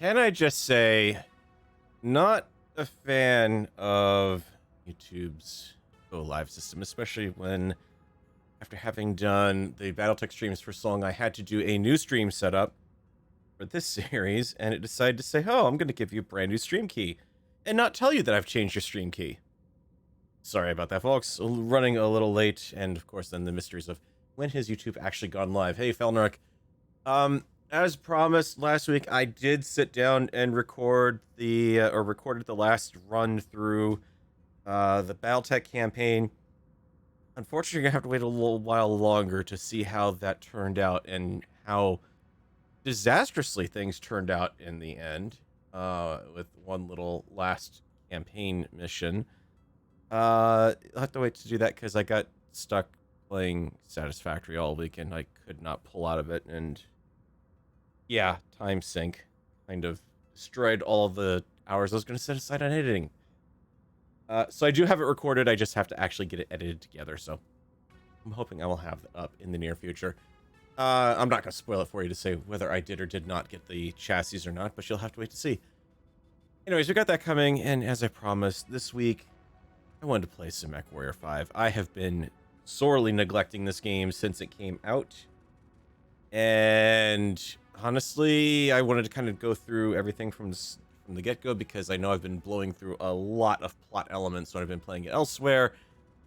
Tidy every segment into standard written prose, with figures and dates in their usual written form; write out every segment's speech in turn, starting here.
Can I just say, not a fan of YouTube's Go Live system, especially when, after having done the Battletech streams for so long, I had to do a new stream setup for this series, and it decided to say, oh, I'm going to give you a brand new stream key, and not tell you that I've changed your stream key. Sorry about that, folks. Running a little late, and of course, then the mysteries of when has YouTube actually gone live. Hey, Felnark. As promised last week, I did sit down and recorded the last run through the Battletech campaign. Unfortunately, you're gonna have to wait a little while longer to see how that turned out and how disastrously things turned out in the end, with one little last campaign mission. I'll have to wait to do that because I got stuck playing Satisfactory all weekend. I could not pull out of it, and yeah, time sink kind of destroyed all the hours I was going to set aside on editing. So I do have it recorded. I just have to actually get it edited together. So I'm hoping I will have that up in the near future. I'm not going to spoil it for you to say whether I did or did not get the chassis or not, but you'll have to wait to see. Anyways, we got that coming, and as I promised, this week I wanted to play some MechWarrior 5. I have been sorely neglecting this game since it came out, and honestly, I wanted to kind of go through everything from the get-go because I know I've been blowing through a lot of plot elements when I've been playing it elsewhere,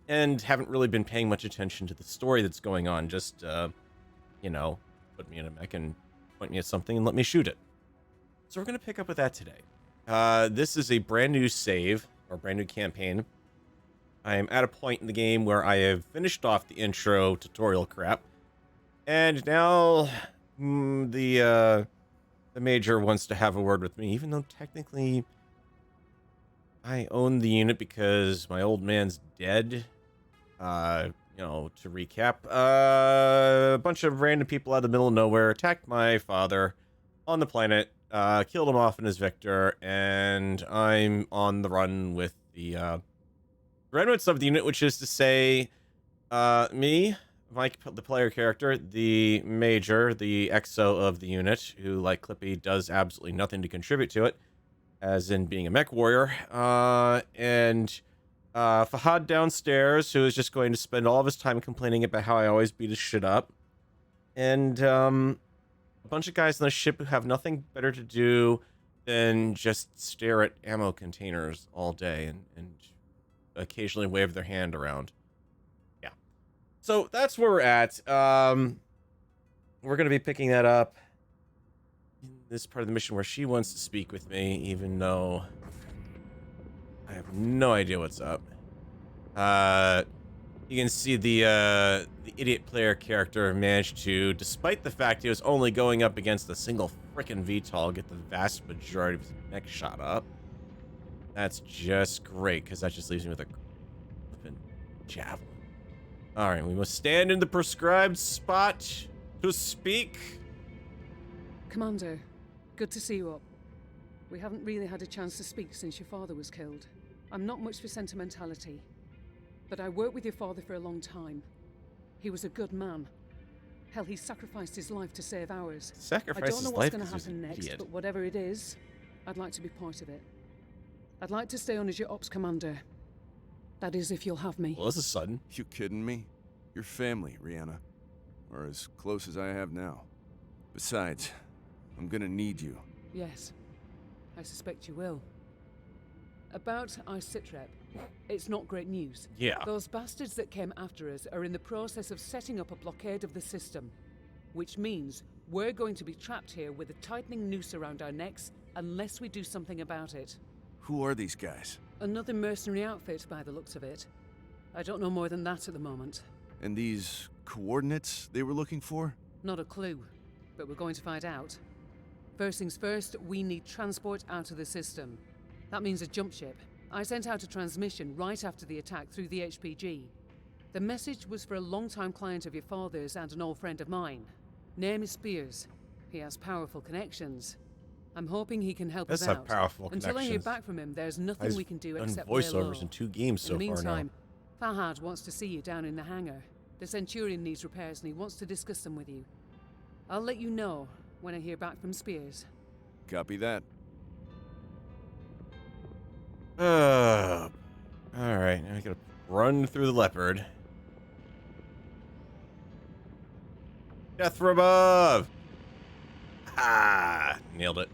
and haven't really been paying much attention to the story that's going on. Just, you know, put me in a mech and point me at something and let me shoot it. So we're going to pick up with that today. This is a brand new save, or brand new campaign. I am at a point in the game where I have finished off the intro tutorial crap, and now the major wants to have a word with me, even though technically I own the unit because my old man's dead. You know, to recap, a bunch of random people out of the middle of nowhere attacked my father on the planet, killed him off in his Victor, and I'm on the run with the remnants of the unit, which is to say, me, Mike, the player character, the Major, the EXO of the unit, who, like Clippy, does absolutely nothing to contribute to it, as in being a mech warrior, and Fahad downstairs, who is just going to spend all of his time complaining about how I always beat his shit up, and a bunch of guys on the ship who have nothing better to do than just stare at ammo containers all day and occasionally wave their hand around. Yeah. So that's where we're at. We're going to be picking that up in this part of the mission where she wants to speak with me, even though I have no idea what's up. You can see the idiot player character managed to, despite the fact he was only going up against a single frickin' VTOL, get the vast majority of his mech shot up. That's just great, because that just leaves me with a flippin' javelin. Alright, we must stand in the prescribed spot to speak. Commander, good to see you up. We haven't really had a chance to speak since your father was killed. I'm not much for sentimentality, but I worked with your father for a long time. He was a good man. Hell, he sacrificed his life to save ours. I don't know what's going to happen next, but whatever it is, I'd like to be part of it. I'd like to stay on as your ops commander. That is, if you'll have me. Well, this is sudden. You kidding me? You're family, Rihanna. Or as close as I have now. Besides, I'm gonna need you. Yes, I suspect you will. About our sitrep, it's not great news. Yeah. Those bastards that came after us are in the process of setting up a blockade of the system, which means we're going to be trapped here with a tightening noose around our necks unless we do something about it. Who are these guys? Another mercenary outfit by the looks of it. I don't know more than that at the moment. And these coordinates they were looking for? Not a clue, but we're going to find out. First things first, we need transport out of the system. That means a jump ship. I sent out a transmission right after the attack through the HPG. The message was for a long-time client of your father's and an old friend of mine. Name is Spears. He has powerful connections. I'm hoping he can help us out. Until I hear back from him, there's nothing we can do except voiceovers in 2 games so far now. In the meantime, Fahad wants to see you down in the hangar. The Centurion needs repairs and he wants to discuss them with you. I'll let you know when I hear back from Spears. Copy that. Alright, now I gotta run through the leopard. Death from above! Ah, nailed it.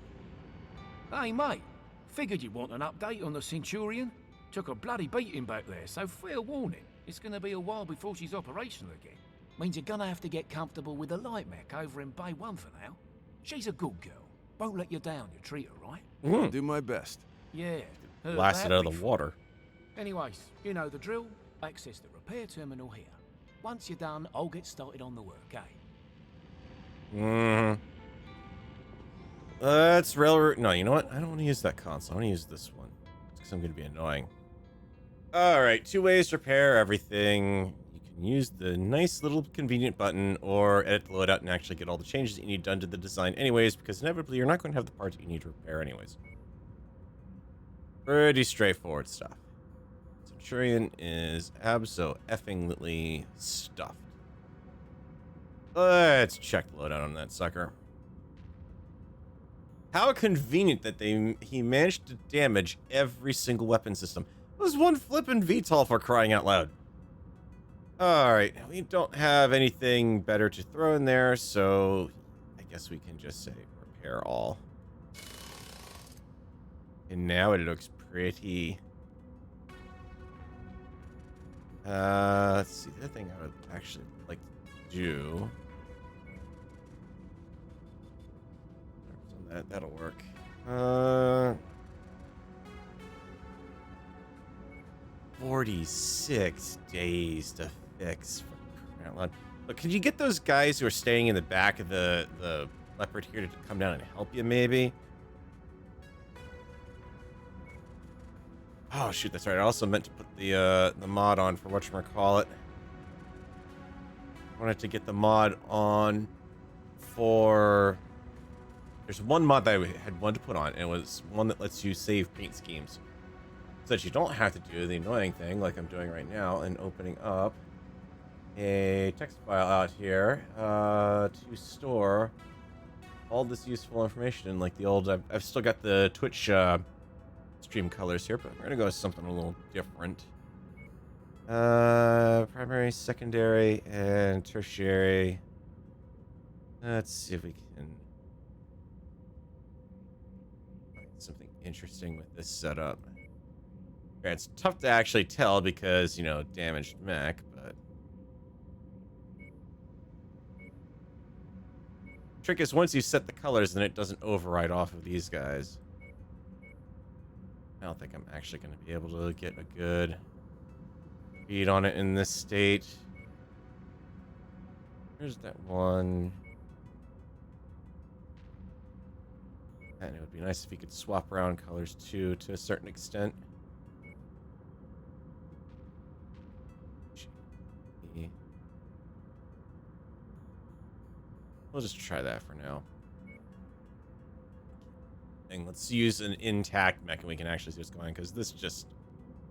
Hey, mate. Figured you'd want an update on the Centurion. Took a bloody beating back there, so fair warning. It's gonna be a while before she's operational again. Means you're gonna have to get comfortable with the light mech over in Bay 1 for now. She's a good girl. Won't let you down, you treat her right. I'll do my best. Yeah. heard Blasted that out of the before. water. Anyways, you know the drill. Access the repair terminal here. Once you're done, I'll get started on the work, eh? Let's railroad. No, you know what? I don't want to use that console. I want to use this one because I'm going to be annoying. All right, 2 ways to repair everything. You can use the nice little convenient button or edit the loadout and actually get all the changes that you need done to the design anyways, because inevitably you're not going to have the parts that you need to repair anyways. Pretty straightforward stuff. Centurion is abso-effingly stuffed. Let's check the loadout on that sucker. How convenient that he managed to damage every single weapon system. It was one flippin' VTOL for crying out loud. Alright, we don't have anything better to throw in there, so I guess we can just say repair all. And now it looks pretty. Let's see, the other thing I would actually like to do. That'll work. 46 days to fix. For crying out loud. But could you get those guys who are staying in the back of the Leopard here to come down and help you, maybe? Oh shoot, that's right. I also meant to put the mod on for whatchamacallit. I wanted to get the mod on for. There's one mod that I had wanted to put on, and it was one that lets you save paint schemes. So that you don't have to do the annoying thing like I'm doing right now and opening up a text file out here to store all this useful information. Like the old, I've still got the Twitch stream colors here, but we're gonna go with something a little different. Primary, secondary, and tertiary. Let's see if we can find something interesting with this setup. It's tough to actually tell because, you know, damaged mech, but trick is once you set the colors, then it doesn't override off of these guys. I don't think I'm actually going to be able to get a good read on it in this state. There's that one. And it would be nice if you could swap around colors too, to a certain extent. We'll just try that for now. And let's use an intact mech and we can actually see what's going, because this just...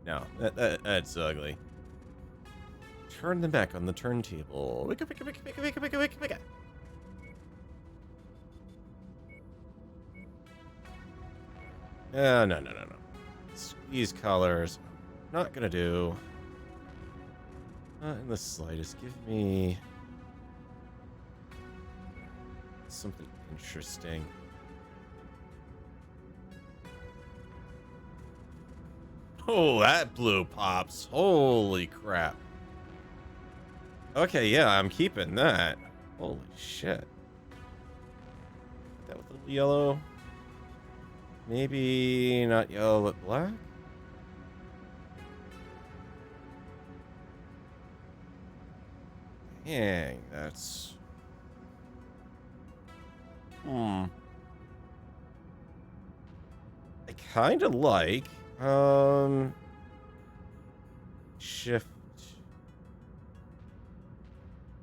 No, that's ugly. Turn them back on the turntable. Wicka, wicka, wicka, wicka, wicka, wicka, wicka, wicka. No. These colors, not gonna do. Not in the slightest. Give me something interesting. Oh, that blue pops. Holy crap. Okay, yeah, I'm keeping that. Holy shit. That with a little yellow. Maybe not yellow, but black? Dang, that's... I kind of like... Shift...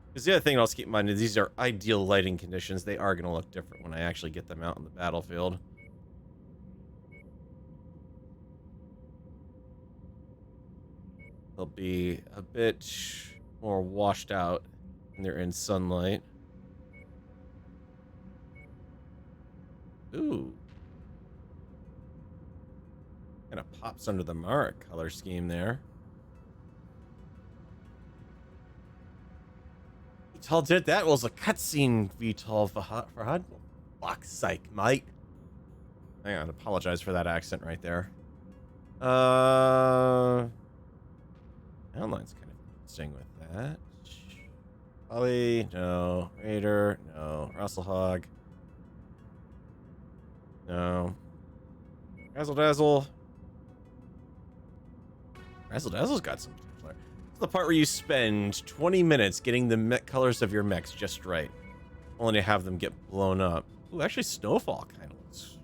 Because the other thing I'll keep in mind is these are ideal lighting conditions. They are going to look different when I actually get them out on the battlefield. They'll be a bit more washed out when they're in sunlight. Ooh, Kind of pops under the Mara color scheme there. VTOL did that. Was a cutscene, VTOL Fahad. Fuck's sake, mate. Hang on, apologize for that accent right there. Outline's kind of interesting with that. Ollie, no. Raider, no. Rustlehog, no. Razzle Dazzle. Razzle Dazzle's got some potential. It's the part where you spend 20 minutes getting the mech colors of your mechs just right, only to have them get blown up. Ooh, actually, Snowfall kind of looks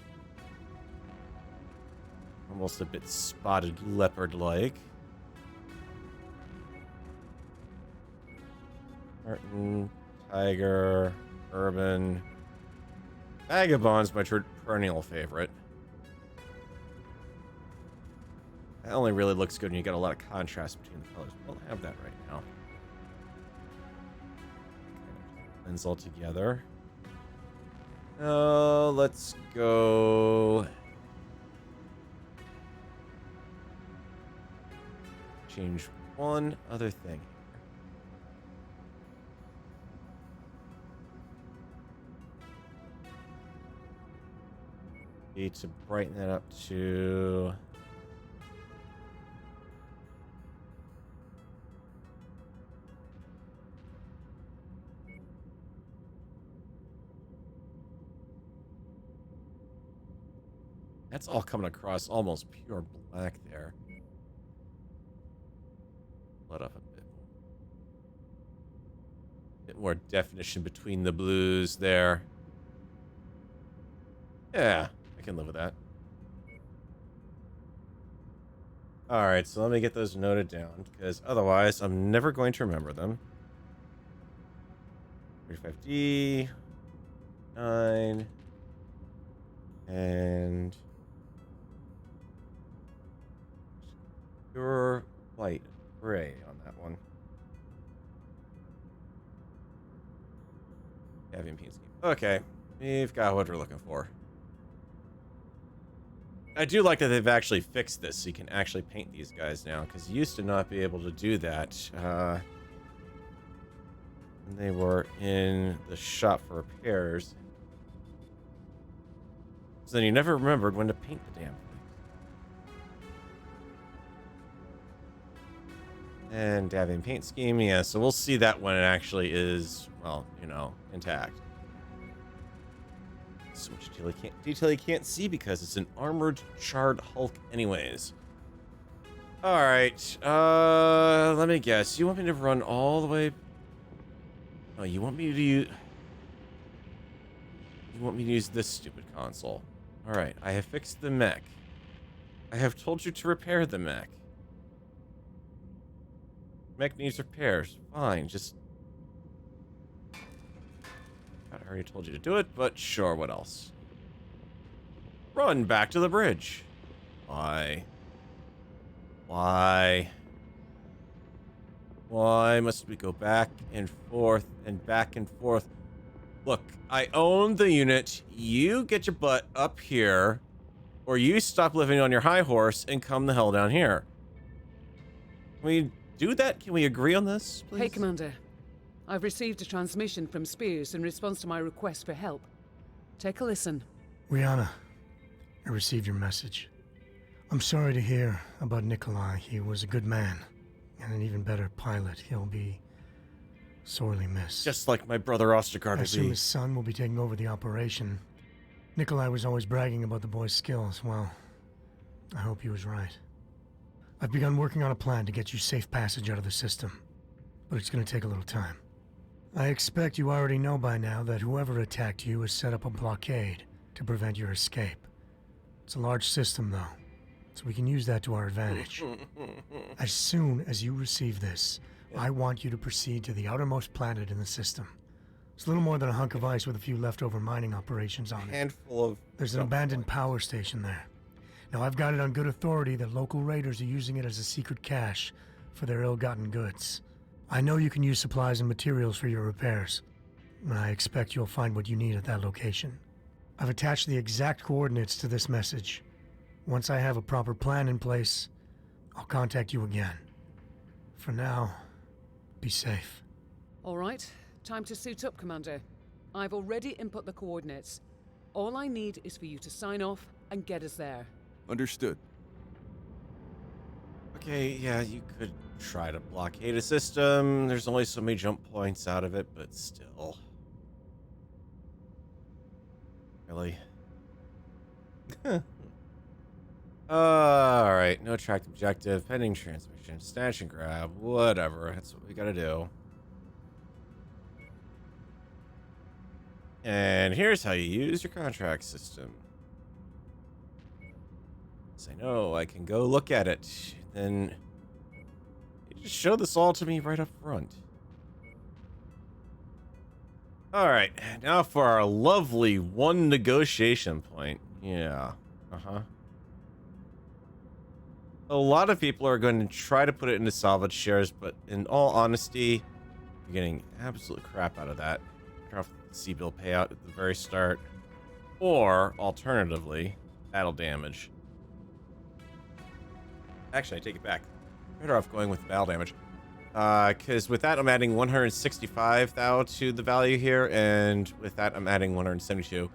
almost a bit spotted leopard-like. Martin, Tiger, Urban. Vagabond's my perennial favorite. That only really looks good when you get a lot of contrast between the colors. We don't have that right now. Blends all together. Let's go. Change one other thing. Need to brighten that up to... That's all coming across almost pure black there. Let up a bit more definition between the blues there. Yeah, I can live with that. Alright, so let me get those noted down, because otherwise I'm never going to remember them. 35D, 9, and pure white gray on that one. Avian paint scheme. Okay, we've got what we're looking for. I do like that they've actually fixed this, so you can actually paint these guys now, because you used to not be able to do that when they were in the shop for repairs. So then you never remembered when to paint the damn thing. And Davian paint scheme, yeah, so we'll see that when it actually is, well, you know, intact. So much detail you can't see because it's an armored charred Hulk anyways. Alright, let me guess. You want me to run all the way... Oh, you want me to use... You want me to use this stupid console. Alright, I have fixed the mech. I have told you to repair the mech. Mech needs repairs. Fine, just... I already told you to do it, but sure, what else? Run back to the bridge. Why? Why? Why must we go back and forth and back and forth? Look, I own the unit. You get your butt up here, or you stop living on your high horse and come the hell down here. Can we do that? Can we agree on this, please? Hey, Commander. I've received a transmission from Spears in response to my request for help. Take a listen. Rihanna, I received your message. I'm sorry to hear about Nikolai. He was a good man, and an even better pilot. He'll be sorely missed. Just like my brother Ostergaard I will assume be. his son will be taking over the operation. Nikolai was always bragging about the boy's skills. Well, I hope he was right. I've begun working on a plan to get you safe passage out of the system, but it's going to take a little time. I expect you already know by now that whoever attacked you has set up a blockade to prevent your escape. It's a large system, though, so we can use that to our advantage. As soon as you receive this, I want you to proceed to the outermost planet in the system. It's a little more than a hunk of ice with a few leftover mining operations on it. Handful of... There's an abandoned power station there. Now, I've got it on good authority that local raiders are using it as a secret cache for their ill-gotten goods. I know you can use supplies and materials for your repairs, and I expect you'll find what you need at that location. I've attached the exact coordinates to this message. Once I have a proper plan in place, I'll contact you again. For now, be safe. All right, time to suit up, Commander. I've already input the coordinates. All I need is for you to sign off and get us there. Understood. Okay, yeah, you could try to blockade a system. There's only so many jump points out of it, but still. Really? Alright, no tracked objective, pending transmission, snatch and grab, whatever. That's what we gotta do. And here's how you use your contract system. So I know I can go look at it. Then you just show this all to me right up front. Alright, now for our lovely one negotiation point. Yeah. A lot of people are going to try to put it into salvage shares, but in all honesty, you're getting absolute crap out of that. Turn off the C-bill payout at the very start. Or, alternatively, battle damage. Actually, I take it back. Better off going with the battle damage. Because with that, I'm adding 165 thou to the value here, and with that, I'm adding 172.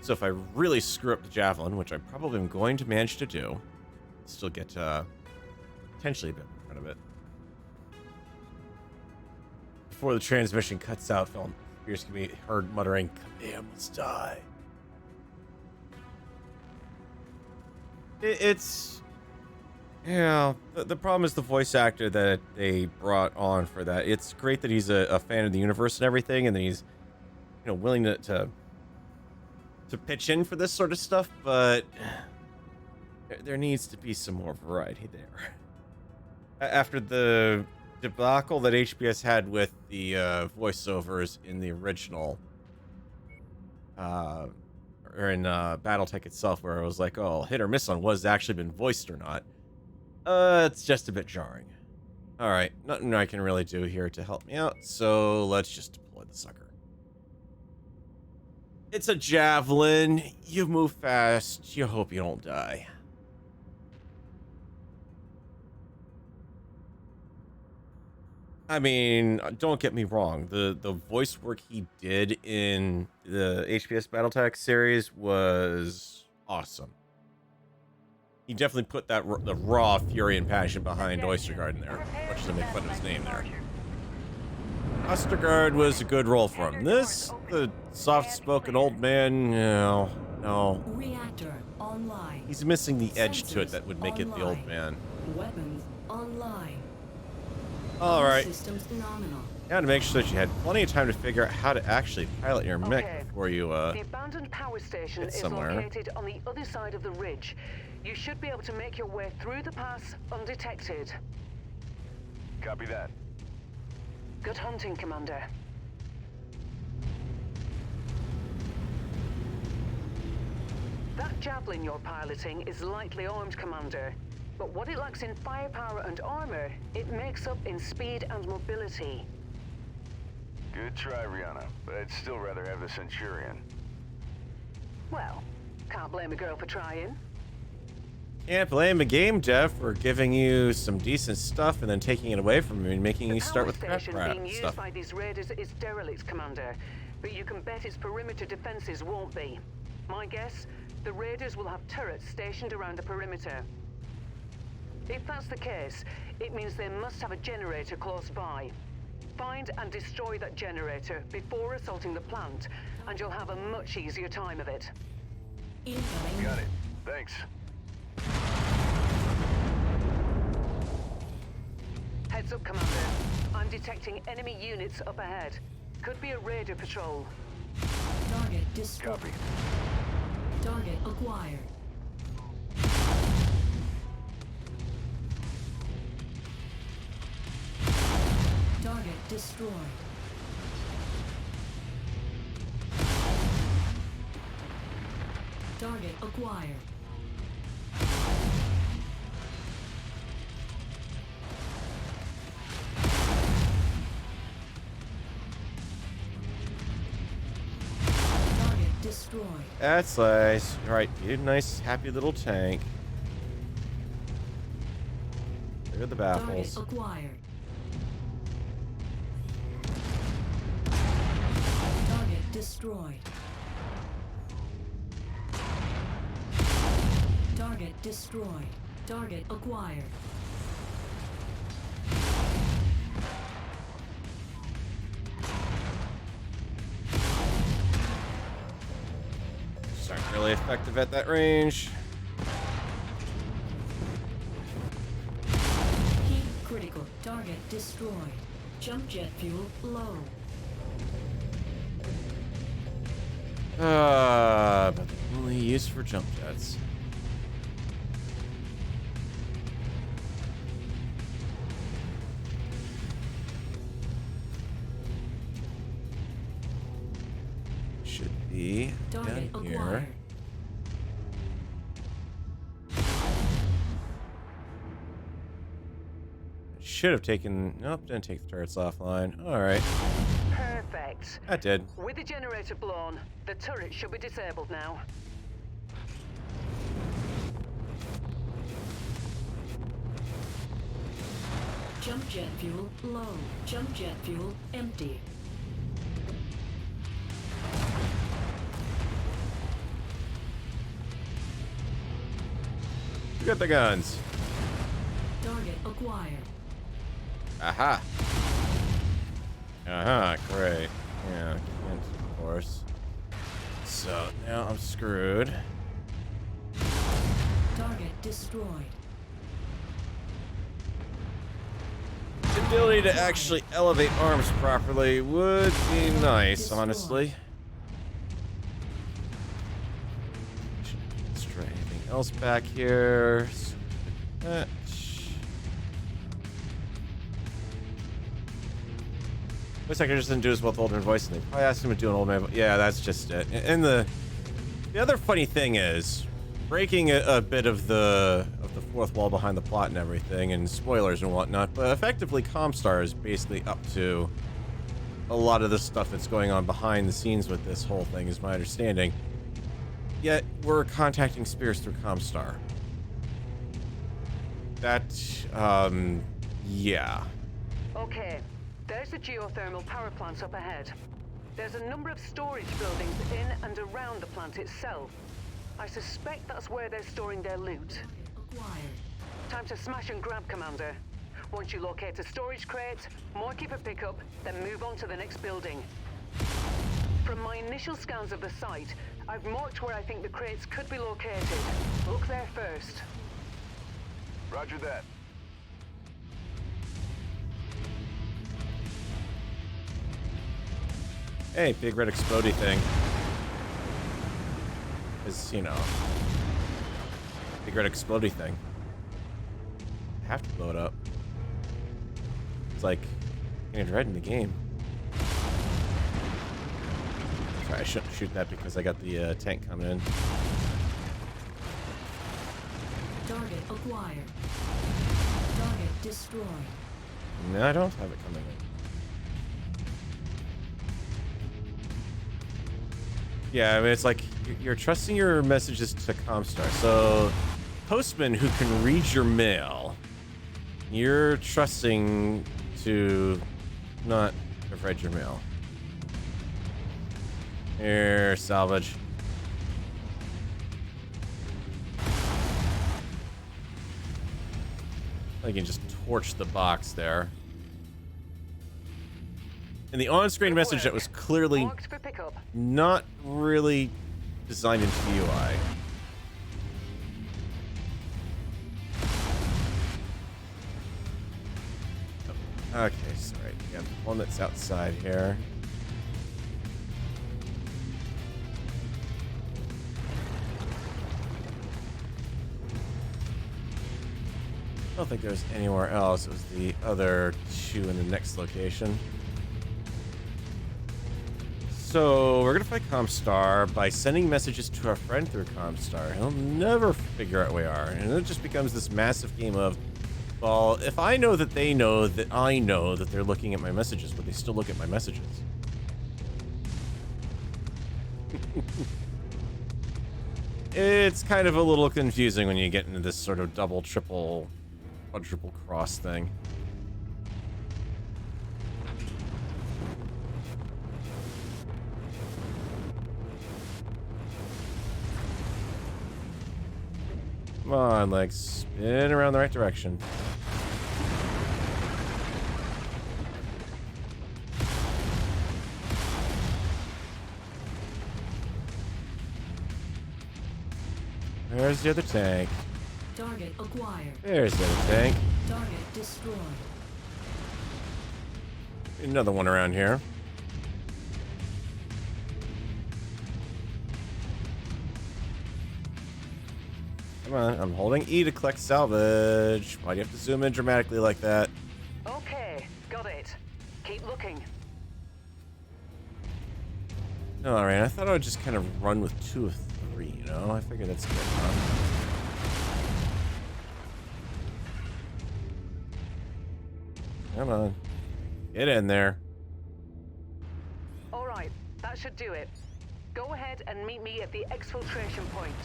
So if I really screw up the javelin, which I probably am going to manage to do, still get potentially a bit out of it. Before the transmission cuts out, Phil Pierce can be heard muttering, "Command must die." It's... Yeah, the problem is the voice actor that they brought on for that. It's great that he's a fan of the universe and everything, and that he's, you know, willing to pitch in for this sort of stuff, but there needs to be some more variety there. After the debacle that HBS had with the voiceovers in the original, or in BattleTech itself, where it was like, oh, hit or miss on was actually been voiced or not. It's just a bit jarring. Alright, nothing I can really do here to help me out, so let's just deploy the sucker. It's a javelin. You move fast. You hope you don't die. I mean, don't get me wrong. The voice work he did in the HPS BattleTech series was awesome. He definitely put that the raw fury and passion behind Oystergaard in there, much to make fun of his name there. Oystergaard was a good role for him. This, the soft-spoken old man, no. Reactor online. He's missing the edge to it that would make it the old man. Weapons online. All right. Systems nominal. Yeah, to make sure that you had plenty of time to figure out how to actually pilot your mech before you the abandoned power station is somewhere. located on the other side of the ridge. You should be able to make your way through the pass undetected. Copy that. Good hunting, Commander. That javelin you're piloting is lightly armed, Commander. But what it lacks in firepower and armor, it makes up in speed and mobility. Good try, Rihanna, but I'd still rather have the Centurion. Well, can't blame a girl for trying. Can't blame a game dev for giving you some decent stuff and then taking it away from you and making you start with crap The power station being used stuff. by these raiders is derelict, Commander. But you can bet its perimeter defenses won't be. My guess, the raiders will have turrets stationed around the perimeter. If that's the case, it means they must have a generator close by. Find and destroy that generator before assaulting the plant, and you'll have a much easier time of it. Incoming. Got it. Thanks. Heads up, Commander. I'm detecting enemy units up ahead. Could be a raider patrol. Target destroyed. Copy. Target acquired. Target destroyed. Target acquired. Target destroyed. That's nice. All right, you nice, happy little tank. Clear the Target baffles. acquired. Target destroyed. Target destroyed. Target acquired. Just aren't really effective at that range. Heat critical. Target destroyed. Jump jet fuel low. But only used for jump jets. Should be Target down here. acquired. Should have taken. Nope, didn't take the turrets offline. All right, Perfect. that did. With the generator blown, the turret should be disabled now. Jump jet fuel low. Jump jet fuel empty. We got the guns. Target acquired. Aha. Aha, great. Yeah, can't, of course. So now I'm screwed. Target destroyed. The ability to actually elevate arms properly would be nice, honestly. Shouldn't destroy anything else back here. Looks like I just didn't do as well with older voice, and they probably asked him to do an old man. Yeah, that's just it. And the other funny thing is, breaking a bit of the fourth wall behind the plot and everything, and spoilers and whatnot, but effectively Comstar is basically up to a lot of the stuff that's going on behind the scenes with this whole thing, is my understanding. Yet we're contacting Spears through Comstar. That, yeah. Okay, there's the geothermal power plant up ahead. There's a number of storage buildings in and around the plant itself. I suspect that's where they're storing their loot. Acquired. Time to smash and grab, Commander. Once you locate a storage crate, mark it for pickup, then move on to the next building. From my initial scans of the site, I've marked where I think the crates could be located. Look there first. Roger that. Hey, big red explodey thing. Is, you know, big red explodey thing. I have to blow it up. It's like getting red in the game. Sorry, I shouldn't shoot that because I got the tank coming in. Target acquired. Target destroyed. No, I don't have it coming in. Yeah, I mean, it's like you're trusting your messages to Comstar. So, postman who can read your mail, you're trusting to not have read your mail. Here, salvage. I can just torch the box there. And the on-screen message that was clearly Marked for pickup. not really designed into the UI. Okay, sorry. We have one that's outside here. I don't think there's anywhere else. It was the other two in the next location. So we're gonna fight Comstar by sending messages to our friend through Comstar. He'll never figure out where we are, and it just becomes this massive game of, well, if I know that they know that I know that they're looking at my messages, but they still look at my messages. It's kind of a little confusing when you get into this sort of double, triple quadruple cross thing. Come on, like, spin around the right direction. There's the other tank. Target acquired. There's the other tank. Target destroyed. Another one around here. Come on, I'm holding E to collect salvage. Why do you have to zoom in dramatically like that? Okay, got it. Keep looking. Alright, I thought I would just kind of run with 2 of 3, you know? I figured that's good enough. Come on. Get in there. Alright, that should do it. Go ahead and meet me at the exfiltration point.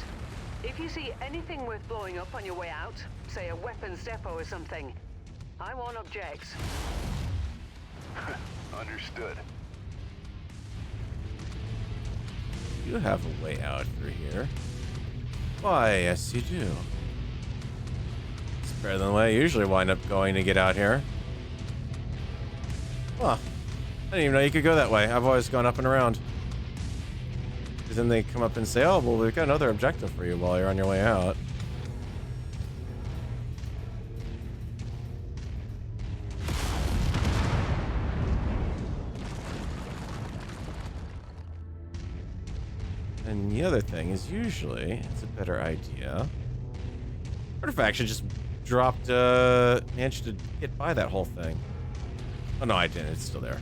If you see anything worth blowing up on your way out, say a weapons depot or something, I won't object. Understood. You have a way out through here. Why, yes you do. It's better than the way I usually wind up going to get out here. Huh. I didn't even know you could go that way. I've always gone up and around. Because then they come up and say, oh, well, we've got another objective for you while you're on your way out. And the other thing is usually, it's a better idea. Artifact should just dropped, managed to get by that whole thing. Oh no, I didn't. It's still there.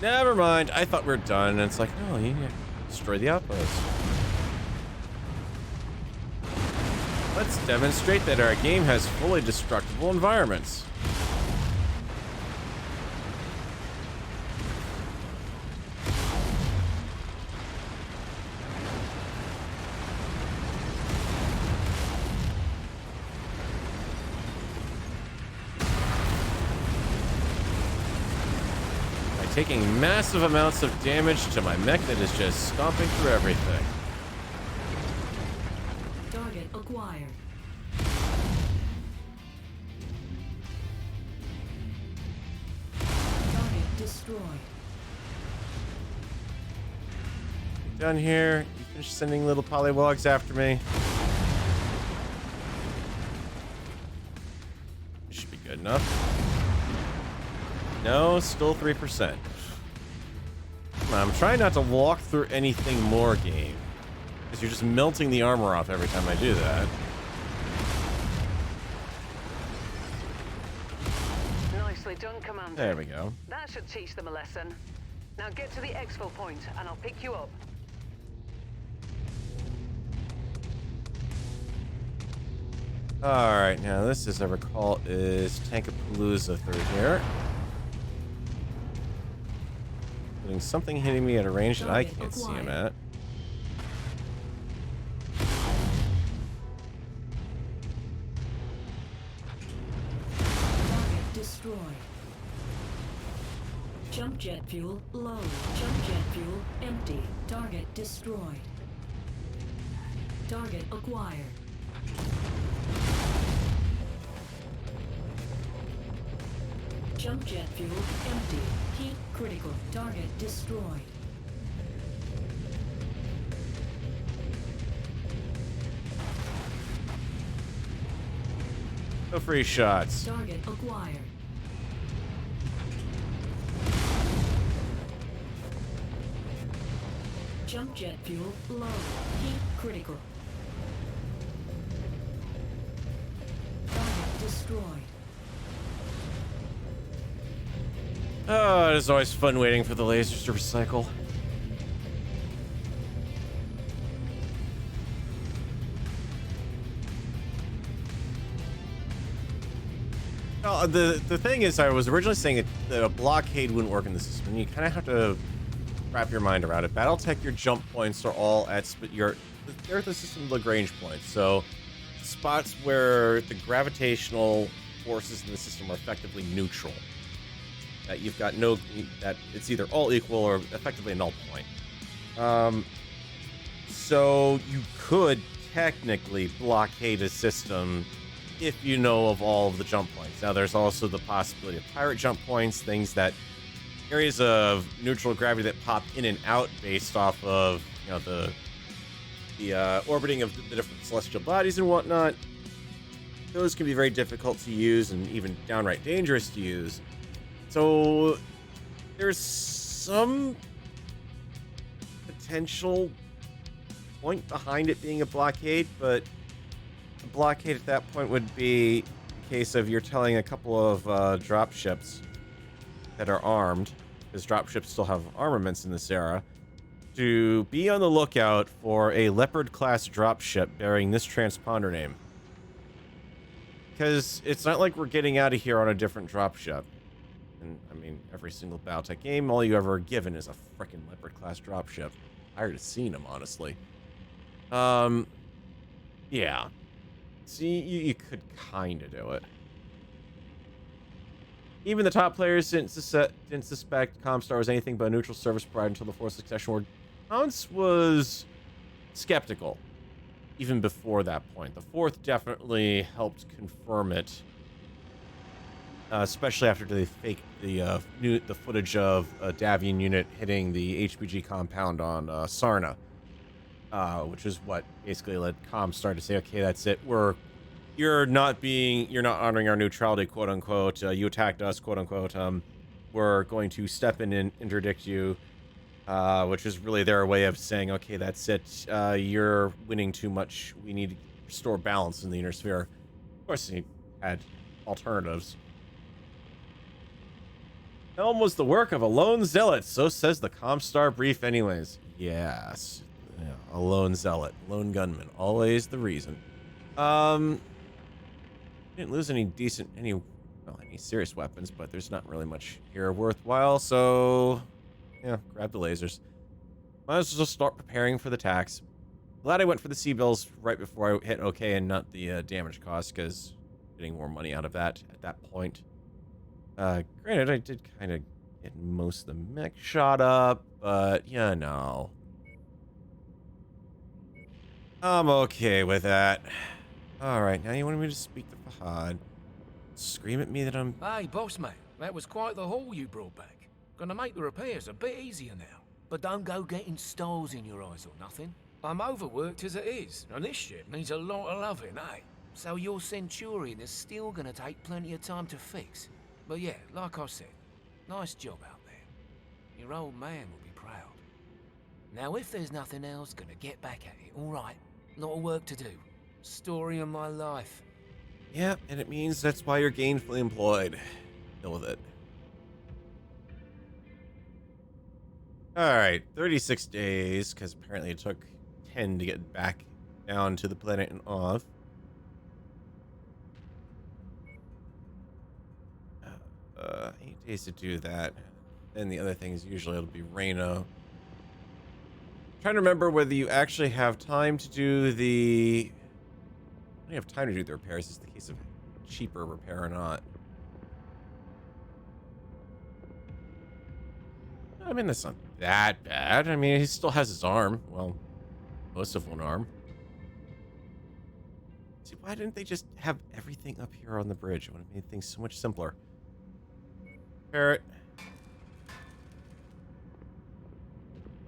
Never mind. I thought we were done. And it's like, no, you need to destroy the outpost. Let's demonstrate that our game has fully destructible environments. Taking massive amounts of damage to my mech that is just stomping through everything. Target acquired. Target destroyed. Down here, you finish sending little polywogs after me. This should be good enough. No, still 3%. I'm trying not to walk through anything more, game. Because you're just melting the armor off every time I do that. Nicely done, Commander. There we go. That should teach them a lesson. Now get to the exfil point, and I'll pick you up. Alright, now this, as I recall, is Tankapalooza through here. Something hitting me at a range that I can't see him at. Target destroyed. Jump jet fuel low. Jump jet fuel empty. Target destroyed. Target acquired. Jump jet fuel empty. Heat critical. Target destroyed. No free shots. Target acquired. Jump jet fuel low. Heat critical. Target destroyed. Oh, it is always fun waiting for the lasers to recycle. Well, the thing is, I was originally saying that a blockade wouldn't work in the system. You kind of have to wrap your mind around it. BattleTech, your jump points are all at they're at the system Lagrange points. So spots where the gravitational forces in the system are effectively neutral. That you've got that it's either all equal or effectively a null point. So you could technically blockade a system if you know of all of the jump points. Now, there's also the possibility of pirate jump points, things that areas of neutral gravity that pop in and out based off of, you know, the orbiting of the different celestial bodies and whatnot. Those can be very difficult to use and even downright dangerous to use. So there's some potential point behind it being a blockade, but a blockade at that point would be a case of you're telling a couple of drop ships that are armed, because drop ships still have armaments in this era, to be on the lookout for a Leopard class drop ship bearing this transponder name. Because it's not like we're getting out of here on a different drop ship. And I mean, every single Battletech game, all you ever are given is a freaking Leopard class drop ship. Tired of seeing them, honestly. Yeah. See, you could kind of do it. Even the top players didn't suspect Comstar was anything but a neutral service provider until the Fourth Succession War. Counts was skeptical, even before that point. The Fourth definitely helped confirm it, especially after they faked the footage of a Davian unit hitting the HPG compound on Sarna, which is what basically led Comstar to say, okay, that's it. You're not honoring our neutrality, quote unquote. You attacked us, quote unquote. We're going to step in and interdict you, which is really their way of saying, okay, that's it. You're winning too much. We need to restore balance in the inner sphere. Of course, he had alternatives. Helm was the work of a lone zealot, so says the Comstar brief anyways. Yes. Yeah, a lone zealot. Lone gunman. Always the reason. Didn't lose any serious weapons, but there's not really much here worthwhile, so yeah, grab the lasers. Might as well start preparing for the tax. Glad I went for the C-bills right before I hit OK and not the damage cost, because getting more money out of that at that point. Granted, I did kind of get most of the mech shot up, but yeah, no. I'm okay with that. Alright, now you want me to speak to Fahad. Scream at me that I'm... Hey, boss man, that was quite the haul you brought back. Gonna make the repairs a bit easier now. But don't go getting stars in your eyes or nothing. I'm overworked as it is, and this ship needs a lot of loving, eh? So your Centurion is still gonna take plenty of time to fix. But yeah, like I said, nice job out there. Your old man will be proud. Now if there's nothing else, gonna get back at it, alright? Lot of work to do. Story of my life. Yeah, and it means that's why you're gainfully employed. Deal with it. Alright, 36 days, because apparently it took 10 to get back down to the planet and off. 8 days to do that. And the other thing is usually it'll be Reno. Trying to remember whether you actually have time to do the... I don't have time to do the repairs. It's the case of cheaper repair or not. I mean, that's not that bad. I mean, he still has his arm. Well, most of one arm. See, why didn't they just have everything up here on the bridge? It would have made things so much simpler. Parrot.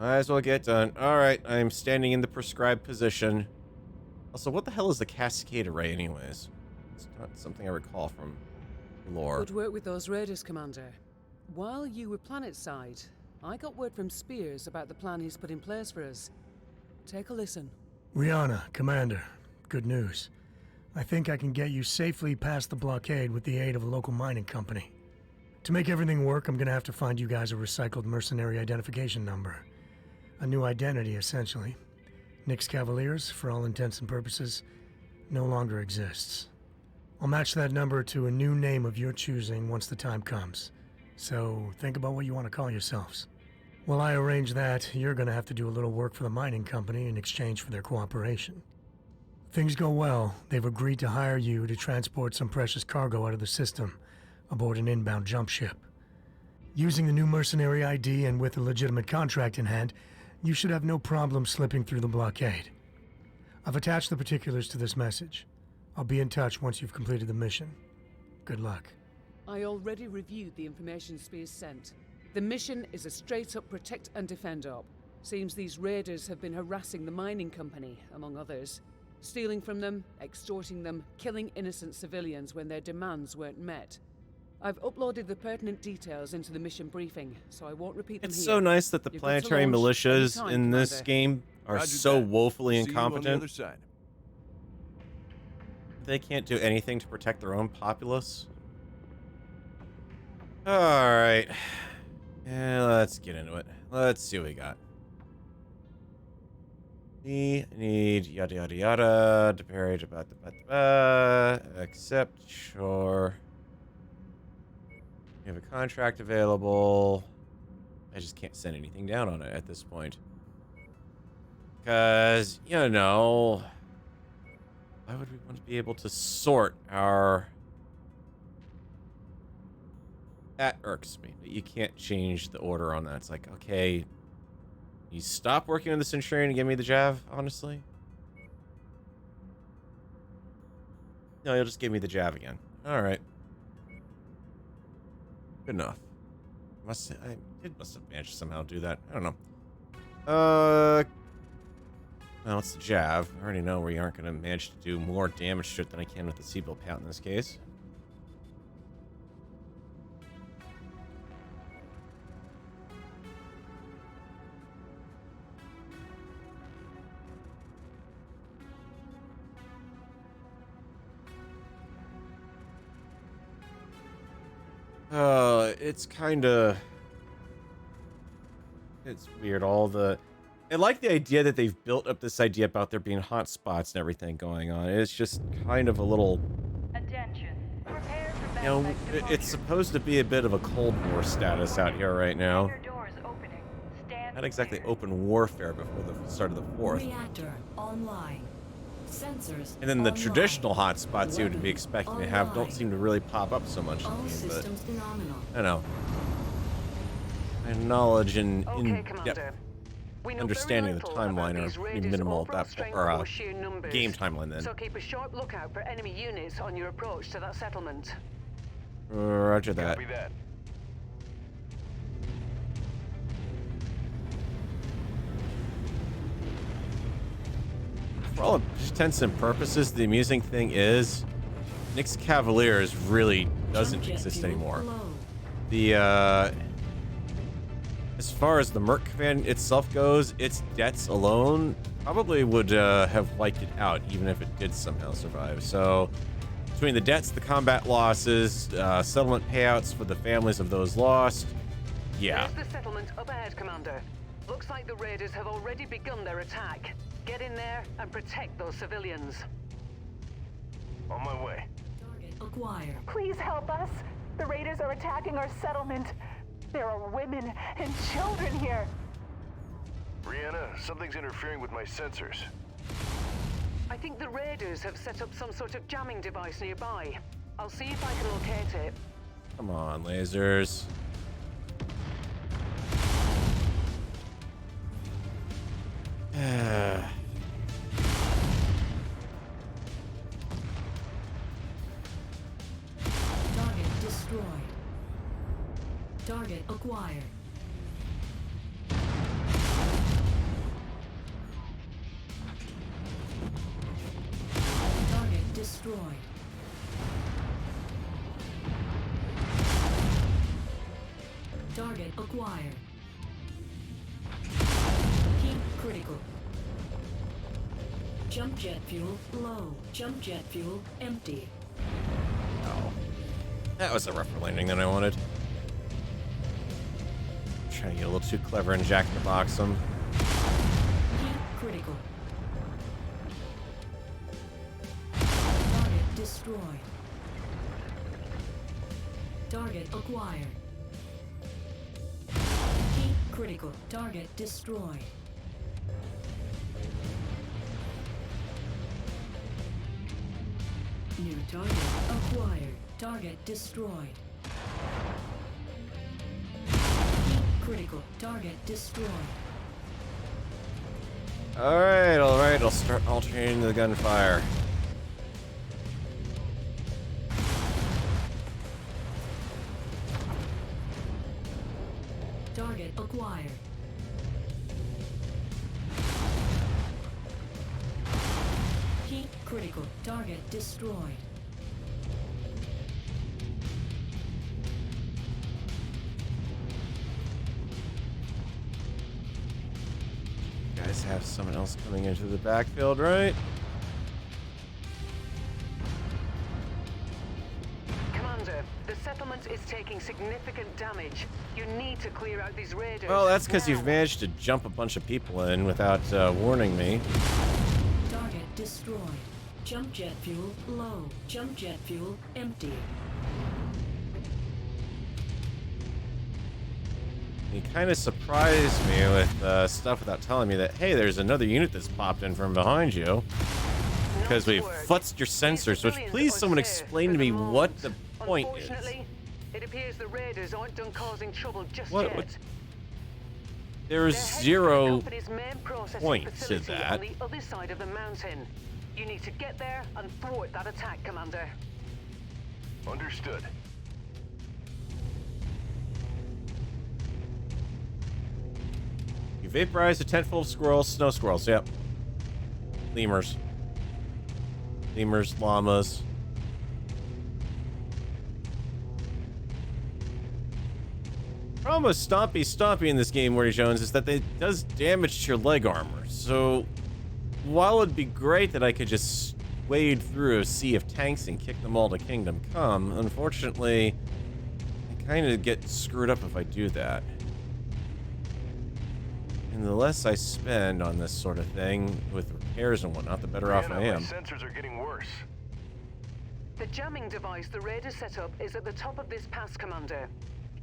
Might as well get done. Alright, I'm standing in the prescribed position. Also, what the hell is the cascade array anyways? It's not something I recall from lore. Good work with those raiders, Commander. While you were planetside, I got word from Spears about the plan he's put in place for us. Take a listen. Rihanna, Commander, good news. I think I can get you safely past the blockade with the aid of a local mining company. To make everything work, I'm gonna have to find you guys a recycled mercenary identification number. A new identity, essentially. Nyx Cavaliers, for all intents and purposes, no longer exists. I'll match that number to a new name of your choosing once the time comes. So think about what you want to call yourselves. While I arrange that, you're gonna have to do a little work for the mining company in exchange for their cooperation. Things go well, they've agreed to hire you to transport some precious cargo out of the system aboard an inbound jump ship. Using the new mercenary ID and with a legitimate contract in hand, you should have no problem slipping through the blockade. I've attached the particulars to this message. I'll be in touch once you've completed the mission. Good luck. I already reviewed the information Spears sent. The mission is a straight-up protect and defend op. Seems these raiders have been harassing the mining company, among others. Stealing from them, extorting them, killing innocent civilians when their demands weren't met. I've uploaded the pertinent details into the mission briefing, so I won't repeat them It's here. so nice that the You're good to planetary launch militias anytime, in this Commander. game are Roger so that. woefully See you on the incompetent. other side. They can't do anything to protect their own populace. Alright. Yeah, let's get into it. Let's see what we got. We need yada yada yada to parry accept, sure. We have a contract available. I just can't send anything down on it at this point. Because, you know, why would we want to be able to sort our... That irks me, but you can't change the order on that. It's like, okay, you stop working on the Centurion and give me the Jav, honestly? No, you'll just give me the Jav again. Alright. Good enough. I must have managed to somehow do that. I don't know. Well, it's the Jav. I already know we aren't going to manage to do more damage to it than I can with the Seatbelt Pout in this case. It's weird, I like the idea that they've built up this idea about there being hot spots and everything going on. It's just kind of a little... Attention. Prepare for You know, Beltec it's supposed to be a bit of a Cold War status out here right now. Hangar doors opening. Stand Not exactly clear. open warfare before the start of the 4th. Reactor online. Sensors And then the online. traditional hot spots you would be Weapons expecting to have don't online. seem to really pop up so much in All the game, but systems nominal. I don't know. My knowledge and Okay, in-depth Commander. We know understanding very of the little about timeline these are pretty raiders' minimal overall at that strength point, or or sheer numbers. game timeline then. So keep a sharp lookout for enemy units on your approach to that settlement. Roger that. Copy that. For all intents and purposes, the amusing thing is, Nyx Cavaliers really doesn't Jump jet exist fuel anymore. low. The, as far as the Merc command itself goes, its debts alone probably would have wiped it out, even if it did somehow survive. So, between the debts, the combat losses, settlement payouts for the families of those lost, yeah. There's the settlement up ahead, Commander. Looks like the raiders have already begun their attack. Get in there and protect those civilians. On my way. Target acquired. Please help us. The raiders are attacking our settlement. There are women and children here. Brianna, something's interfering with my sensors. I think the raiders have set up some sort of jamming device nearby. I'll see if I can locate it. Come on, lasers. Target destroyed. Target acquired. Target destroyed. Target acquired. Heat critical. Jump jet fuel low. Jump jet fuel empty. Oh. That was a rougher landing than I wanted. Trying to get a little too clever and Jack in the Box them. Heat critical. Target destroyed. Target acquired. Heat critical. Target destroyed. Target acquired. Target destroyed. Critical. Target destroyed. Alright, alright, I'll start alternating the gunfire. Target acquired. Heat critical. Target destroyed. You guys have someone else coming into the backfield, right? Commander, the settlement is taking significant damage. You need to clear out these raiders. Well, that's because now. you've managed to jump a bunch of people in without warning me. Target destroyed. Jump jet fuel low. Jump jet fuel empty. You kind of surprised me with stuff without telling me that, hey, there's another unit that's popped in from behind you. Because we've futzed your sensors, which please someone explain to me what the point is. Unfortunately, it appears the raiders aren't done causing trouble just What? yet. There's They're heading for the zero company's main processing point to facility that. on the other side of the mountain. You need to get there and thwart that attack, Commander. Understood. You vaporized a tent full of squirrels, snow squirrels, yep. Lemurs. Lemurs, llamas. Problem with Stompy in this game, Morty Jones, is that it does damage to your leg armor. So, while it'd be great that I could just wade through a sea of tanks and kick them all to Kingdom Come, unfortunately, I kind of get screwed up if I do that. And the less I spend on this sort of thing, with repairs and whatnot, the better off I am. My sensors are getting worse. The jamming device the raiders set up is at the top of this pass, Commander.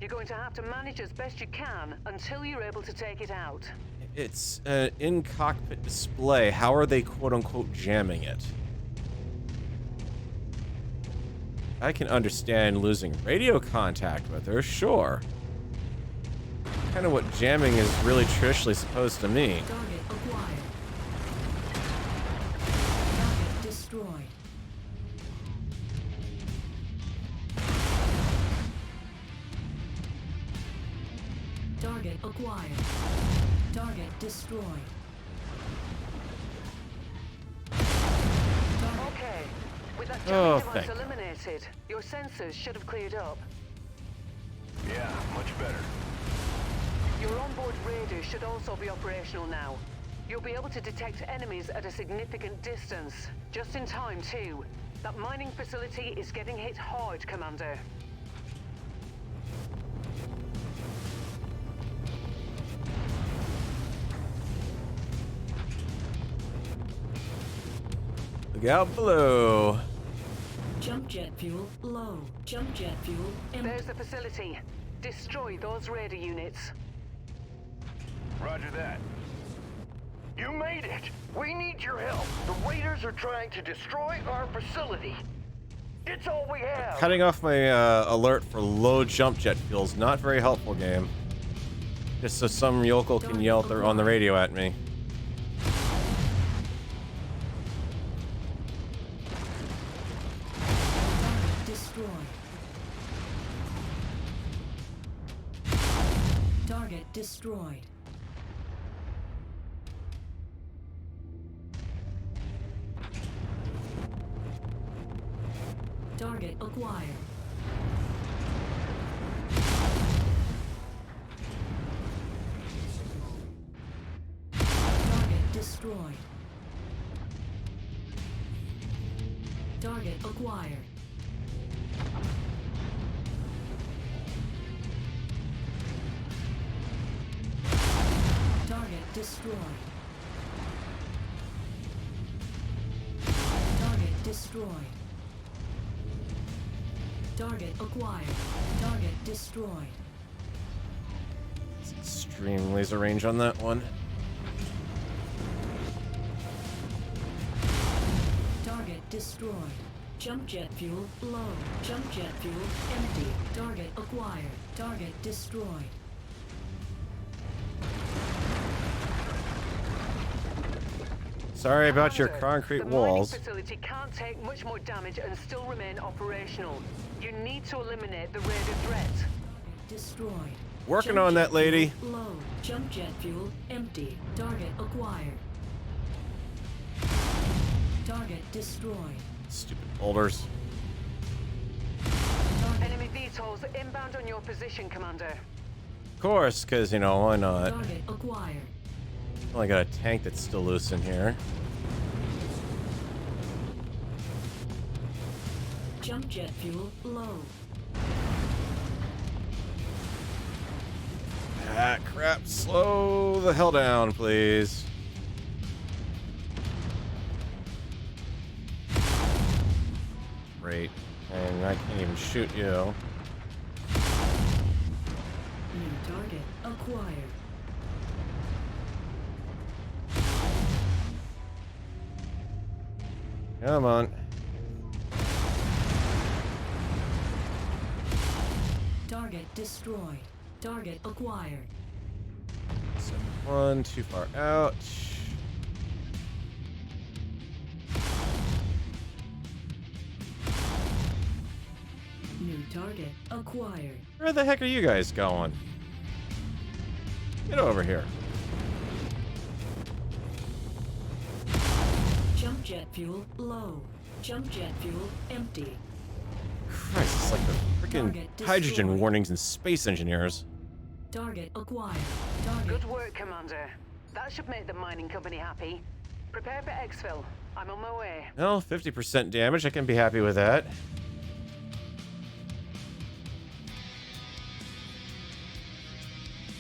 You're going to have to manage as best you can until you're able to take it out. It's an in-cockpit display. How are they quote-unquote jamming it? I can understand losing radio contact with her, sure. Kind of what jamming is really traditionally supposed to mean. Target acquired. Target destroyed. Target acquired. Target destroyed. Okay. With that Oh, jamming device thank eliminated, your sensors should have cleared up. Yeah, much better. Your onboard radar should also be operational now. You'll be able to detect enemies at a significant distance. Just in time, too. That mining facility is getting hit hard, Commander. Look out below. Jump jet fuel low. Jump jet fuel empty. There's the facility. Destroy those radar units. Roger that. You made it! We need your help. The raiders are trying to destroy our facility. It's all we have. Cutting off my alert for low jump jet fuel's not very helpful, game. Just so some yokel can yell on the radio at me. Target destroyed. Target destroyed. Target acquired. Target destroyed. Target acquired. Target destroyed. Target destroyed. Target acquired. Target destroyed. It's extreme laser range on that one. Target destroyed. Jump jet fuel low. Jump jet fuel empty. Target acquired. Target destroyed. Sorry about your Commander, concrete the walls. mining facility can't take much more damage and still remain operational. You need to eliminate the raider threat. Destroyed. Working Jump on jet that, lady. fuel low. Jump jet fuel empty. Target acquired. Target destroyed. Stupid boulders. Enemy VTOLs inbound on your position, Commander. Of course, because, you know, why not? Target acquired. Only got a tank that's still loose in here. Jump jet fuel low. Ah, crap. Slow the hell down, please. Great. And I can't even shoot you. New target acquired. Come on. Target destroyed. Target acquired. 7-1, too far out. New target acquired. Where the heck are you guys going? Get over here. Jump jet fuel low. Jump jet fuel empty. Christ, it's like the freaking Target hydrogen destroyed. warnings in Space Engineers. Target acquired. Target. Good work, Commander. That should make the mining company happy. Prepare for exfil. I'm on my way. Well, 50% damage. I can be happy with that.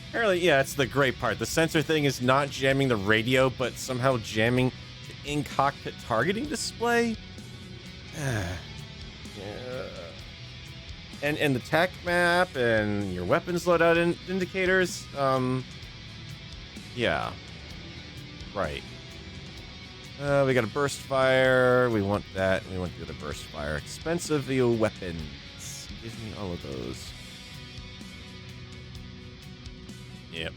Apparently, yeah, it's the great part. The sensor thing is not jamming the radio, but somehow jamming the in-cockpit targeting display. Yeah. And the tech map and your weapons loadout indicators. Yeah. Right. We got a burst fire. We want that. We want the other burst fire. Expensive weapons. Give me all of those. Yep.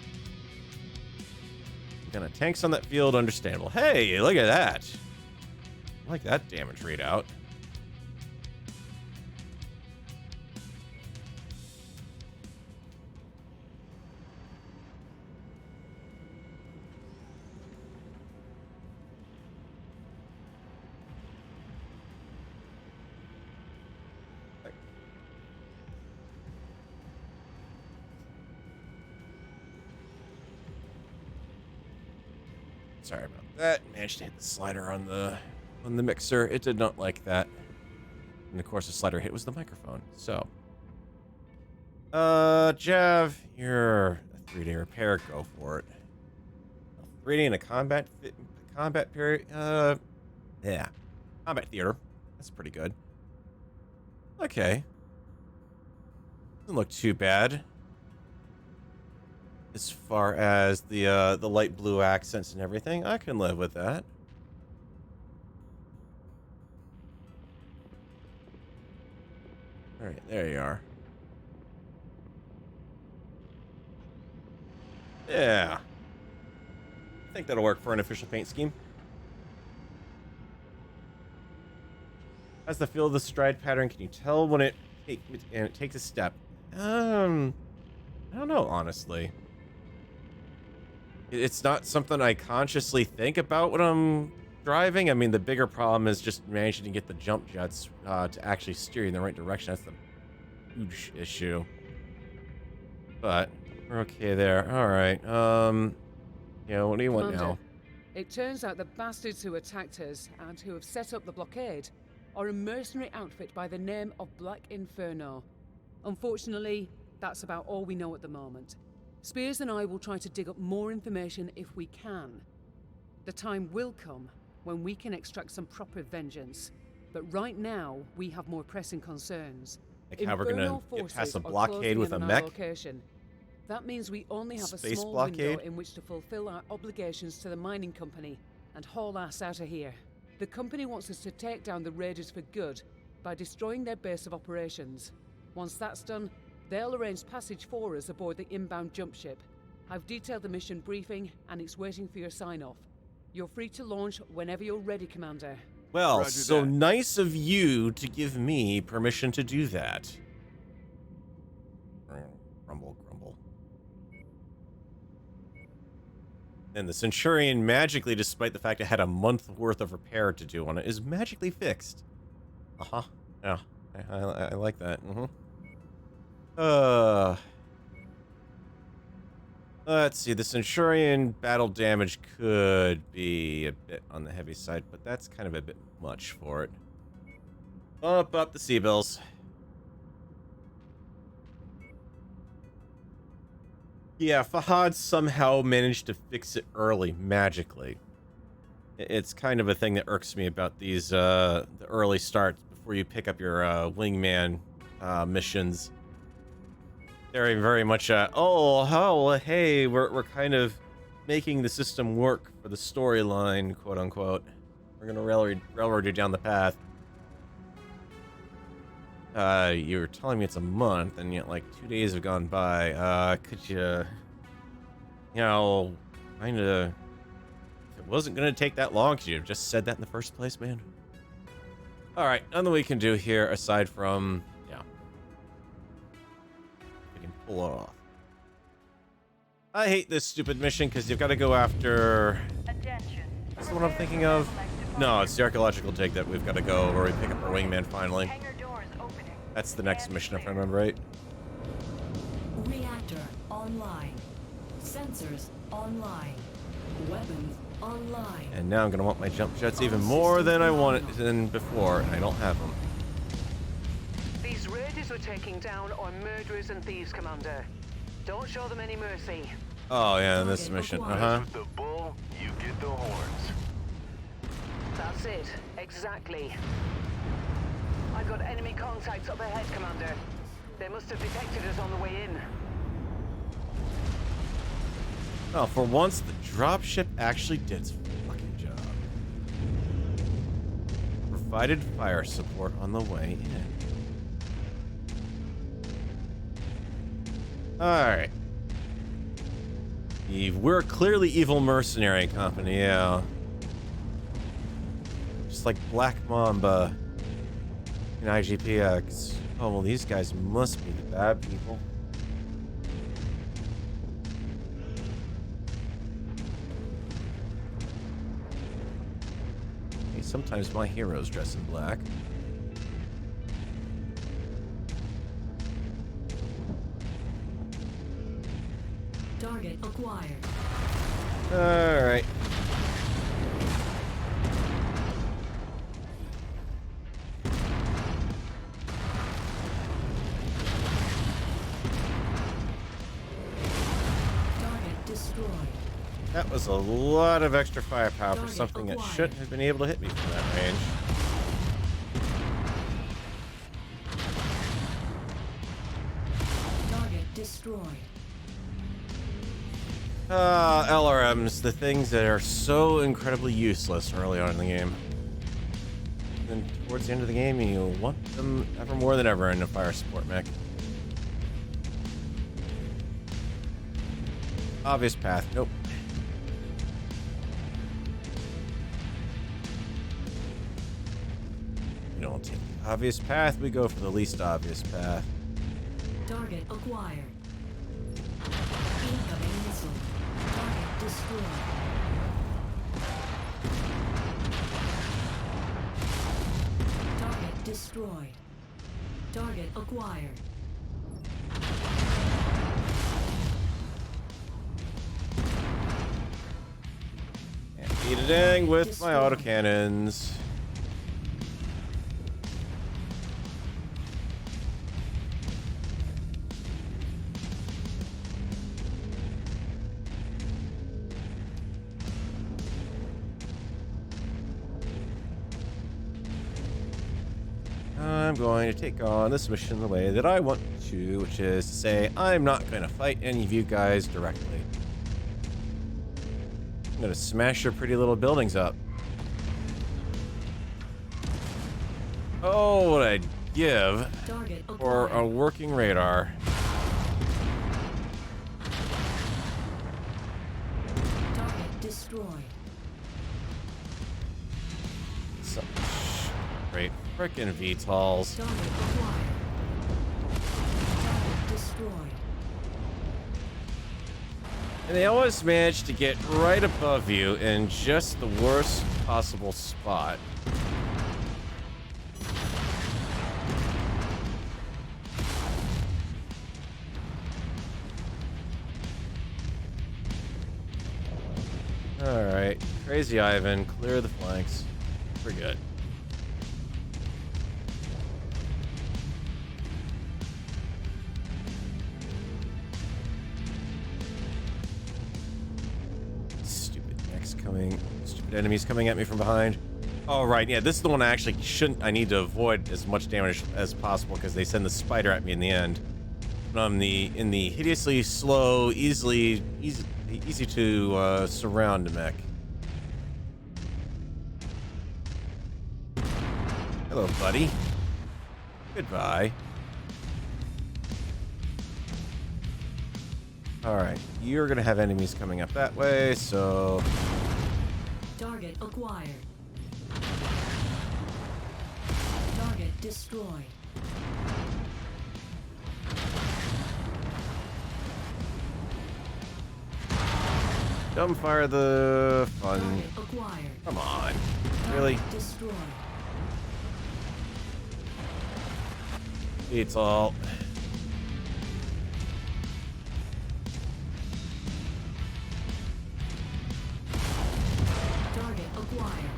Kind of tanks on that field, understandable. Hey, look at that. I like that damage readout. Sorry about that. Managed to hit the slider on the mixer. It did not like that. And of course the slider hit was the microphone. So Jav, you're a 3-day repair, go for it. 3-day in a combat period. Yeah. Combat theater. That's pretty good. Okay. Doesn't look too bad. As far as the light blue accents and everything, I can live with that. All right, there you are. Yeah. I think that'll work for an official paint scheme. As the feel of the stride pattern, can you tell when it takes a step? I don't know, honestly. It's not something I consciously think about when I'm driving. I mean, the bigger problem is just managing to get the jump jets to actually steer you in the right direction. That's the huge issue. But we're okay there. All right. Yeah, what do you want Commander, now? it turns out the bastards who attacked us and who have set up the blockade are a mercenary outfit by the name of Black Inferno. Unfortunately, that's about all we know at the moment. Spears and I will try to dig up more information if we can. The time will come when we can extract some proper vengeance, but right now we have more pressing concerns. Like how we're gonna Infernal get forces past a are blockade closing with in a on our mech? location. That means we only have Space a small blockade? window in which to fulfill our obligations to the mining company and haul ass out of here. The company wants us to take down the raiders for good by destroying their base of operations. Once that's done, they'll arrange passage for us aboard the inbound jump ship. I've detailed the mission briefing, and it's waiting for your sign-off. You're free to launch whenever you're ready, Commander. Well, Roger so that. nice of you to give me permission to do that. Grumble, grumble. And the Centurion magically, despite the fact it had a month worth of repair to do on it, is magically fixed. Uh-huh. Yeah. I like that. Let's see. The Centurion battle damage could be a bit on the heavy side, but that's kind of a bit much for it. Bump up the C-bills. Yeah, Fahad somehow managed to fix it early, magically. It's kind of a thing that irks me about these, the early starts before you pick up your, wingman, missions. They're very much, hey, we're kind of making the system work for the storyline, quote unquote. We're gonna railroad you down the path. You're telling me it's a month, and yet, like, 2 days have gone by. Could you know, kinda... If it wasn't gonna take that long, could you have just said that in the first place, man? Alright, nothing we can do here, aside from... yeah. We can pull it off. I hate this stupid mission, because you've got to go after... Attention. That's the one I'm thinking of? No, it's the archaeological dig that we've got to go, where we pick up our wingman, finally. Hangar doors opening. That's the next mission, if I remember right. Reactor online. Sensors online. Weapons online. And now I'm going to want my jump jets even more than I wanted than before, and I don't have them. These raiders we're taking down are murderers and thieves, Commander. Don't show them any mercy. Oh, yeah, in this mission. Uh-huh. With the bull, you get the horns. That's it. Exactly. I got enemy contacts up ahead, Commander. They must have detected us on the way in. Well, for once, the dropship actually did its fucking job. Provided fire support on the way in. Alright. We're clearly evil mercenary company, yeah. Just like Black Mamba in IGPX. Oh, well, these guys must be the bad people. Hey, sometimes my heroes dress in black. Target acquired. Alright. Target destroyed. That was a lot of extra firepower for Target something that acquired. shouldn't have been able to hit me from that range. Target destroyed. LRMs, the things that are so incredibly useless early on in the game. And then towards the end of the game, you want them ever more than ever in a fire support mech. Obvious path, nope. We don't take the obvious path, we go for the least obvious path. Target acquired. Incoming missile. Target destroyed. Target destroyed. Target acquired. And beat it in with my autocannons. I'm going to take on this mission the way that I want to, which is to say I'm not going to fight any of you guys directly. I'm going to smash your pretty little buildings up. Oh, what I'd give Target for acquired. a working radar. Target destroyed. Some great frickin' VTOLs. Target acquired. Target destroyed. And they always manage to get right above you in just the worst possible spot. Alright, Crazy Ivan, clear the flanks. We're good. Stupid enemies coming at me from behind. Oh, right, yeah, this is the one I actually I need to avoid as much damage as possible because they send the spider at me in the end. But I'm in the hideously slow, easy to surround mech. Hello, buddy. Goodbye. Alright, you're gonna have enemies coming up that way, so... Target acquired. Target destroyed. Dumbfire the fun. Target acquired. Come on. Really? Target destroyed. It's all... Target acquired.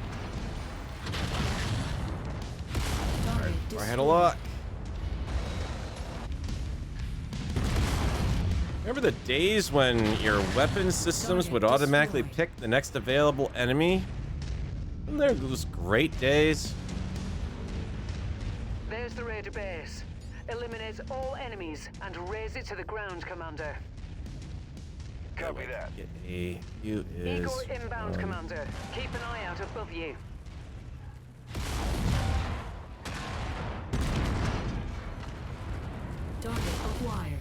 Target I destroyed. had a lot. Remember the days when your weapon systems would automatically pick the next available enemy? Weren't there those great days? There's the raider base. Eliminate all enemies and raise it to the ground, Commander. Copy that. Get a view is... Igor inbound, Commander. Keep an eye out above you. Target acquired.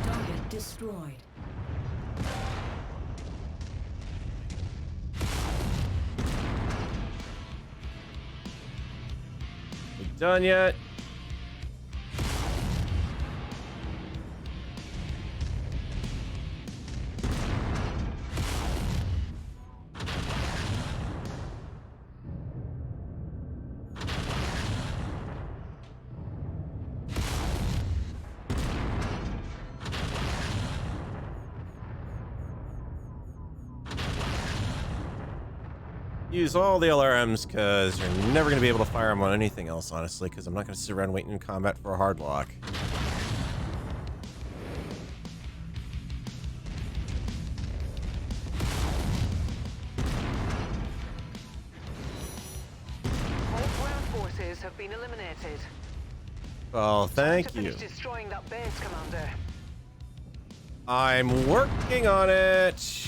Target destroyed. We done yet? Use all the LRMs, because you're never going to be able to fire them on anything else, honestly, because I'm not going to sit around waiting in combat for a hard lock. All ground forces have been eliminated. Well, thank To you. finish destroying that base, Commander. I'm working on it.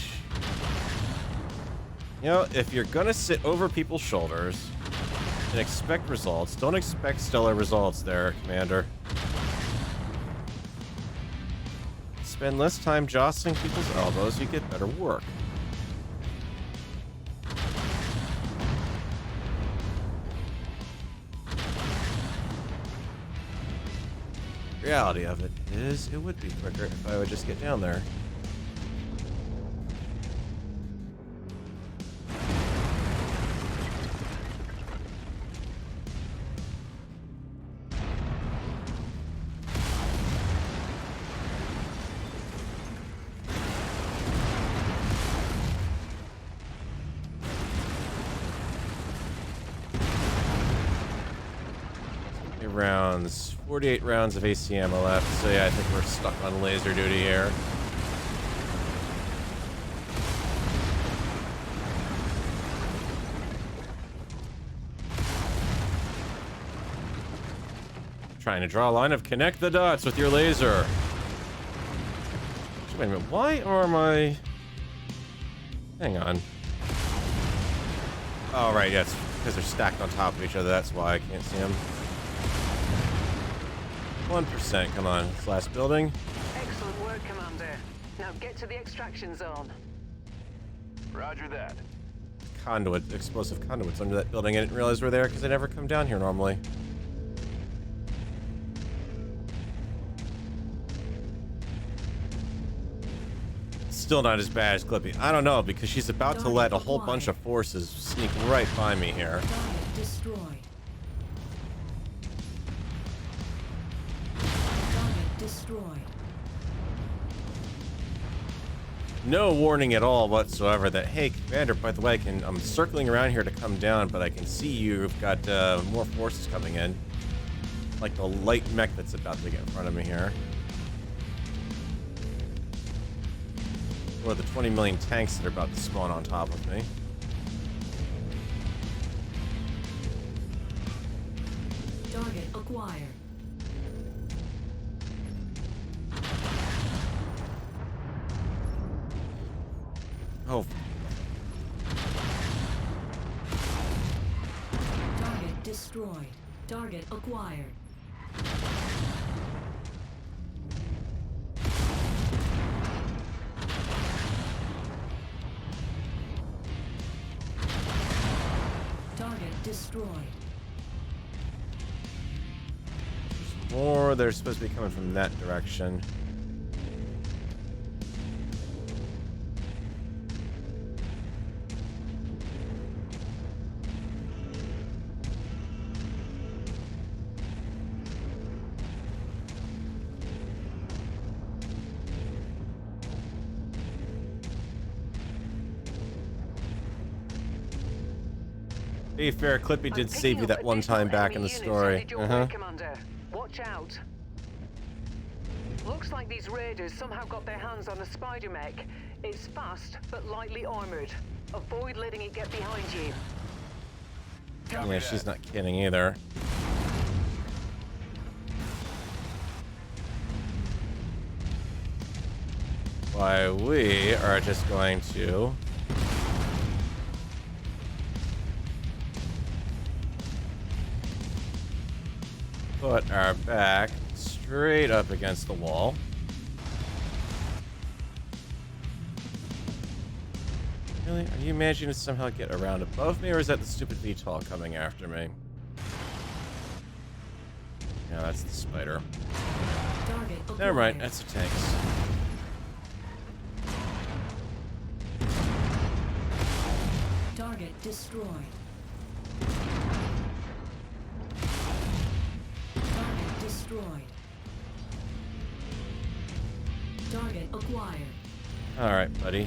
You know, if you're gonna sit over people's shoulders and expect results, don't expect stellar results there, Commander. Spend less time jostling people's elbows, you get better work. Reality of it is, it would be quicker if I would just get down there. Rounds, 48 rounds of AC ammo left, so yeah, I think we're stuck on laser duty here. Trying to draw a line of connect the dots with your laser. Wait a minute, why are my... Hang on. Oh, right, yes. because they're stacked on top of each other. That's why I can't see them. 1%. Come on. This last building. Excellent work, Commander. Now get to the extraction zone. Roger that. Conduit, explosive conduits under that building. I didn't realize we're there because I never come down here normally. Still not as bad as Clippy. I don't know, because she's about to let a whole bunch of forces sneak right by me here. Target destroyed. Target destroyed. No warning at all whatsoever that, hey, Commander, by the way, I'm circling around here to come down, but I can see you've got more forces coming in. Like the light mech that's about to get in front of me here. Or the 20 million tanks that are about to spawn on top of me. Target acquired. Oh. Target destroyed. Target acquired. Target destroyed. More, they're supposed to be coming from that direction. To be fair, Clippy did save you that one time back in the story. Commander. Watch out. Looks like these raiders somehow got their hands on a spider mech. It's fast, but lightly armored. Avoid letting it get behind you. Yeah, she's not kidding either. Why, we are just going to... put our back straight up against the wall. Really? Are you managing to somehow get around above me, or is that the stupid VTOL coming after me? Yeah, that's the spider. Never mind, that's the tanks. Target destroyed. Destroyed. Target acquired. All right, buddy.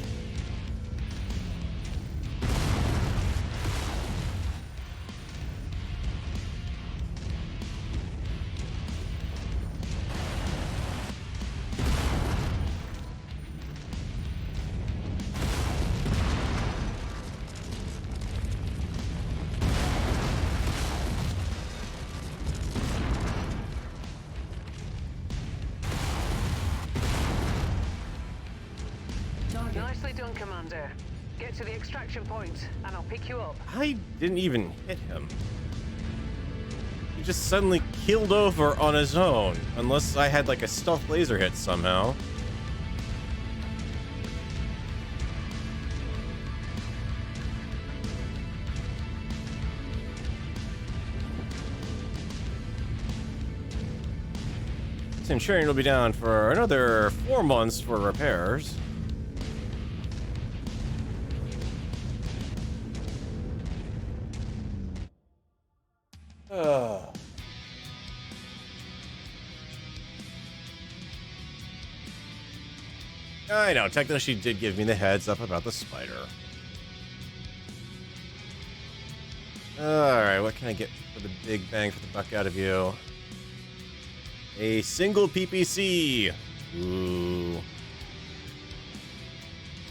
Nicely done, Commander. Get to the extraction point, and I'll pick you up. I didn't even hit him. He just suddenly keeled over on his own, unless I had like a stealth laser hit somehow. Centurion will be down for another 4 months for repairs. I know, technically she did give me the heads up about the spider. Alright, what can I get for the big bang for the buck out of you? A single PPC! Ooh.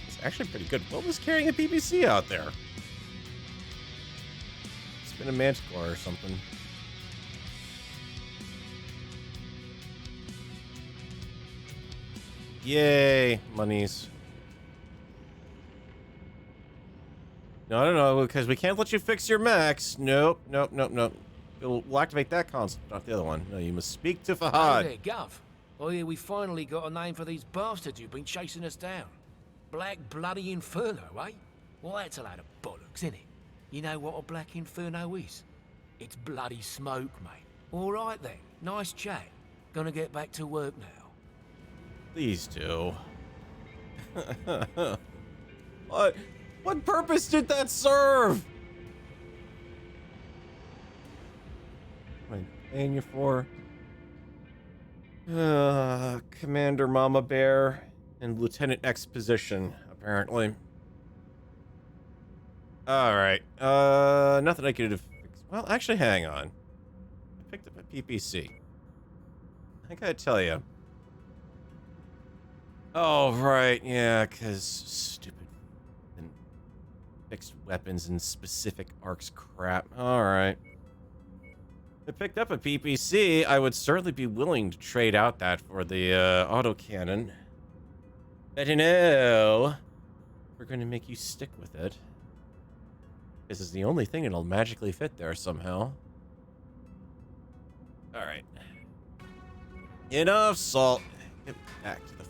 It's actually pretty good. What was carrying a PPC out there? It's been a Manticore or something. Yay, monies. No, because we can't let you fix your mechs. Nope. We'll activate that console, not the other one. No, you must speak to Hey Fahad. there, Gov. I hear we finally got a name for these bastards who've been chasing us down. Black Bloody Inferno, eh? Well, that's a load of bollocks, isn't it? You know what a Black Inferno is? It's bloody smoke, mate. All right then, nice chat. Gonna get back to work now. Please do. What purpose did that serve? What am I paying you for? Commander Mama Bear and Lieutenant Exposition, apparently. Alright, nothing I could have fixed. Well, actually, hang on. I picked up a PPC. I gotta tell you. Oh, right, yeah, because stupid and fixed weapons and specific arcs crap. Alright. If I picked up a PPC, I would certainly be willing to trade out that for the autocannon. But you know, we're going to make you stick with it. This is the only thing that'll magically fit there somehow. Alright. Enough salt. Get back to the...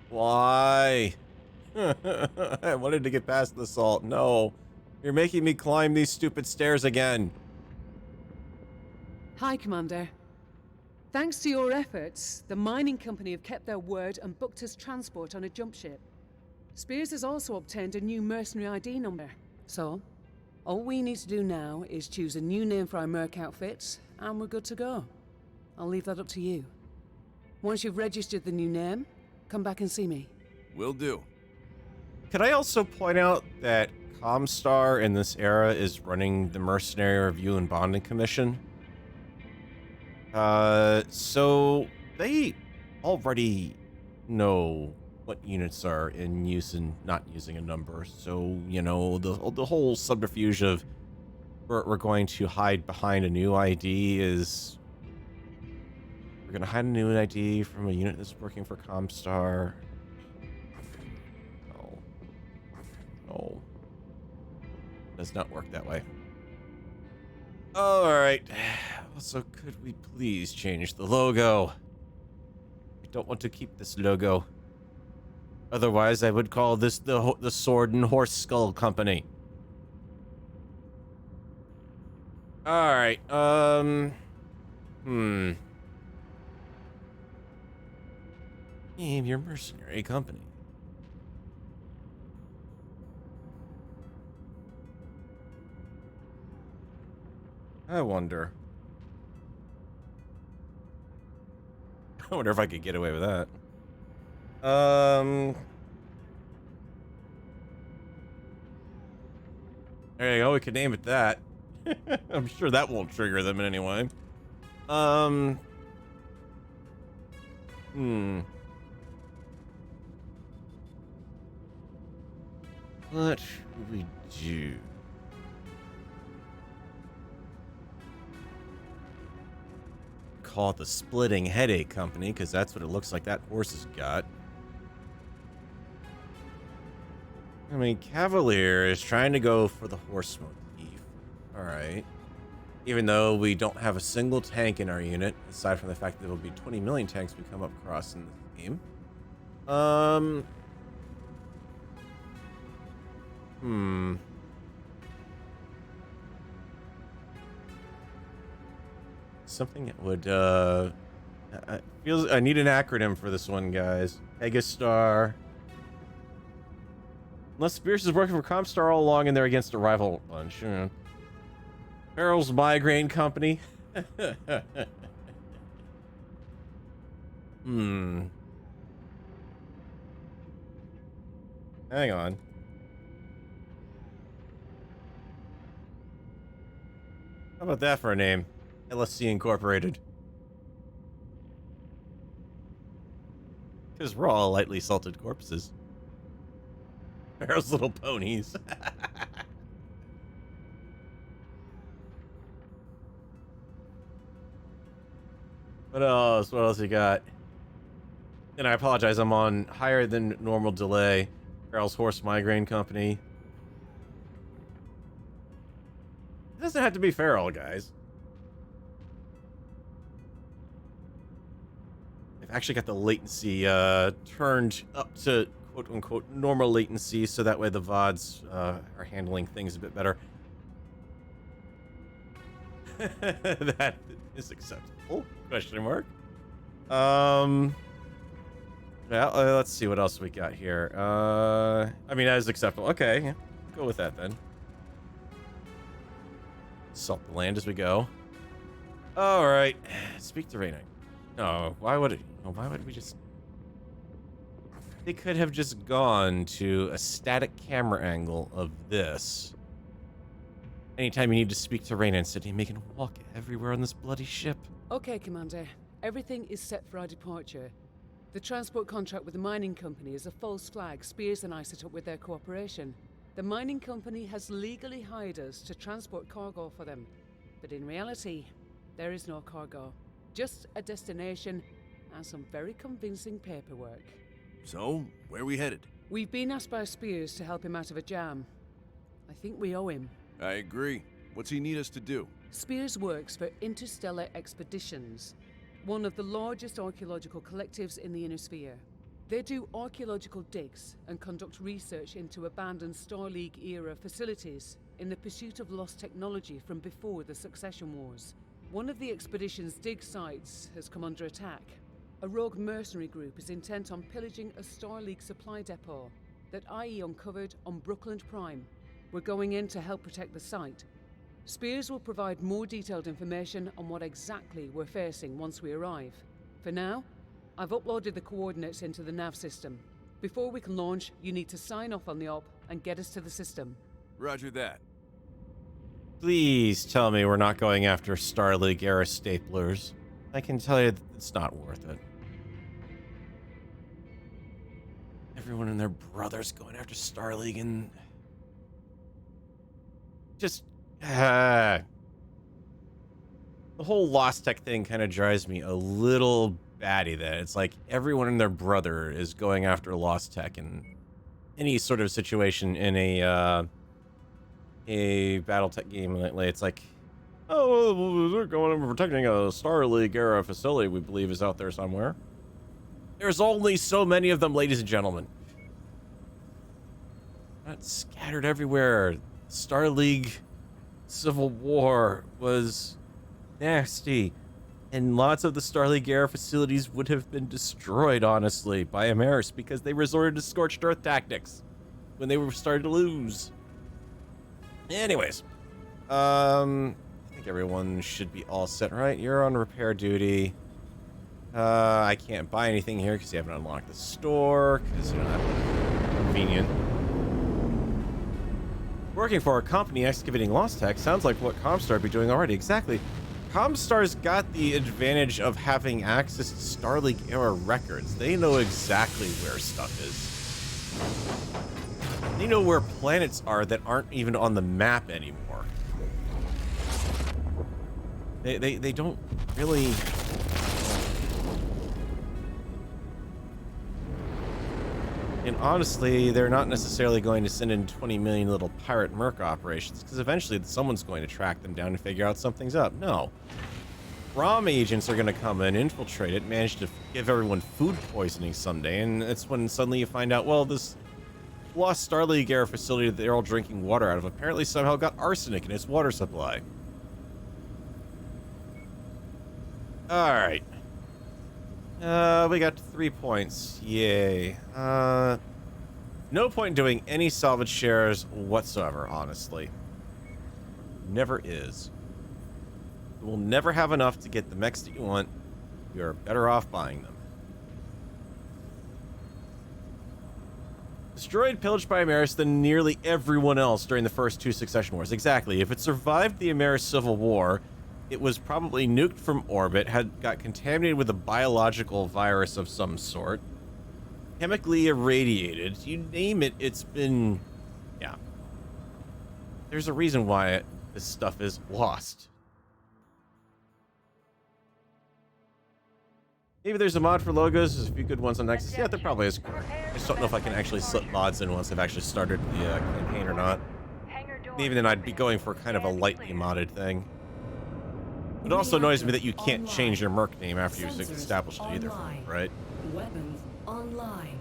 Why? I wanted to get past the salt. No. You're making me climb these stupid stairs again. Hi, Commander. Thanks to your efforts, the mining company have kept their word and booked us transport on a jump ship. Spears has also obtained a new mercenary ID number. So, all we need to do now is choose a new name for our merc outfits, and we're good to go. I'll leave that up to you. Once you've registered the new name, come back and see me. Will do. Could I also point out that Comstar in this era is running the Mercenary Review and Bonding Commission? So they already know what units are in use and not using a number. So, you know, the whole subterfuge of we're going to hide behind a new ID is... We're going to hide a new ID from a unit that's working for Comstar. No. Does not work that way. Alright. Also, could we please change the logo? I don't want to keep this logo. Otherwise, I would call this the Sword and Horse Skull Company. Alright, Name your mercenary company. I wonder if I could get away with that. There you go, we could name it that. I'm sure that won't trigger them in any way. What should we do? Call it the Splitting Headache Company, because that's what it looks like that horse has got. I mean, Cavalier is trying to go for the horse motif. Alright. Even though we don't have a single tank in our unit, aside from the fact that there will be 20 million tanks we come up across in this game. Something that would, I need an acronym for this one, guys. Pegastar. Unless Spears is working for Comstar all along and they're against a rival bunch. Merrill's Migraine Company. Hang on. How about that for a name? LSC Incorporated. Because we're all lightly salted corpses. Pharaoh's Little Ponies. What else? What else you got? And I apologize, I'm on higher than normal delay. Farrell's Horse Migraine Company. It doesn't have to be Farrell, guys. I've actually got the latency turned up to quote-unquote normal latency, so that way the VODs are handling things a bit better. That is acceptable? Question mark. Yeah, let's see what else we got here. I mean, that is acceptable. Okay, yeah, go with that then. Salt the land as we go. All right, speak to Raina. No, why would we just... They could have just gone to a static camera angle of this. Anytime you need to speak to Raina instead of making a walk everywhere on this bloody ship. Okay, Commander. Everything is set for our departure. The transport contract with the mining company is a false flag Spears and I set up with their cooperation. The mining company has legally hired us to transport cargo for them. But in reality, there is no cargo. Just a destination and some very convincing paperwork. So, where are we headed? We've been asked by Spears to help him out of a jam. I think we owe him. I agree. What's he need us to do? Spears works for Interstellar Expeditions, one of the largest archaeological collectives in the Inner Sphere. They do archaeological digs and conduct research into abandoned Star League-era facilities in the pursuit of lost technology from before the Succession Wars. One of the expedition's dig sites has come under attack. A rogue mercenary group is intent on pillaging a Star League supply depot that IE uncovered on Brookland Prime. We're going in to help protect the site. Spears will provide more detailed information on what exactly we're facing once we arrive. For now, I've uploaded the coordinates into the nav system. Before we can launch, you need to sign off on the op and get us to the system. Roger that. Please tell me we're not going after Star League era staplers. I can tell you that it's not worth it. Everyone and their brothers going after Star League and... Just... the whole Lost Tech thing kind of drives me a little batty that it's like everyone and their brother is going after Lost Tech in any sort of situation in a BattleTech game lately. It's like, oh, they're going over protecting a Star League era facility we believe is out there somewhere. There's only so many of them, ladies and gentlemen. Not scattered everywhere. Star League Civil War was nasty, and lots of the Star League era facilities would have been destroyed, honestly, by Ameris because they resorted to scorched earth tactics when they were starting to lose. Anyways, I think everyone should be all set, right? You're on repair duty. I can't buy anything here because you haven't unlocked the store, because you know that's convenient. Working for a company excavating Lost Tech sounds like what Comstar would be doing already. Exactly. Comstar's got the advantage of having access to Star League era records. They know exactly where stuff is. They know where planets are that aren't even on the map anymore. They don't really... And honestly, they're not necessarily going to send in 20 million little pirate merc operations, because eventually someone's going to track them down and figure out something's up. No. ROM agents are going to come in, infiltrate it, manage to give everyone food poisoning someday, and it's when suddenly you find out, well, this lost Star League era facility that they're all drinking water out of apparently somehow got arsenic in its water supply. Alright. We got 3 points. Yay. No point in doing any salvage shares whatsoever, honestly. Never is. You will never have enough to get the mechs that you want. You're better off buying them. Destroyed, pillaged by Ameris than nearly everyone else during the first 2 Succession Wars. Exactly. If it survived the Ameris Civil War, it was probably nuked from orbit, got contaminated with a biological virus of some sort, chemically irradiated. You name it, it's been... Yeah. There's a reason why this stuff is lost. Maybe there's a mod for logos. There's a few good ones on Nexus. Yeah, there probably is. I just don't know if I can actually slip mods in once I've actually started the campaign or not. Even then, I'd be going for kind of a lightly modded thing. It also annoys me that you can't change your merc name after you've established it either, right? Weapons online.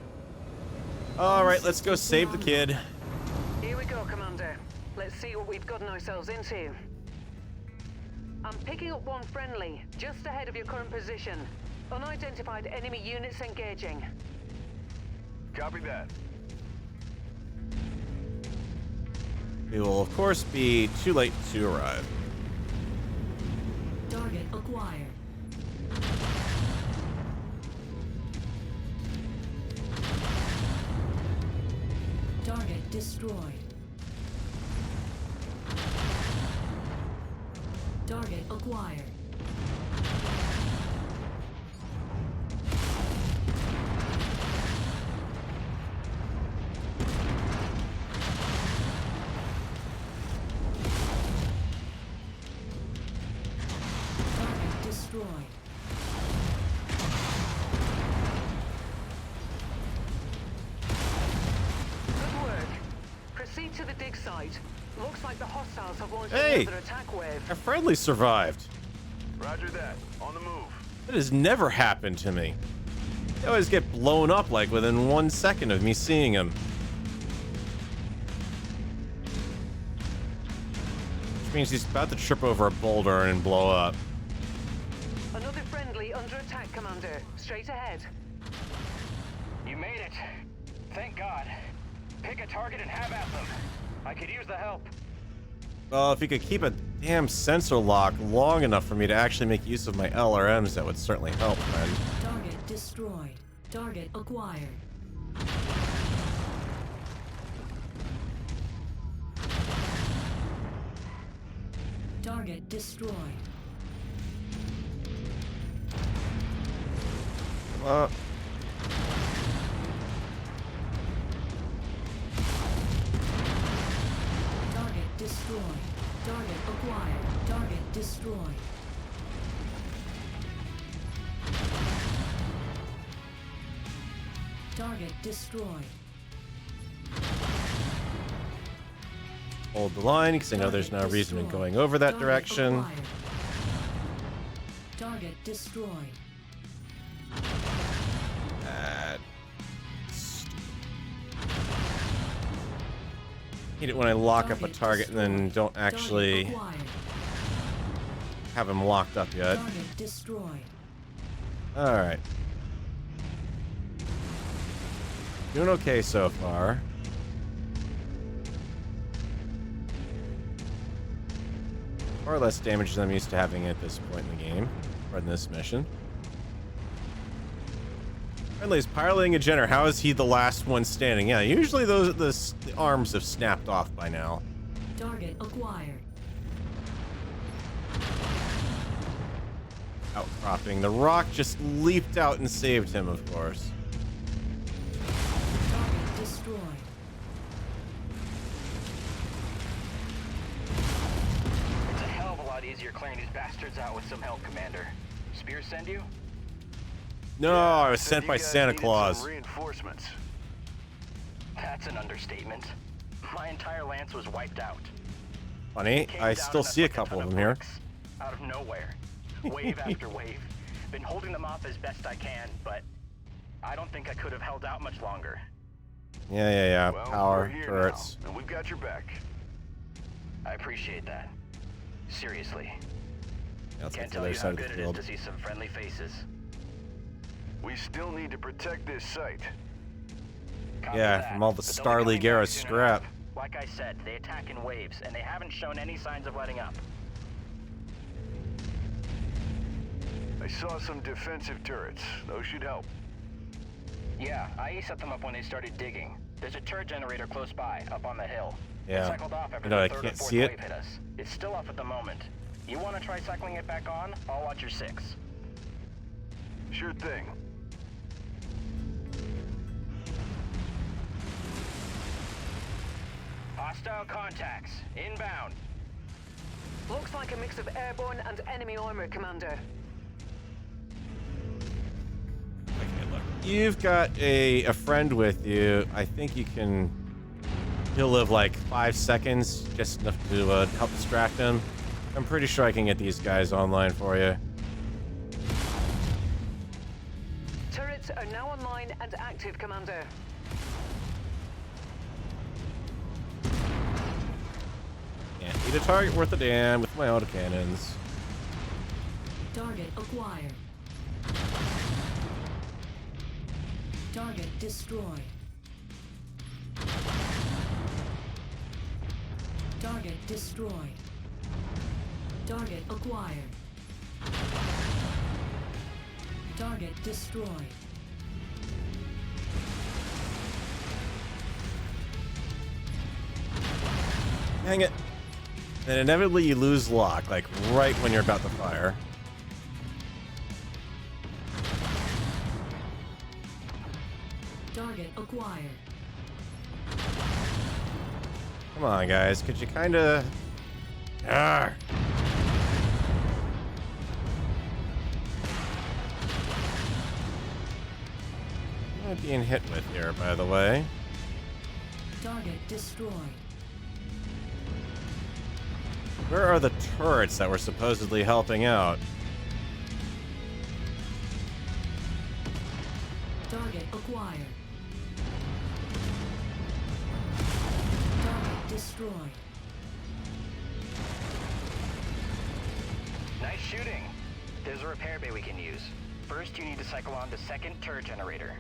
Alright, let's go save the kid. Here we go, Commander. Let's see what we've gotten ourselves into. I'm picking up one friendly, just ahead of your current position. Unidentified enemy units engaging. Copy that. We will, of course, be too late to arrive. Target acquired. Target destroyed. Target acquired. Target destroyed. Good work. Proceed to the dig site. Looks like the hostiles have launched Hey! another attack wave. Our friendly survived. Roger that. On the move. That has never happened to me. They always get blown up like within 1 second of me seeing him. Which means he's about to trip over a boulder and blow up. Another friendly under attack, Commander. Straight ahead. You made it. Thank God. Pick a target and have at them. I could use the help. Well, if he could keep a damn sensor lock long enough for me to actually make use of my LRMs, that would certainly help, friend. Target destroyed. Target acquired. Target destroyed. Target destroyed. Target acquired. Target destroyed. Target destroyed. Hold the line, because I know there's no reason in going over that direction. Acquired. Target destroyed. Hate it when I lock up a target and then don't actually have him locked up yet. Target destroyed. Alright. Doing okay so far. Far less damage than I'm used to having at this point in the game, or in this mission. Friendly's piloting a Jenner. How is he the last one standing? Yeah, usually the arms have snapped off by now. Target acquired. Outcropping. The rock just leaped out and saved him, of course. Target destroyed. It's a hell of a lot easier clearing these bastards out with some help, Commander. Spears send you? No, I was Said sent you by guys Santa needed Claus. some reinforcements. That's an understatement. My entire lance was wiped out. Funny, Came I down still on us see a like couple ton of them here. bricks, out of nowhere. Wave after wave. Been holding them off as best I can, but I don't think I could have held out much longer. Yeah. Well, Power, we're here turrets. now, and we've got your back. I appreciate that. Seriously. Yeah, let's get Can't to the tell other you side how of the good it is field. to see some friendly faces. We still need to protect this site. Copy Yeah, that, from all the but they'll be Star coming League era back soon scrap. enough. Like I said, they attack in waves, and they haven't shown any signs of letting up. I saw some defensive turrets. Those should help. Yeah, I set them up when they started digging. There's a turret generator close by, up on the hill. Yeah. It cycled off after No, I the third can't or fourth see it. wave hit us. It's still off at the moment. You want to try cycling it back on? I'll watch your 6. Sure thing. Hostile contacts. Inbound. Looks like a mix of airborne and enemy armor, Commander. you've got a friend with you, I think you can... He'll live like 5 seconds, just enough to help distract him. I'm pretty sure I can get these guys online for you. Turrets are now online and active, Commander. Can't hit a target worth a damn with my autocannons. Target acquired. Target destroyed. Target destroyed. Target acquired. Target destroyed. Dang it. And inevitably you lose lock, like right when you're about to fire. Target acquired. Come on, guys. Could you kind of... Arrgh. What am I being hit with here, by the way? Target destroyed. Where are the turrets that were supposedly helping out? Target acquired. Target destroyed. Nice shooting. There's a repair bay we can use. First, you need to cycle on the second turret generator.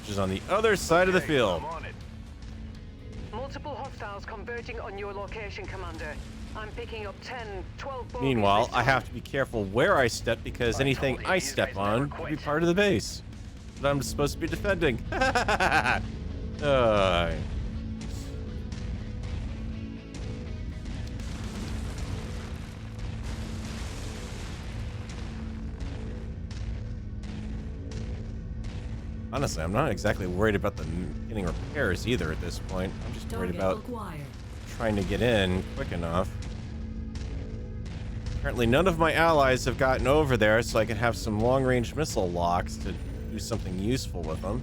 Which is on the other side of the field. I'm on it. Multiple hostiles converging on your location, Commander. I'm picking up 10, 12 bogies Meanwhile, this I time. have to be careful where I step because I anything told you, I you step guys never on could be quit. part of the base that I'm supposed to be defending. Honestly, I'm not exactly worried about the getting repairs either at this point. I'm just worried Target about acquired. trying to get in quick enough. Apparently none of my allies have gotten over there, so I can have some long-range missile locks to do something useful with them.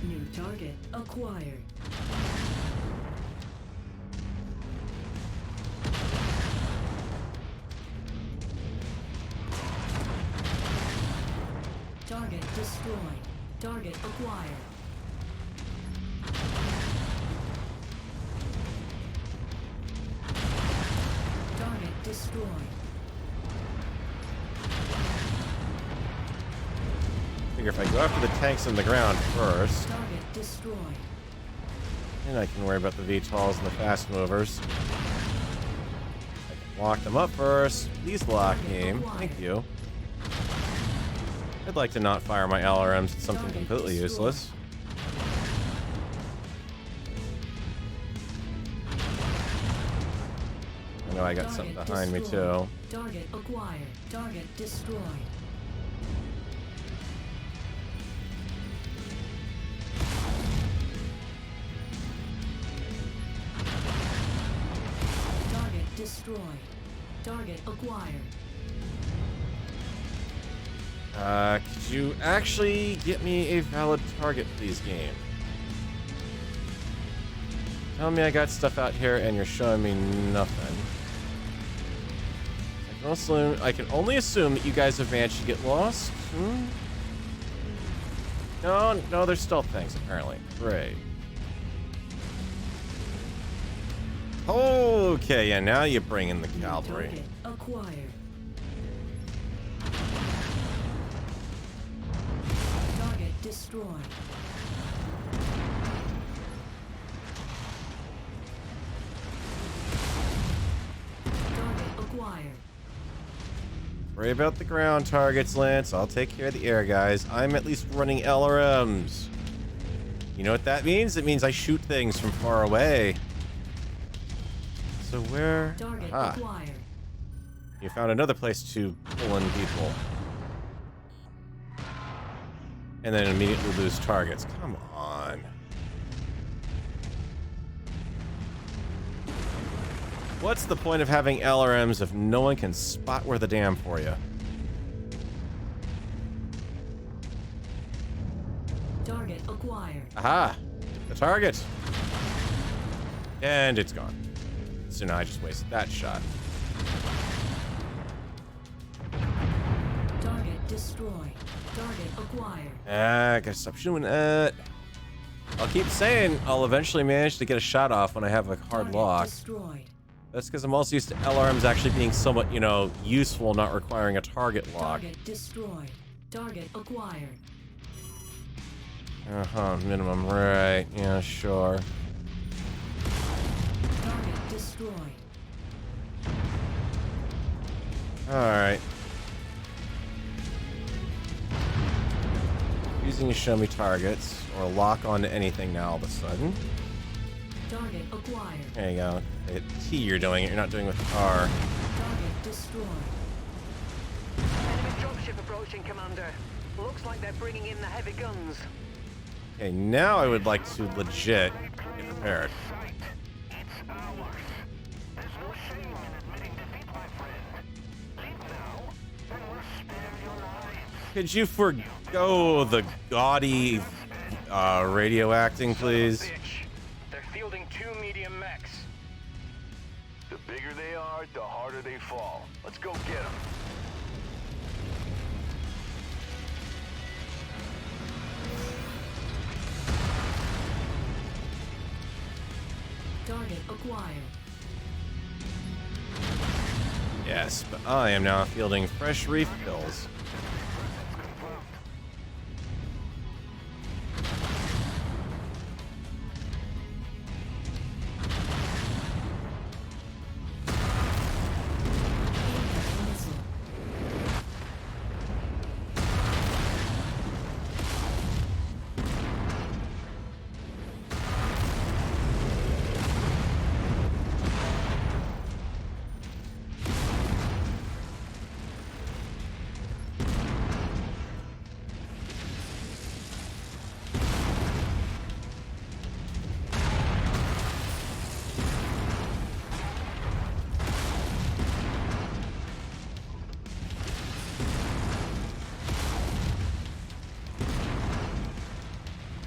New target acquired. Target destroyed. Target acquired. Target destroyed. Figure if I go after the tanks on the ground first, Target destroyed. then I can worry about the VTOLs and the fast movers. I can lock them up first. Please lock game. Thank you. I'd like to not fire my LRMs at something completely useless. I know I got something behind me too. Target acquired. Target destroyed. Target destroyed. Target acquired. Could you actually get me a valid target, please, game? Tell me I got stuff out here and you're showing me nothing. I can only assume that you guys have managed to get lost. No, there's stealth tanks apparently. Great. Okay, yeah, now you bring in the cavalry. Target acquired. Target destroyed. Target acquired. Worry about the ground targets, Lance. I'll take care of the air guys. I'm at least running LRMs. You know what that means? It means I shoot things from far away. So where? Target Ah, acquired. you found another place to pull in people. And then immediately lose targets. Come on. What's the point of having LRMs if no one can spot where the damn for you? Target acquired. Aha! The target! And it's gone. So now I just wasted that shot. Target destroyed. Target acquired. I gotta stop shooting it. I'll keep saying I'll eventually manage to get a shot off when I have a hard Target lock. destroyed. That's because I'm also used to LRMs actually being somewhat, you know, useful, not requiring a target lock. Target destroyed. Target acquired. Uh-huh, minimum, right. Yeah, sure. Target destroyed. Alright. Using to show me targets, or lock onto anything now all of a sudden. Target acquired. There you go. At T you're doing it, you're not doing it with R. Target destroyed. Enemy dropship approaching, Commander. Looks like they're bringing in the heavy guns. Okay, now I would like to legit get prepared. Could you forgo the gaudy radio acting, please? They're fielding 2 medium mechs. The bigger they are, the harder they fall. Let's go get them. Target acquired. Yes, but I am now fielding fresh refills. Missile.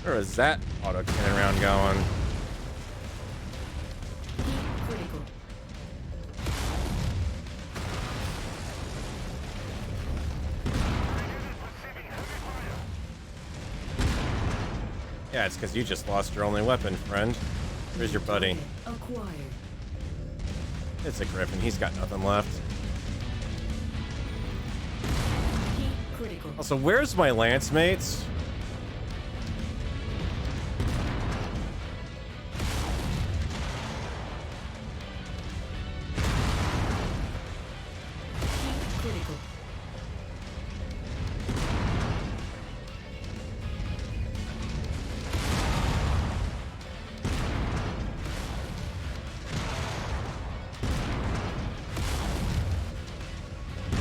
Where is that auto cannon round going? Heat critical. Yeah, it's because you just lost your only weapon, friend. Where's your buddy? Target acquired. It's a Griffin. He's got nothing left. Heat critical. Also, where's my lance mates? Heat critical.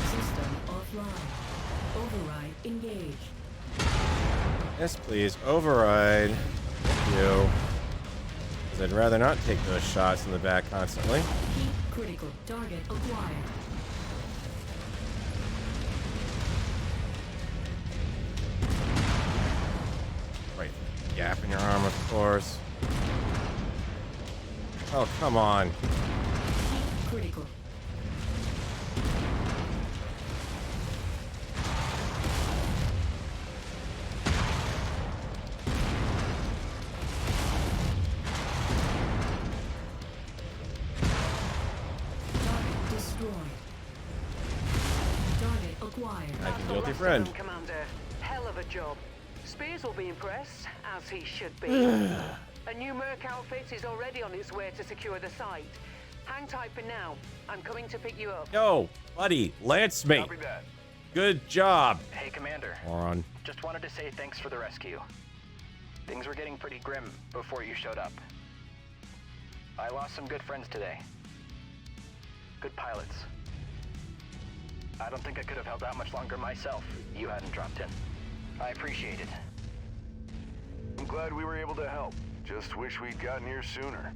System offline. Override engaged. Yes, please. Override. Thank you. Because I'd rather not take those shots in the back constantly. Heat critical. Target acquired. Right. Gap in your arm, of course. Oh, come on. Heat critical. Target destroyed. Target acquired. I can deal with your Last of friend. them, Commander. Hell of a job. Spears will be impressed, as he should be. A new Merc outfit is already on its way to secure the site. Hang tight for now. I'm coming to pick you up. Yo, buddy, lance mate. Copy that. Good job. Hey, Commander. Moron. Just wanted to say thanks for the rescue. Things were getting pretty grim before you showed up. I lost some good friends today. Good pilots. I don't think I could have held out much longer myself if you hadn't dropped in. I appreciate it. I'm glad we were able to help. Just wish we'd gotten here sooner.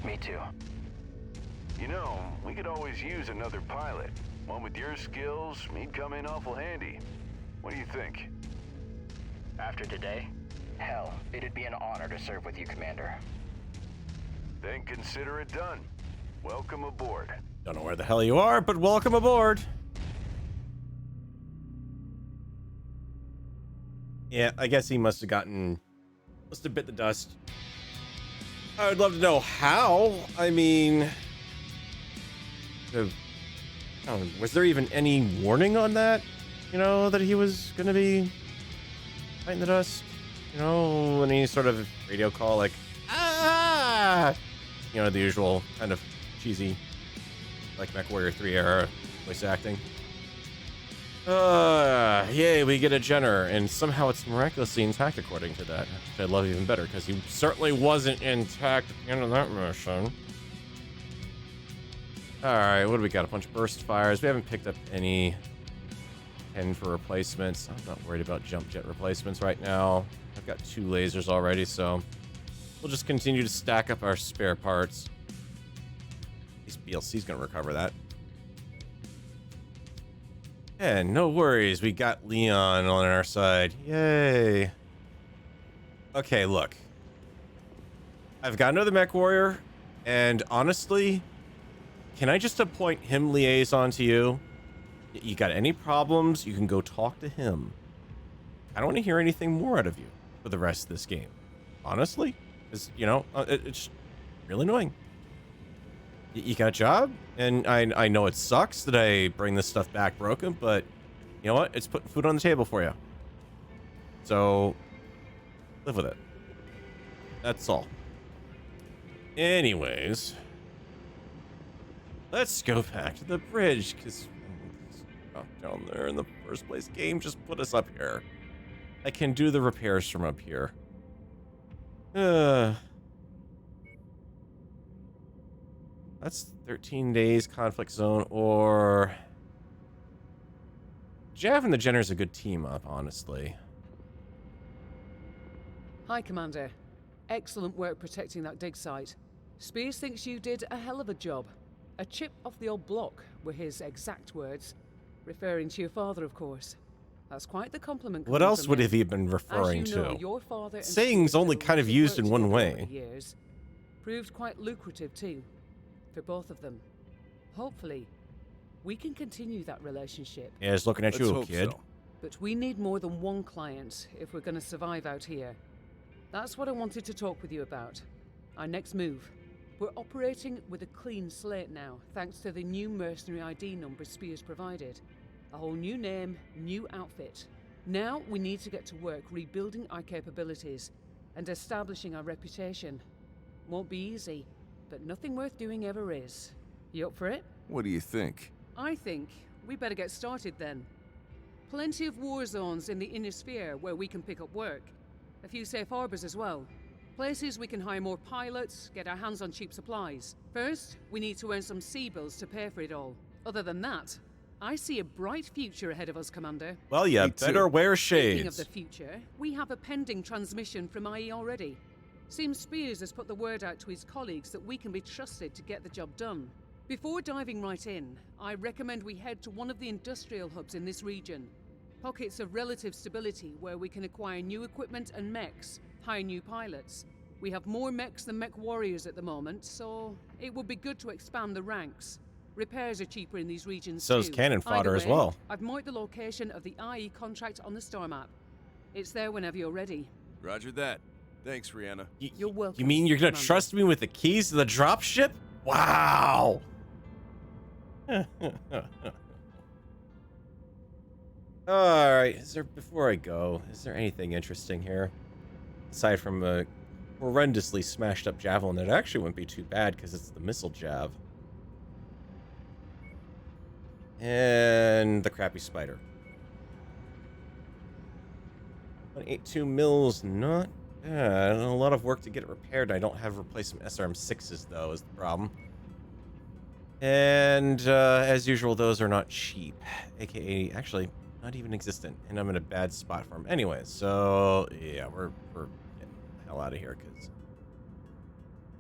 Me too. You know, we could always use another pilot. One with your skills, he'd come in awful handy. What do you think? After today? Hell, it'd be an honor to serve with you, Commander. Then consider it done. Welcome aboard. Don't know where the hell you are, but welcome aboard. Yeah, I guess he must have bit the dust. I would love to know how. I mean, was there even any warning on that? You know, that he was going to be biting the dust? You know, any sort of radio call like, ah! You know, the usual kind of cheesy, like MechWarrior 3 era voice acting. Yay, we get a Jenner, and somehow it's miraculously intact according to that, which I love even better, because he certainly wasn't intact at the end of that mission. Alright, what do we got? A bunch of burst fires. We haven't picked up any 10 for replacements. I'm not worried about jump jet replacements right now. I've got 2 lasers already, so we'll just continue to stack up our spare parts. At least BLC's gonna recover that. And no worries, we got Leon on our side. Yay. Okay, look. I've got another MechWarrior, and honestly, can I just appoint him liaison to you? You got any problems, you can go talk to him. I don't want to hear anything more out of you for the rest of this game. Honestly, because, you know, it's really annoying. You got a job, and I know it sucks that I bring this stuff back broken, but you know what? It's putting food on the table for you. So, live with it. That's all. Anyways, let's go back to the bridge, because down there in the first place. Game just put us up here. I can do the repairs from up here. That's 13 days conflict zone, or Jav and the Jenner's a good team up, honestly. Hi, Commander. Excellent work protecting that dig site. Spears thinks you did a hell of a job. A chip off the old block were his exact words, referring to your father, of course. That's quite the compliment. What else would he have been referring to? Your father and saying's only kind of used in one way. Years proved quite lucrative too, for both of them. Hopefully, we can continue that relationship. Yeah, just looking at you, kid. So. But we need more than one client if we're going to survive out here. That's what I wanted to talk with you about. Our next move. We're operating with a clean slate now, thanks to the new mercenary ID number Spears provided. A whole new name, new outfit. Now we need to get to work rebuilding our capabilities and establishing our reputation. Won't be easy, but nothing worth doing ever is. You up for it? What do you think? I think we better get started then. Plenty of war zones in the inner sphere where we can pick up work. A few safe harbors as well. Places we can hire more pilots, get our hands on cheap supplies. First, we need to earn some sea bills to pay for it all. Other than that, I see a bright future ahead of us, Commander. Well, you better wear shades. Speaking of the future, we have a pending transmission from IE already. Seems Spears has put the word out to his colleagues that we can be trusted to get the job done. Before diving right in, I recommend we head to one of the industrial hubs in this region. Pockets of relative stability where we can acquire new equipment and mechs, hire new pilots. We have more mechs than MechWarriors at the moment, so it would be good to expand the ranks. Repairs are cheaper in these regions So's too. cannon fodder as well. I've marked the location of the IE contract on the star map. It's there whenever you're ready. Roger that. Thanks, Rihanna. You're welcome. You mean you're gonna trust me with the keys to the dropship? Wow! Alright, before I go, is there anything interesting here? Aside from a horrendously smashed up javelin, that actually wouldn't be too bad because it's the missile jav. And the crappy spider. 182 mils, not bad. A lot of work to get it repaired. I don't have replacement SRM6s though, is the problem. And as usual, those are not cheap. AKA, actually, not even existent. And I'm in a bad spot for them. Anyway, so yeah, we're getting the hell out of here because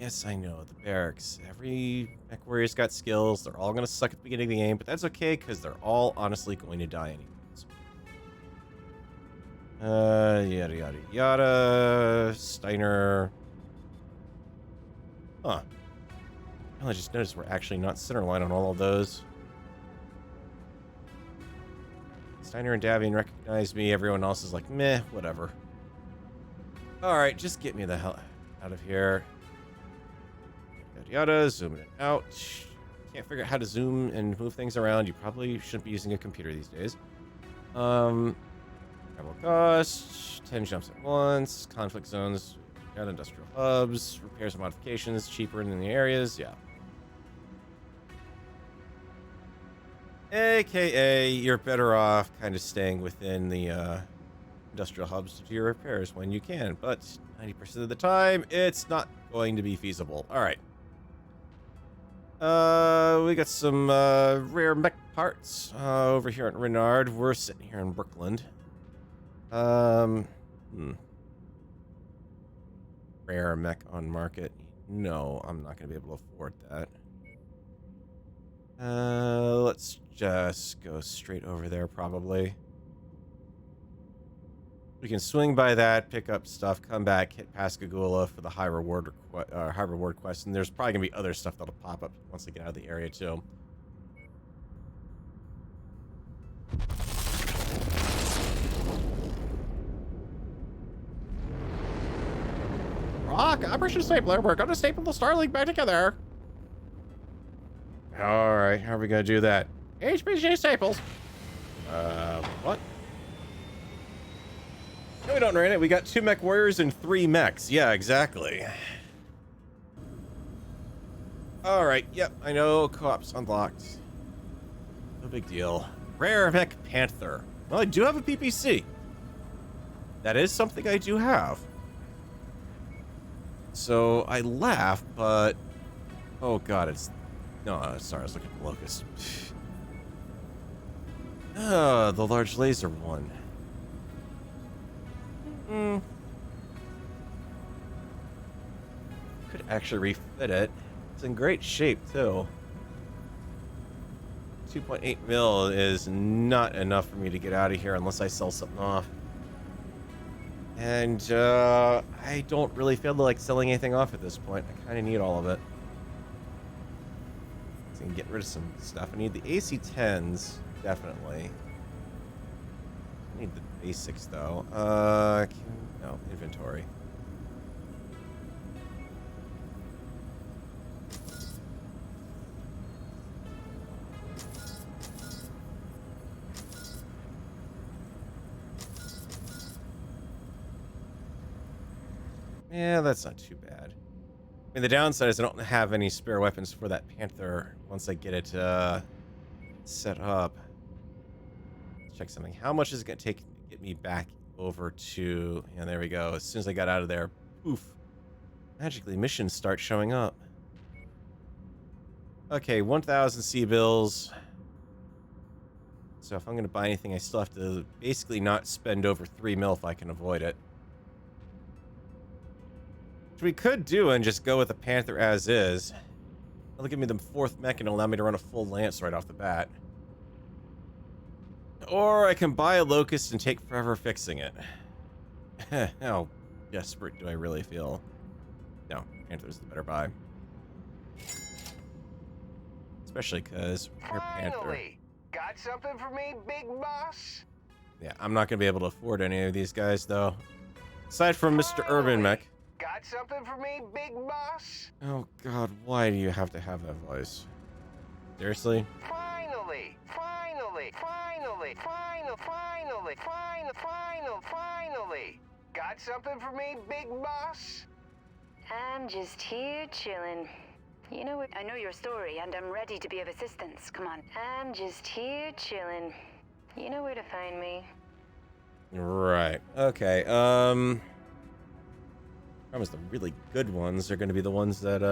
Yes, I know, the barracks. Every MechWarrior's got skills. They're all going to suck at the beginning of the game, but that's okay, because they're all honestly going to die anyways. Yada, yada, yada. Steiner. Huh. I just noticed we're actually not centerline on all of those. Steiner and Davian recognize me. Everyone else is like, meh, whatever. Alright, just get me the hell out of here. Yada yada, zoom it out. Can't figure out how to zoom and move things around. You probably shouldn't be using a computer these days. Travel cost, 10 jumps at once, conflict zones, got industrial hubs, repairs and modifications, cheaper in the areas, yeah. AKA, you're better off kind of staying within the industrial hubs to do your repairs when you can, but 90% of the time, it's not going to be feasible. All right. We got some rare mech parts over here at Renard. We're sitting here in Brooklyn. Rare mech on market. No, I'm not going to be able to afford that. Let's just go straight over there, probably. We can swing by that, pick up stuff, come back, hit Pascagoula for the high reward quest, and there's probably gonna be other stuff that'll pop up once they get out of the area too. Rock, Operation Stapler, we're gonna staple the Starlink back together. All right, how are we gonna do that? HPG staples. What? No, we don't run it. We got 2 MechWarriors and 3 mechs. Yeah, exactly. All right. Yep, I know. Co-op's unlocked. No big deal. Rare Mech Panther. Well, I do have a PPC. That is something I do have. So I laugh, but oh god, it's no. Sorry, I was looking at the Locust. The large laser one. Could actually refit it. It's in great shape too. 2.8 mil is not enough for me to get out of here unless I sell something off. And I don't really feel like selling anything off at this point. I kind of need all of it. So I can get rid of some stuff. I need the AC-10s, definitely. I need the basics though. No, inventory. Yeah, that's not too bad. I mean, the downside is I don't have any spare weapons for that Panther once I get it set up. Let's check something. How much is it going to take to get me back over to... Yeah, there we go. As soon as I got out of there, poof. Magically, missions start showing up. Okay, 1,000 C-bills. So if I'm going to buy anything, I still have to basically not spend over 3 mil if I can avoid it. Which we could do and just go with the Panther as is. That'll give me the 4th mech and allow me to run a full Lance right off the bat. Or I can buy a Locust and take forever fixing it. How desperate do I really feel? No, Panther's the better buy. Especially because we're Panther. Finally! Got something for me, big boss? Yeah, I'm not going to be able to afford any of these guys, though. Aside from Mr. Urban Mech. Got something for me, big boss? Oh, God, why do you have to have that voice? Seriously? Finally! Finally! Got something for me, big boss? I'm just here chilling. You know what? I know your story, and I'm ready to be of assistance. Come on. I'm just here chilling. You know where to find me. Right. Okay. Promise the really good ones are going to be the ones that,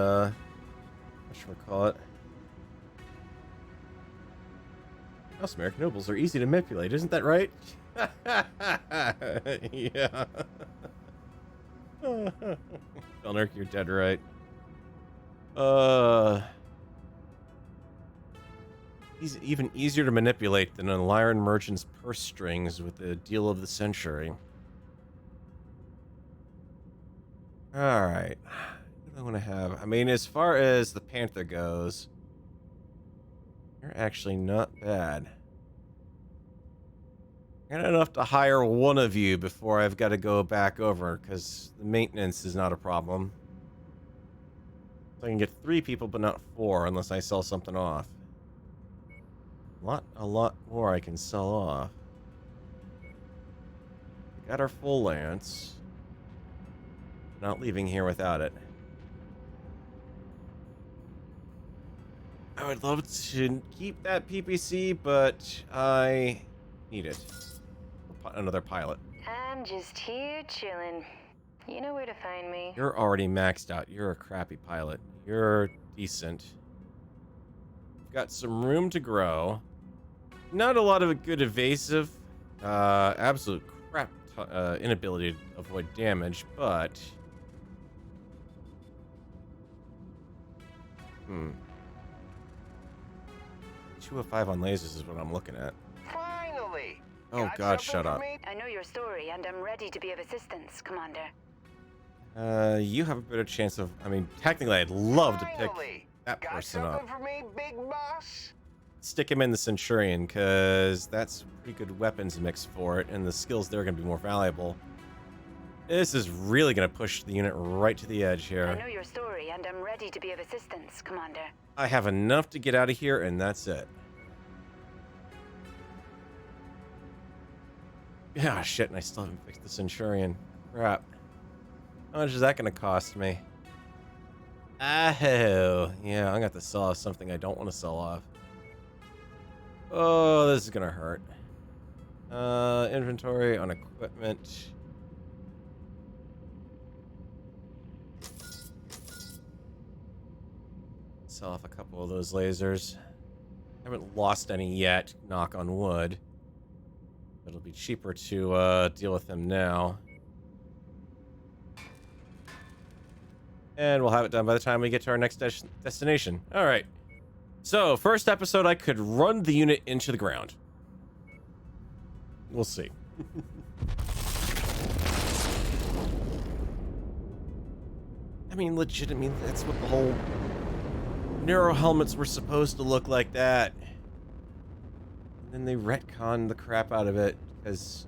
whatchamacallit. House American nobles are easy to manipulate, isn't that right? Yeah. Felnerk, you're dead right. He's even easier to manipulate than a Lyran merchant's purse strings with the deal of the century. Alright. What do I want to have? I mean, as far as the Panther goes, they're actually not bad. I got enough to hire one of you before I've got to go back over, because the maintenance is not a problem. So I can get 3 people, but not 4, unless I sell something off. A lot more I can sell off. We got our full lance. Not leaving here without it. I would love to keep that PPC, but I need it. Another pilot. I'm just here chilling. You know where to find me. You're already maxed out. You're a crappy pilot. You're decent. You've got some room to grow. Not a lot of good evasive. Absolute crap inability to avoid damage, but... 2 of 5 on lasers is what I'm looking at. Finally! Oh Got god, something shut for up. me? I know your story, and I'm ready to be of assistance, Commander. You have a better chance of... I mean, technically, I'd love to pick Finally! that Got person something up. for me, big boss? Stick him in the Centurion, because that's pretty good weapons mix for it, and the skills there are going to be more valuable. This is really going to push the unit right to the edge here. I know your story, and I'm ready to be of assistance, Commander. I have enough to get out of here, and that's it. Ah, shit, and I still haven't fixed the Centurion. Crap. How much is that going to cost me? Oh, yeah, I'm going to have to sell off something I don't want to sell off. Oh, this is going to hurt. Inventory on equipment. Sell off a couple of those lasers. Haven't lost any yet, knock on wood. It'll be cheaper to deal with them now. And we'll have it done by the time we get to our next destination. Alright. So, first episode, I could run the unit into the ground. We'll see. I mean, legit, I mean, that's what the whole Neuro helmets were supposed to look like that. And then they retconned the crap out of it because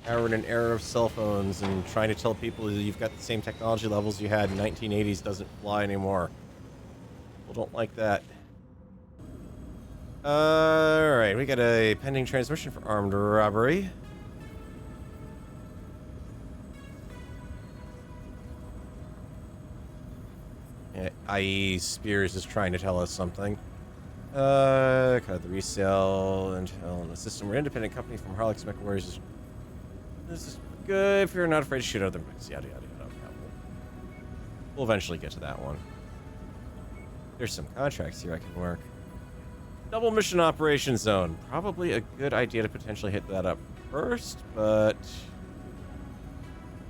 now we're in an era of cell phones and trying to tell people that you've got the same technology levels you had in 1980s doesn't fly anymore. People don't like that. Alright, we got a pending transmission for armed robbery. Yeah, i.e. Spears is trying to tell us something. Cut the resale until in the system. We're an independent company from Harlex MechWarriors. This is good if you're not afraid to shoot other mechs. Yada yada yada. We'll eventually get to that one. There's some contracts here I can work. Double mission operation zone. Probably a good idea to potentially hit that up first, but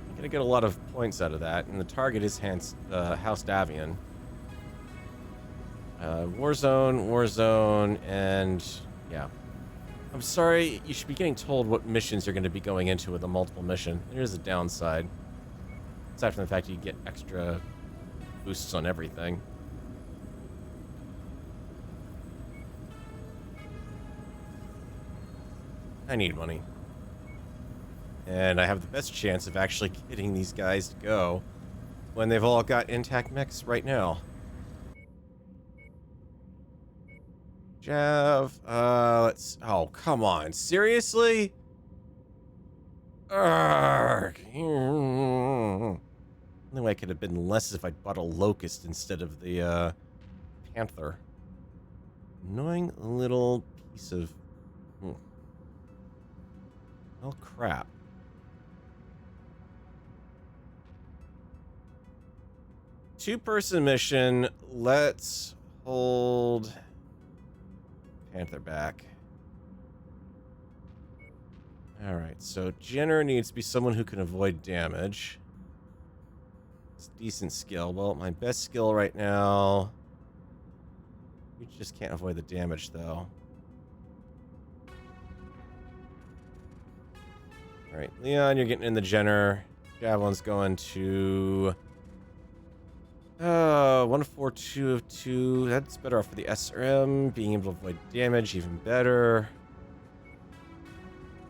I'm gonna get a lot of points out of that, and the target is House Davian. Warzone, and yeah. I'm sorry, you should be getting told what missions you're going to be going into with a multiple mission. There's a downside. Aside from the fact you get extra boosts on everything. I need money. And I have the best chance of actually getting these guys to go when they've all got intact mechs right now. Jav, let's... Oh, come on. Seriously? Arrgh. Only way I could have been less if I'd bought a Locust instead of the, Panther. Annoying little piece of... Oh, crap. Two-person mission. Let's hold... Panther back. Alright, so Jenner needs to be someone who can avoid damage. It's decent skill. Well, my best skill right now... We just can't avoid the damage, though. Alright, Leon, you're getting in the Jenner. Javelin's going to... 142 of 2. That's better off for the SRM. Being able to avoid damage, even better.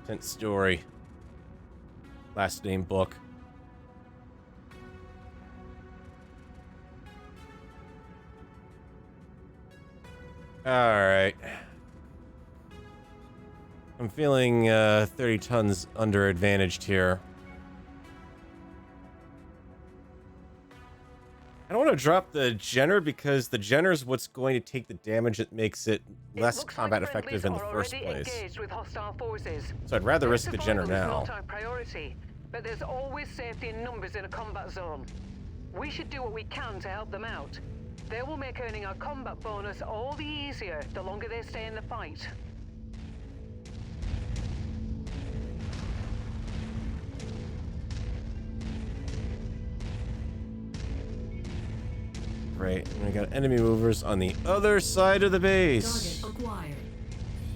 Tenth story. Last name book. Alright. I'm feeling 30 tons under advantaged here. I don't want to drop the Jenner because the Jenner is what's going to take the damage that makes it less combat effective in the first place. With hostile forces. So I'd rather risk the Jenner Survival is now. not our priority, but there's always safety in numbers in a combat zone. We should do what we can to help them out. They will make earning our combat bonus all the easier the longer they stay in the fight. Right, and we got enemy movers on the other side of the base. Target acquired.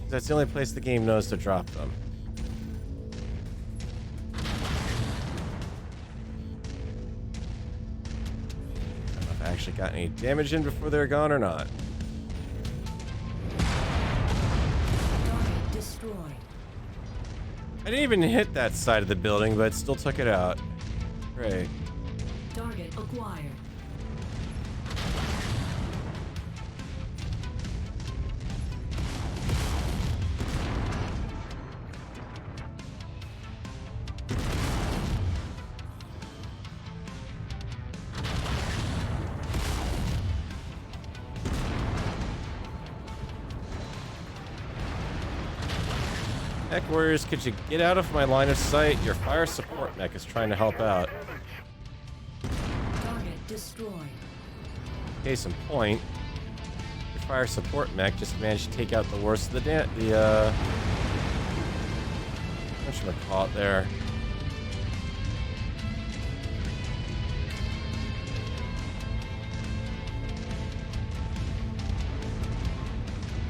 That's the only place the game knows to drop them. I don't know if I actually got any damage in before they're gone or not. Target destroyed. I didn't even hit that side of the building, but still took it out. Great. Target acquired. MechWarriors, could you get out of my line of sight? Your fire support mech is trying to help out. Target destroyed. Case in point, your fire support mech just managed to take out the worst of the whatchamacallit there.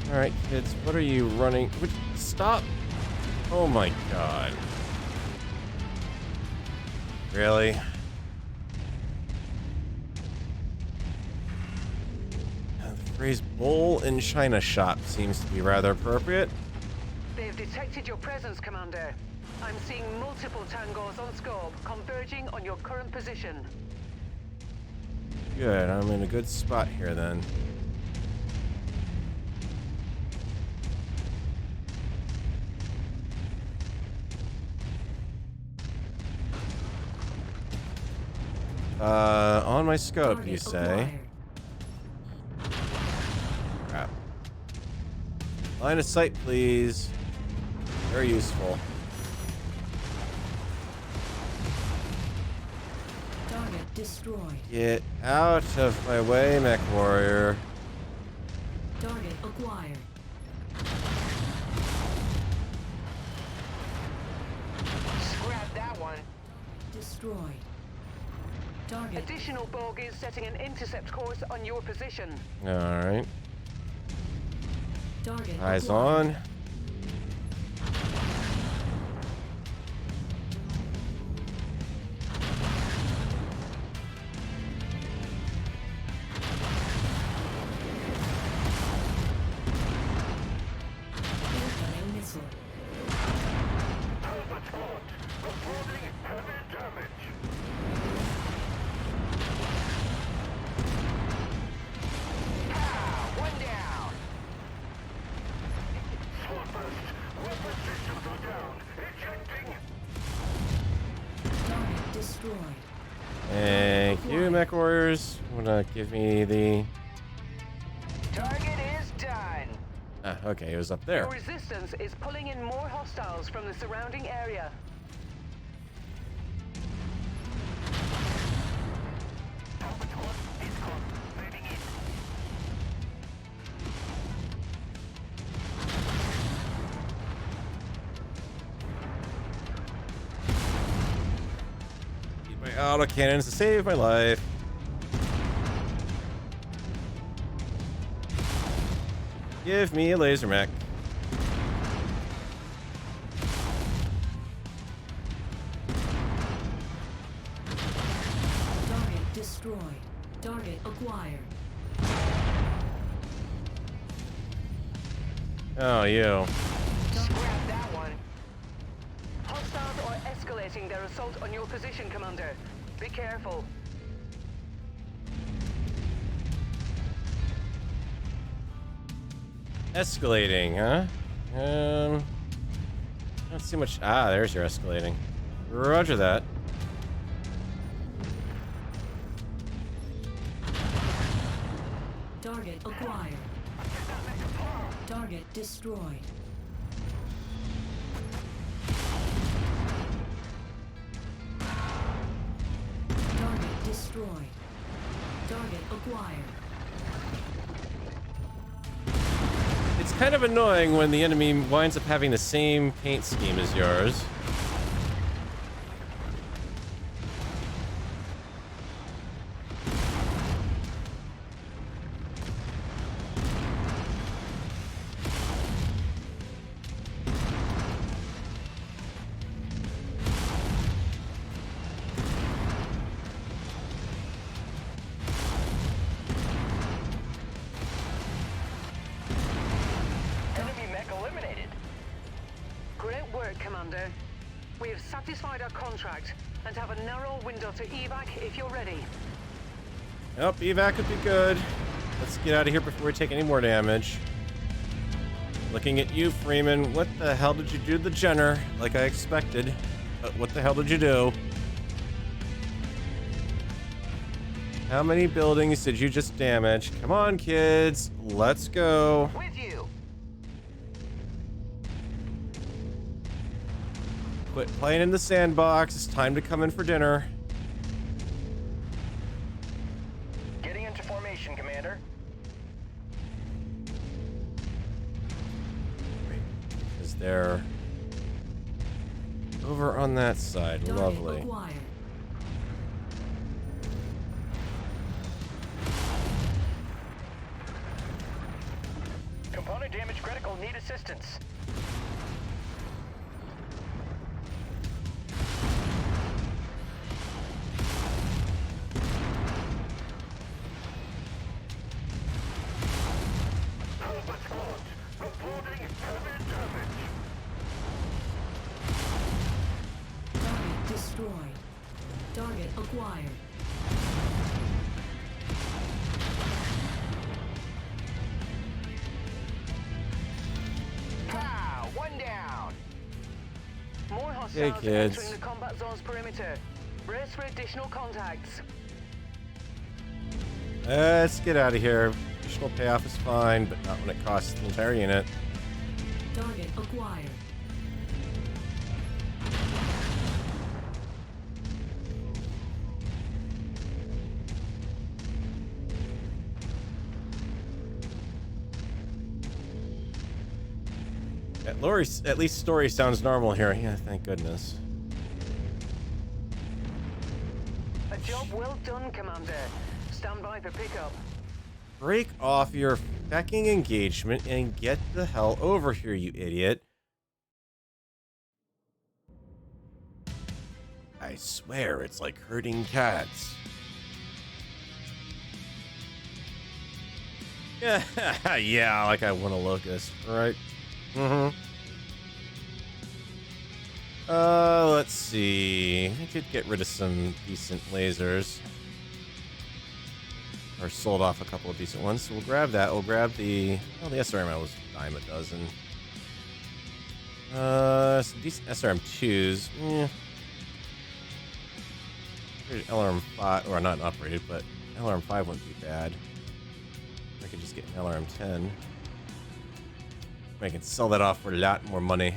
Alright, kids, what are you running? Stop! Oh my god. Really? The phrase bowl in China shop seems to be rather appropriate. They've detected your presence, Commander. I'm seeing multiple tangos on scope, converging on your current position. Good, I'm in a good spot here then. On my scope, Target you say? acquired. Crap. Line of sight, please. Very useful. Target destroyed. Get out of my way, MechWarrior. Target acquired. Scrap that one. Destroyed. Target. Additional bogies setting an intercept course on your position. Alright. Target Eyes acquired. on. Incoming missile. One down. Target destroyed. Thank you, MechWarriors. Wanna give me the... Target is done. Ah, okay, it was up there. Your resistance is pulling in more hostiles from the surrounding area. autocannons to save my life. Give me a laser mech. Target destroyed. Target acquired. Oh, you. Scrap that one. Hostiles are escalating their assault on your position, Commander. Be careful. Escalating, huh? Not too much. Ah, there's your escalating. Roger that. Target acquired. Target destroyed. Target destroyed. Target acquired. It's kind of annoying when the enemy winds up having the same paint scheme as yours. Enemy mech eliminated. Great work, Commander. We have satisfied our contract and have a narrow window to evac if you're ready. Nope, evac would be good. Let's get out of here before we take any more damage. Looking at you, Freeman. What the hell did you do to the Jenner? Like I expected. But what the hell did you do? How many buildings did you just damage? Come on, kids. Let's go. With you. Quit playing in the sandbox. It's time to come in for dinner. Getting into formation, Commander. Is there over on that side? Target Lovely. acquired. Component damage critical. Need assistance. Target destroyed. Target acquired. Ah, one down. More hostiles kids. entering the combat zone's perimeter. Brace for additional contacts. Let's get out of here. Additional payoff is fine, but not when it costs the entire unit. Target acquired. At least story sounds normal here. Yeah, thank goodness. A job well done, Commander. Stand by for pickup. Break off your fecking engagement and get the hell over here, you idiot. I swear it's like herding cats. Yeah, yeah, like I want a locust, right? Mm-hmm. Let's see. I did get rid of some decent lasers. Or sold off a couple of decent ones, so we'll grab that. We'll grab the... Well, the SRM was a dime a dozen. Some decent SRM2s. LRM5, or not upgraded, but LRM5 wouldn't be bad. I could just get an LRM10. I can sell that off for a lot more money.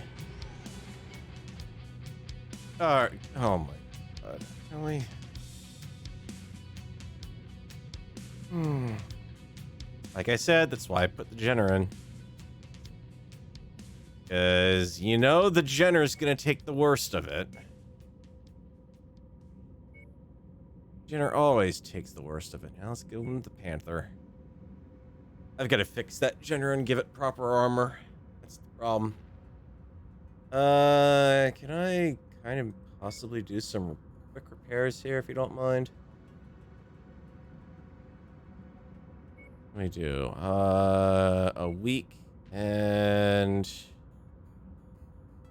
Oh my god. Really? Like I said, that's why I put the Jenner in. Because, you know, the Jenner's gonna take the worst of it. Jenner always takes the worst of it. Now let's give him the Panther. I've got to fix that Jenner and give it proper armor. That's the problem. Can I kind of possibly do some quick repairs here, if you don't mind? What do I do? A week and...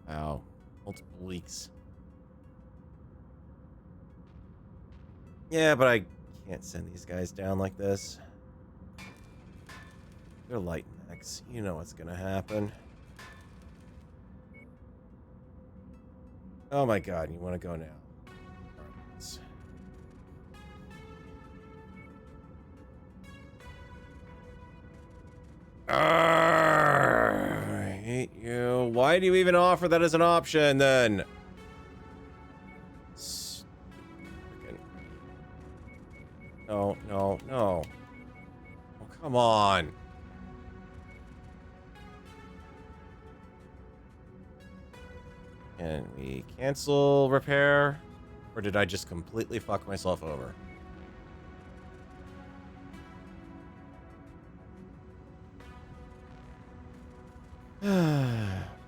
Wow. Multiple weeks. Yeah, but I can't send these guys down like this. They're light mechs. You know what's gonna happen. Oh my god, you want to go now? I hate you. Why do you even offer that as an option then? No, no, no. Oh, come on. Can we cancel repair? Or did I just completely fuck myself over?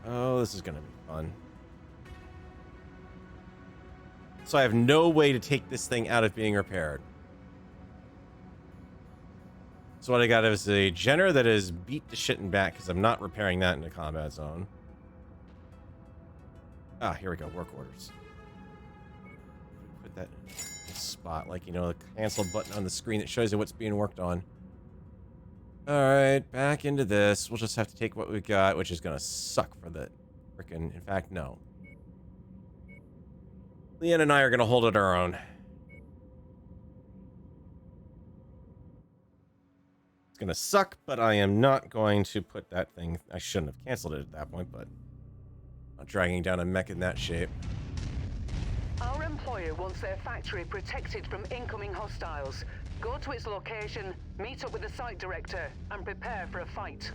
Oh, this is gonna be fun. So I have no way to take this thing out of being repaired. So what I got is a Jenner that is beat to shit and back because I'm not repairing that in a combat zone. Ah, here we go. Work orders. Put that in a spot, like, you know, the cancel button on the screen that shows you what's being worked on. Alright, back into this. We'll just have to take what we got, which is gonna suck for the frickin'... In fact, no. Leanne and I are gonna hold it our own. It's gonna suck, but I am not going to put that thing... I shouldn't have canceled it at that point, but... Not dragging down a mech in that shape. Our employer wants their factory protected from incoming hostiles. Go to its location, meet up with the site director, and prepare for a fight.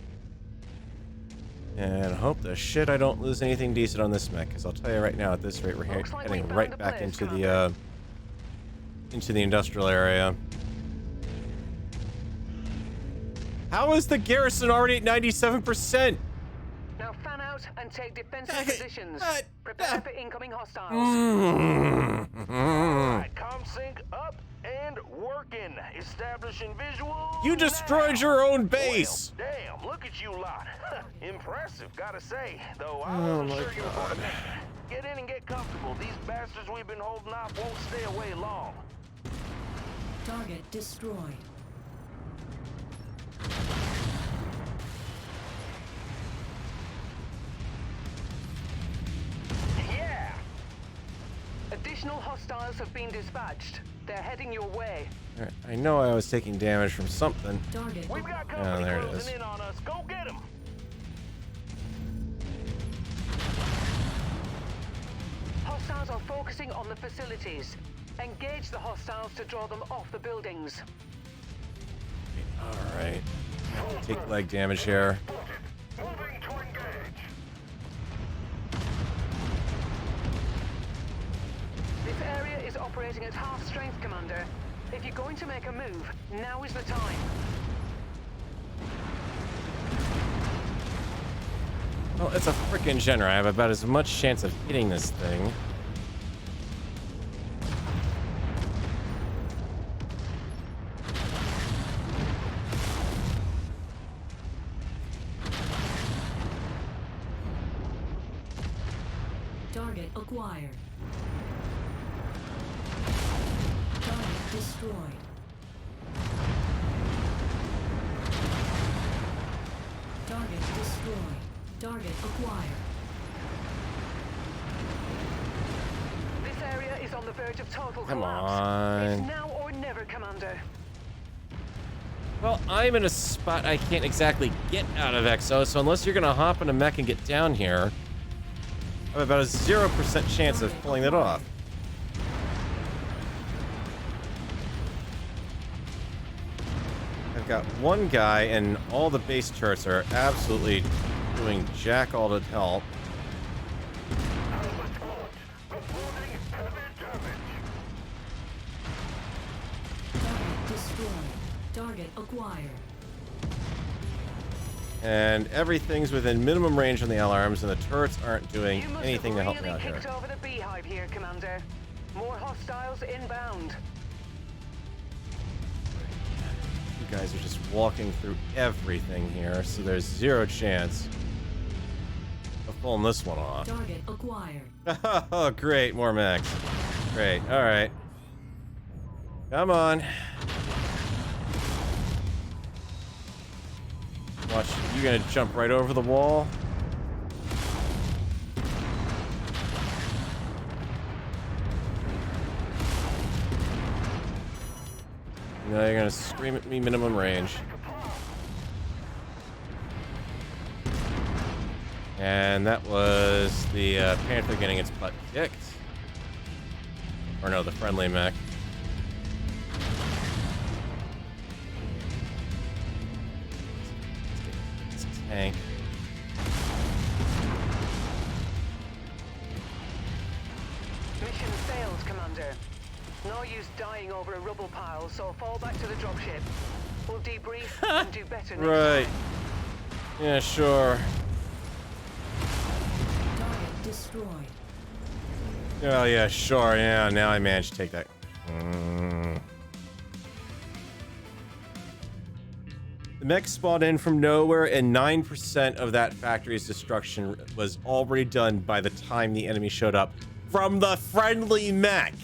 And hope the shit I don't lose anything decent on this mech, because I'll tell you right now, at this rate, we're heading right back into the industrial area. How is the garrison already at 97%? Now fan out and take defensive positions. Prepare for incoming hostiles. Alright, ComSync up and working. Establishing visual. You destroyed your own base. Well, damn, look at you lot. Impressive, gotta say. Though I wasn't sure you were gonna make it. Get in and get comfortable. These bastards we've been holding off won't stay away long. Target destroyed. Yeah. Additional hostiles have been dispatched. They're heading your way. Right, I know I was taking damage from something. Target. We've got company there it is. closing in on us. Go get them. Hostiles are focusing on the facilities. Engage the hostiles to draw them off the buildings. Alright. Take leg damage here. Moving to engage. This area is operating at half strength, Commander. If you're going to make a move, now is the time. Well, it's a frickin' Jenner. I have about as much chance of hitting this thing. Target acquired. Target destroyed. Target destroyed. Target acquired. This area is on the verge of total Come collapse. on. It's now or never, Commander. Well, I'm in a spot I can't exactly get out of Exo, so unless you're gonna hop in a mech and get down here, I have about a 0% chance of pulling it off. I've got one guy, and all the base turrets are absolutely doing jack all to help. destroyed. Target acquired. And everything's within minimum range on the alarms, and the turrets aren't doing anything to help me out You here. must have really kicked over the beehive here, Commander. More hostiles inbound. You guys are just walking through everything here, so there's zero chance of pulling this one off. Target acquired. Oh, great, more mechs. Great, alright. Come on. Watch, you're gonna jump right over the wall. Now you're gonna scream at me minimum range. And that was the Panther getting its butt kicked. Or no, the friendly mech. It's a tank. Mission failed, Commander. No use dying over a rubble pile, so fall back to the dropship. We'll debrief and do better next Right. time. Yeah, sure. Target destroyed. Oh, yeah, sure. Yeah, now I managed to take that. The mech spawned in from nowhere, and 9% of that factory's destruction was already done by the time the enemy showed up from the friendly mech.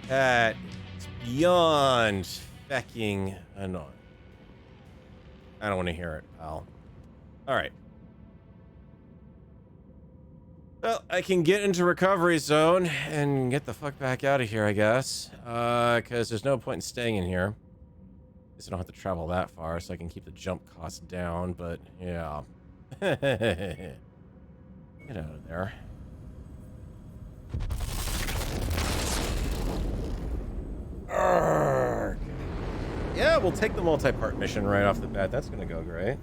That's beyond fecking annoying. I don't want to hear it, pal. All right. Well, I can get into recovery zone and get the fuck back out of here, I guess. Because there's no point in staying in here. Guess I don't have to travel that far, so I can keep the jump costs down, but yeah. Get out of there. Arrgh. Yeah, we'll take the multi-part mission right off the bat. That's gonna go great.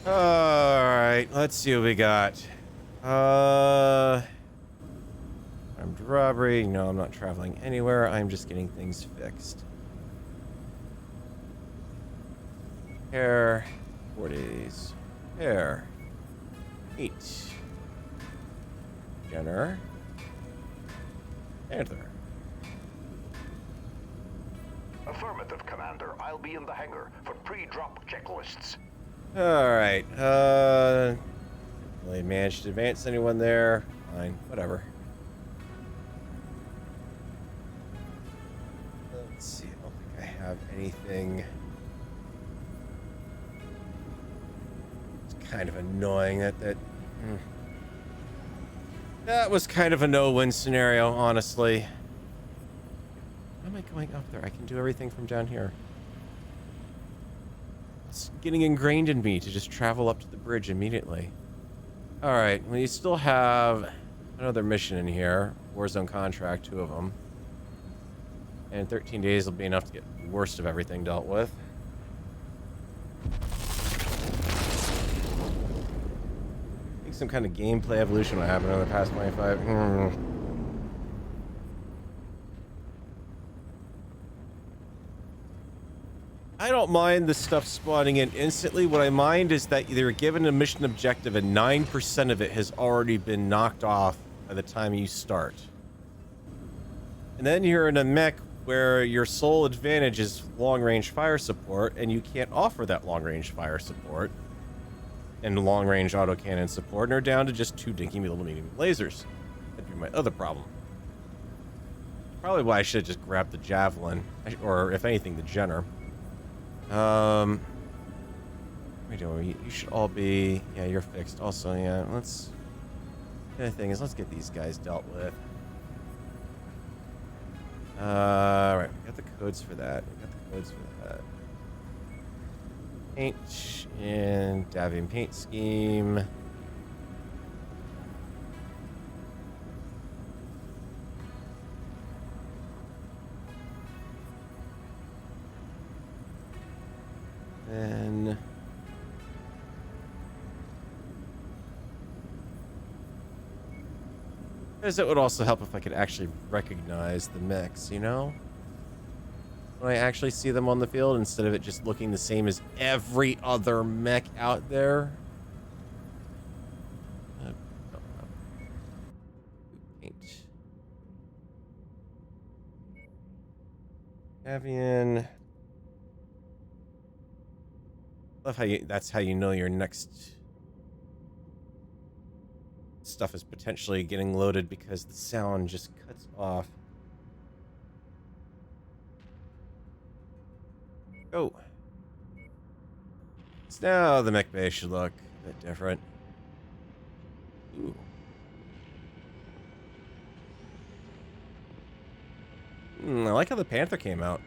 Alright, let's see what we got. Armed robbery. No, I'm not traveling anywhere. I'm just getting things fixed. Hair. 4 days. Hair. 8. Jenner. Panther. Affirmative, Commander. I'll be in the hangar for pre-drop checklists. Alright, really managed to advance anyone there. Fine, whatever. Let's see, I don't think I have anything. It's kind of annoying that was kind of a no-win scenario, honestly. Why am I going up there? I can do everything from down here. It's getting ingrained in me to just travel up to the bridge immediately. Alright, well, you still have another mission in here. Warzone contract, 2 of them. And 13 days will be enough to get the worst of everything dealt with. I think some kind of gameplay evolution will happen over the past 25. I don't mind the stuff spawning in instantly. What I mind is that you're given a mission objective and 9% of it has already been knocked off by the time you start. And then you're in a mech where your sole advantage is long-range fire support, and you can't offer that long-range fire support and long-range autocannon support, and are down to just 2 dinky little medium lasers. That'd be my other problem. Probably why I should have just grabbed the javelin, or if anything, the Jenner. What are we doing? You should all be... Yeah, you're fixed. Also, yeah, let's... The other thing is, let's get these guys dealt with. Right, we got the codes for that. Paint and Davian paint scheme. Then... Because it would also help if I could actually recognize the mechs, you know? When I actually see them on the field, instead of it just looking the same as every other mech out there. Paint. Avian. Love how that's how you know your next stuff is potentially getting loaded, because the sound just cuts off. Oh. So now the mech bay should look a bit different. Ooh. I like how the Panther came out.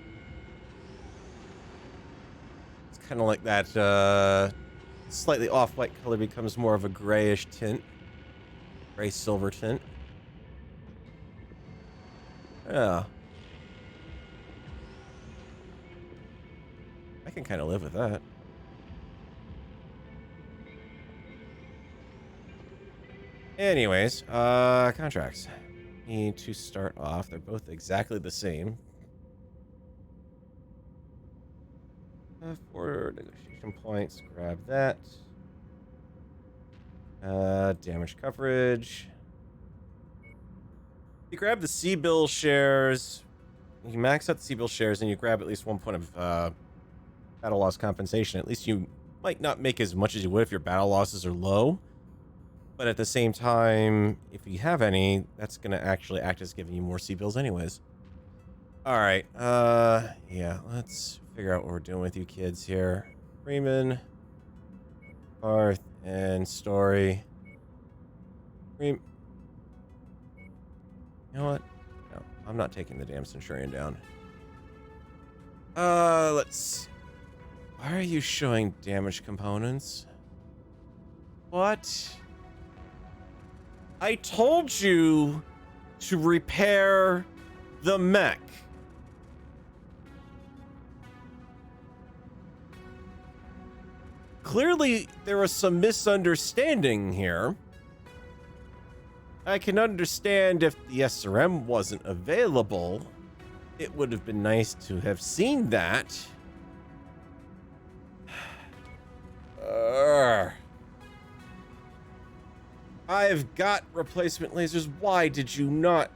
It's kind of like that slightly off-white color becomes more of a grayish tint. Gray silver tint. Yeah. I can kind of live with that. Anyways, contracts. Need to start off. They're both exactly the same. 4 negotiation points. Grab that. Damage coverage. You grab the C-bill shares. You max out the C-bill shares, and you grab at least 1 point of battle loss compensation. At least you might not make as much as you would if your battle losses are low. But at the same time, if you have any, that's going to actually act as giving you more C-bills anyways. Alright, yeah, let's figure out what we're doing with you kids here. Freeman, Arth, and Story. You know what? No, I'm not taking the damn Centurion down. Let's... Why are you showing damage components? What? I told you to repair the mech. Clearly, there was some misunderstanding here. I can understand if the SRM wasn't available. It would have been nice to have seen that. I've got replacement lasers. Why did you not?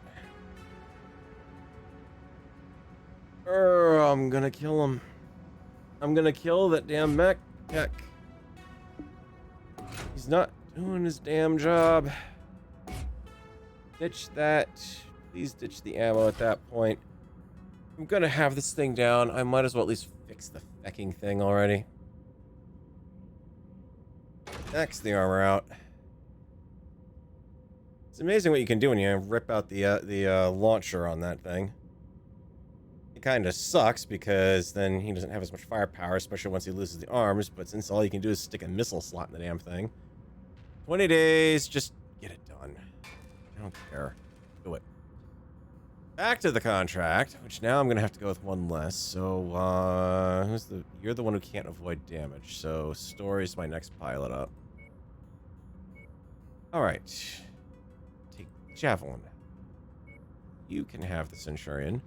I'm gonna kill him. I'm gonna kill that damn mech. Heck. He's not doing his damn job. Ditch that. Please ditch the ammo at that point. I'm gonna have this thing down. I might as well at least fix the fecking thing already. Max the armor out. It's amazing what you can do when you rip out the launcher on that thing. It kind of sucks because then he doesn't have as much firepower, especially once he loses the arms, but since all you can do is stick a missile slot in the damn thing. 20 days, just get it done. I don't care. Do it. Back to the contract, which now I'm going to have to go with one less. So, you're the one who can't avoid damage, so Story's my next pilot up. Alright. Take Javelin. You can have the Centurion.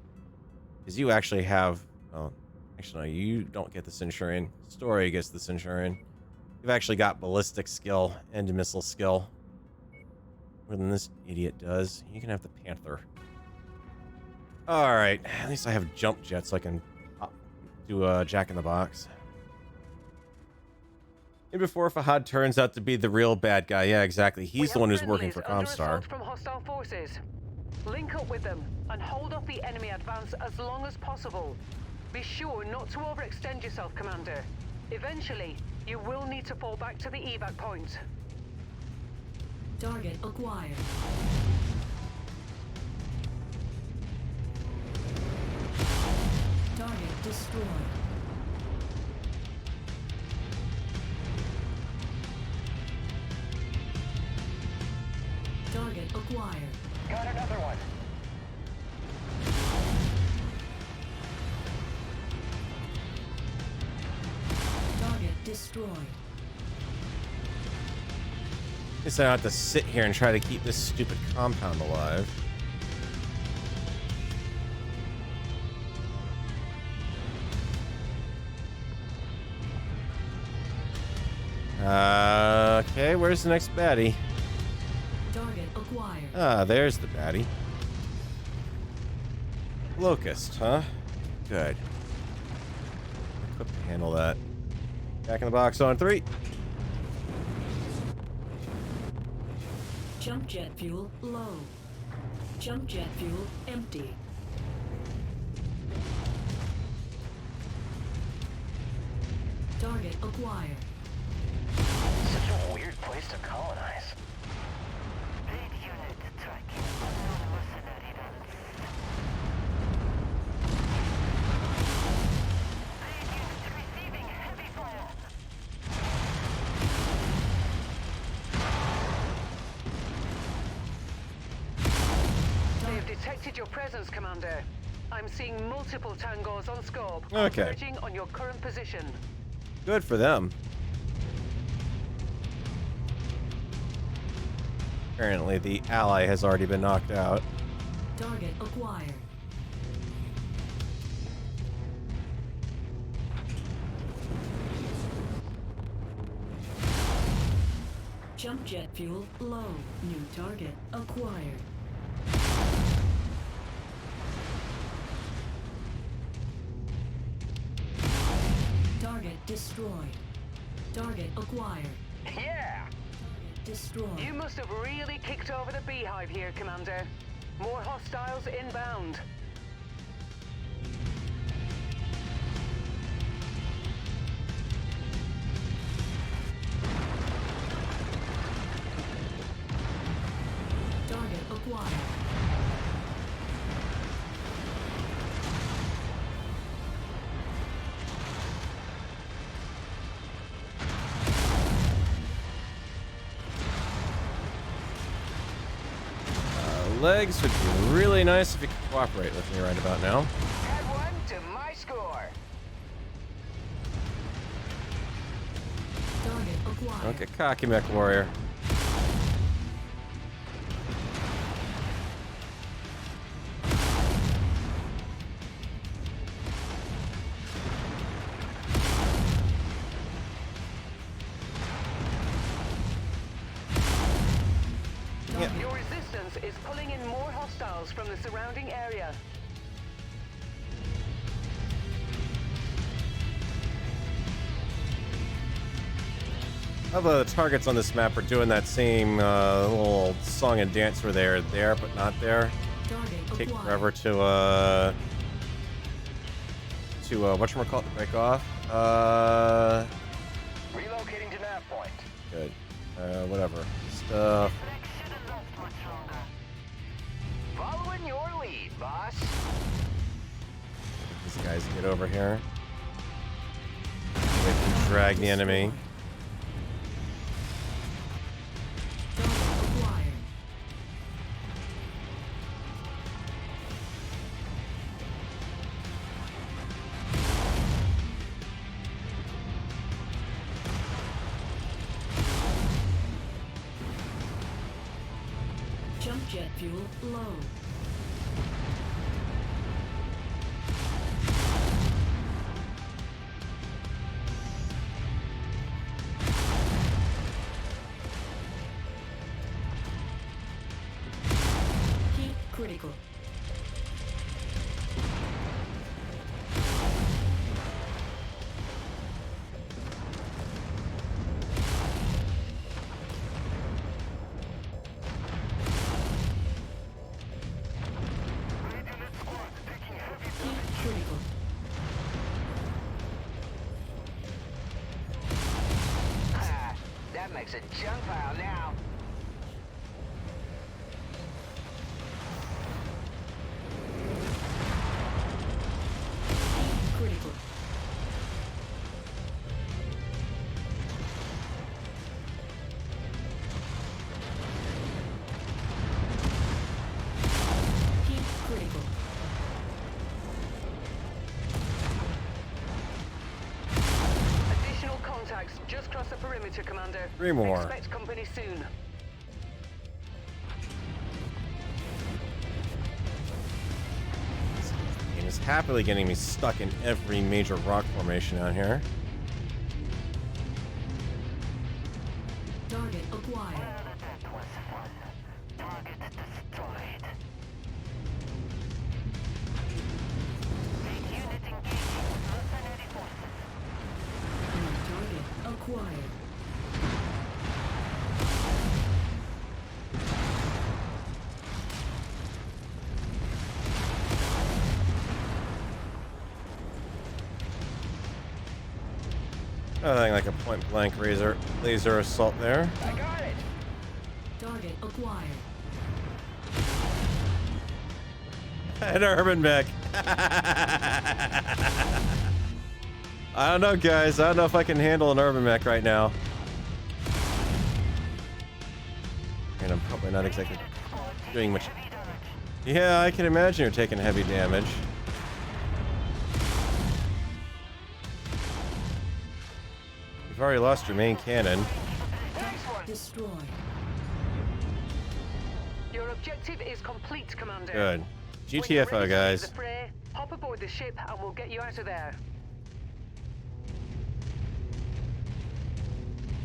Because you actually have... Oh, actually, no, you don't get the Centurion. Story gets the Centurion. You've actually got ballistic skill and missile skill. More than this idiot does. You can have the Panther. Alright, at least I have jump jets so I can do a Jack in the Box. And before Fahad turns out to be the real bad guy, yeah, exactly. He's the one who's working for Comstar. From hostile forces. Link up with them and hold off the enemy advance as long as possible. Be sure not to overextend yourself, Commander. Eventually, you will need to fall back to the evac point. Target acquired. Target destroyed. Target acquired. Got another one. destroyed. At least I don't have to sit here and try to keep this stupid compound alive. Okay, where's the next baddie? Target acquired. Ah, there's the baddie. Locust, huh? Good. Equipped to handle that. Back in the box on 3. Jump jet fuel low. Jump jet fuel empty. Target acquired. Such a weird place to colonize. They have detected your presence, Commander. I'm seeing multiple tangos on scope. Okay. Converging on your current position. Good for them. Apparently, the ally has already been knocked out. Target acquired. Jump jet fuel low. New target acquired. Target destroyed. Target acquired. Yeah! Target destroyed. You must have really kicked over the beehive here, Commander. More hostiles inbound. Target acquired. Legs would be really nice if you could cooperate with me right about now. Add 1 to my score. Target acquired. Okay, cocky MechWarrior. Your resistance is pulling in more hostiles from the surrounding area. How the targets on this map are doing that same little song and dance where they're there but not there. Target Take acquired. forever to whatchamacallit to break off. Relocating to nav point. Good. Whatever. Stuff. Following your lead, boss. These guys get over here. They can drag the enemy. Target acquired. Jump jet fuel low. Heat critical. Heat critical. Ah, that makes a junk pile now. Heat critical. Heat critical. Additional contact mechs just crossed the perimeter, Commander. 3 more. Expect company soon. This game is happily getting me stuck in every major rock formation out here. Target acquired. Target destroyed. Unit engaging mercenary forces. Target acquired. Nothing like a point-blank laser assault there. I got it. Target acquired. An urban mech. I don't know, guys. I don't know if I can handle an urban mech right now. And I'm probably not exactly doing much. Yeah, I can imagine you're taking heavy damage. You've already lost your main cannon. Destroyed. Your objective is complete, Commander. Good. When you're GTFO, ready to leave guys. the fray, hop aboard the ship and we'll get you out of there.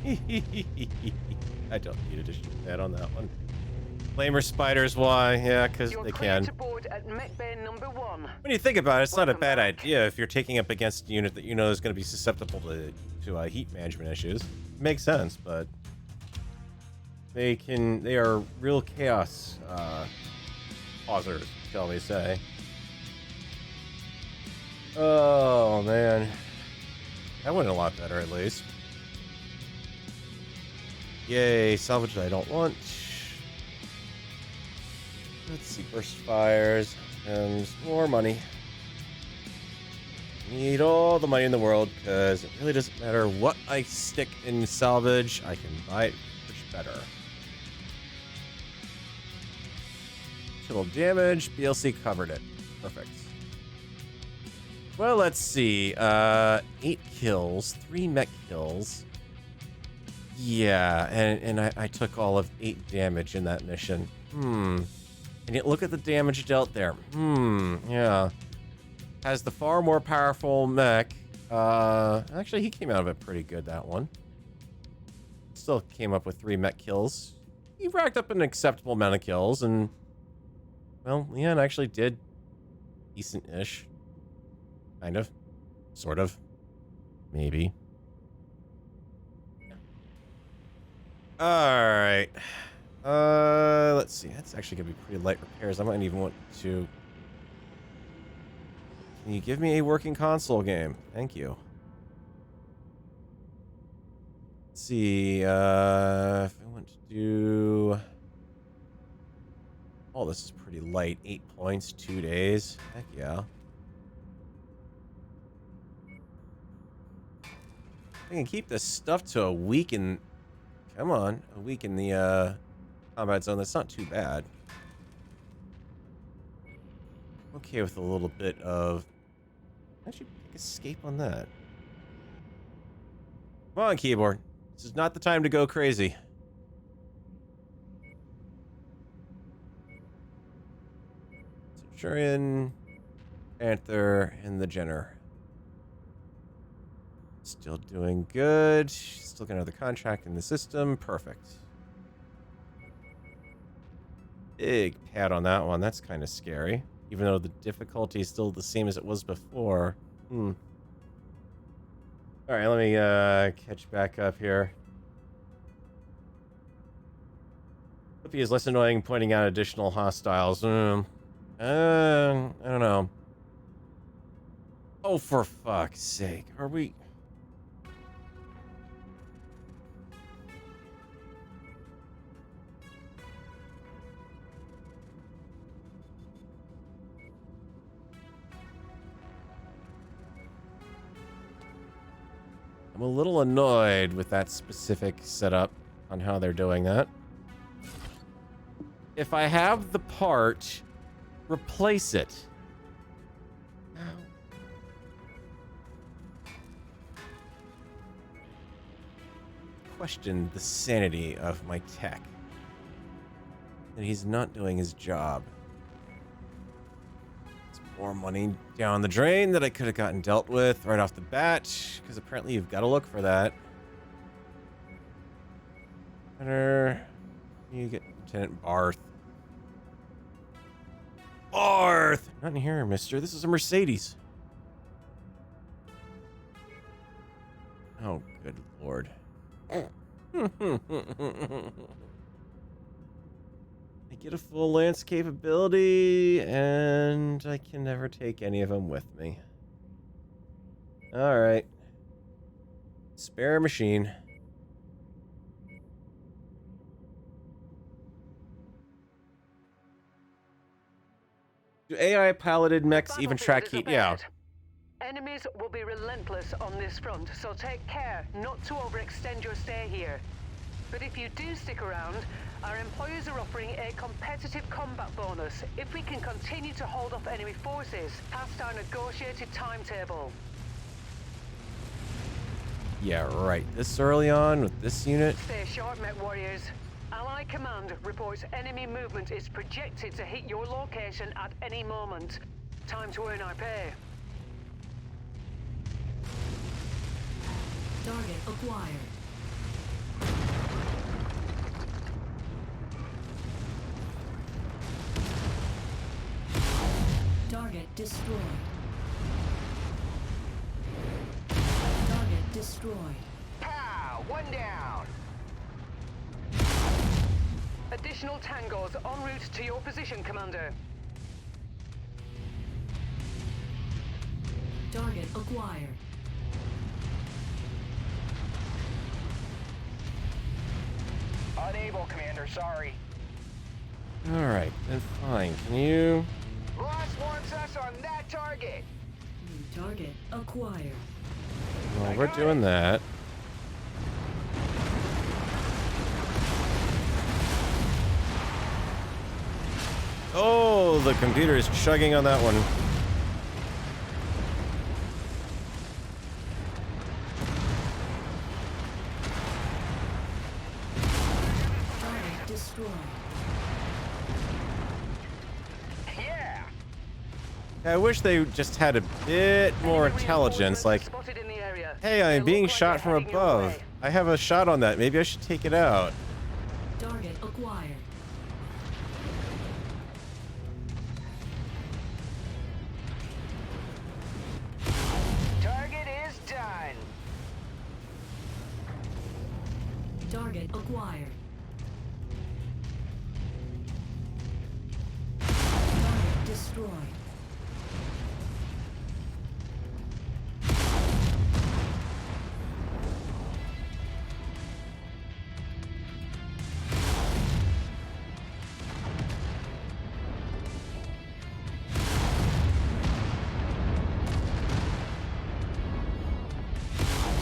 I don't need additional that on that one. Flamer spiders, why? Yeah, because You're they cleared can. to board at Mech Bay number 1. When you think about it, it's not a Welcome bad back. idea if you're taking up against a unit that you know is going to be susceptible to heat management issues. Makes sense, but they are real chaos causers, shall we say. Oh man, that went a lot better at least. Yay, salvage that I don't want. Let's see, burst fires and more money. Need all the money in the world because it really doesn't matter what I stick in salvage, I can buy it much better. Total damage, BLC covered it. Perfect. Well, let's see. 8 kills, 3 mech kills. Yeah, and I took all of 8 damage in that mission. And yet look at the damage dealt there. Yeah. Has the far more powerful mech. Actually, he came out of it pretty good, that one. Still came up with 3 mech kills. He racked up an acceptable amount of kills, and well, Leon actually did decent-ish. Kind of. Sort of. Maybe. Alright. Let's see. That's actually going to be pretty light repairs. I might even want to... Can you give me a working console game? Thank you. Let's see. If I want to do... Oh, this is pretty light. 8 points, 2 days. Heck yeah. I can keep this stuff to a week in... Come on. A week in the combat zone. That's not too bad. Okay with a little bit of... Actually, pick escape on that. Come on, keyboard. This is not the time to go crazy. Centurion, Panther, and the Jenner. Still doing good. Still got another contract in the system. Perfect. Big pad on that one. That's kind of scary. Even though the difficulty is still the same as it was before. Alright, let me catch back up here. Flippy is less annoying pointing out additional hostiles. I don't know. Oh, for fuck's sake. Are we... I'm a little annoyed with that specific setup on how they're doing that. If I have the part, replace it. question the sanity of my tech. That he's not doing his job. It's more money down the drain that I could have gotten dealt with right off the bat, because apparently you've got to look for that. Better. You get Lieutenant Barth. Barth! Not in here, mister. This is a Mercedes. Oh, good lord. I get a full lance capability, and I can never take any of them with me. Alright. Spare machine. Do AI-piloted mechs even track heat? Yeah. Enemies will be relentless on this front, so take care not to overextend your stay here. But if you do stick around, our employers are offering a competitive combat bonus if we can continue to hold off enemy forces past our negotiated timetable. Yeah, right. This early on with this unit. Stay sharp, MechWarriors. Ally Command reports enemy movement is projected to hit your location at any moment. Time to earn our pay. Target acquired. Target destroyed. Target destroyed. Pow! One down. Additional tangos en route to your position, Commander. Target acquired. Unable, Commander. Sorry. Alright, then fine. Can you... Boss wants us on that target. New target acquired. Well, we're doing that. Oh, the computer is chugging on that one. Target destroyed. Yeah. I wish they just had a bit more intelligence, like, hey, I'm being shot from above. I have a shot on that. Maybe I should take it out. Target acquired. Target is done. Target acquired. Target destroyed.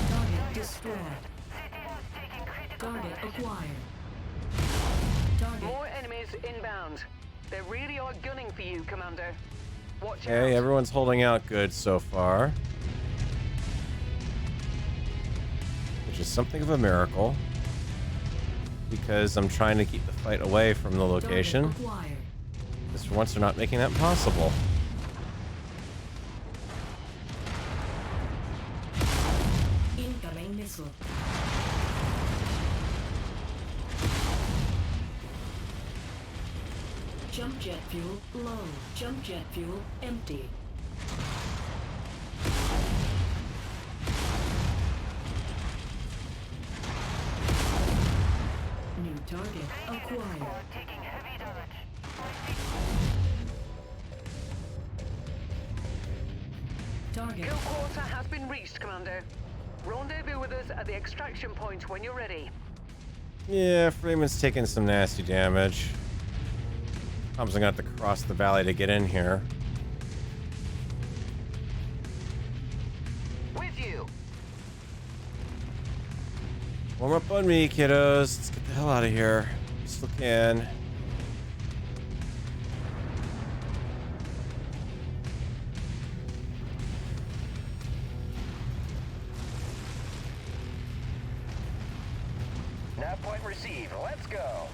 Target destroyed. Target acquired. Target. More enemies inbound. They really are gunning for you, Commander. Watch out. Okay, everyone's holding out good so far. Which is something of a miracle. Because I'm trying to keep the fight away from the location. Target acquired. Because for once they're not making that possible. Incoming missile. Jump jet fuel low. Jump jet fuel empty. New target acquired. Target. Kill quarter has been reached, Commander. Rendezvous with us at the extraction point when you're ready. Yeah, Freeman's taking some nasty damage. I'm gonna have to cross the valley to get in here. With you. Warm up on me, kiddos. Let's get the hell out of here. We still can. point received. Let's go.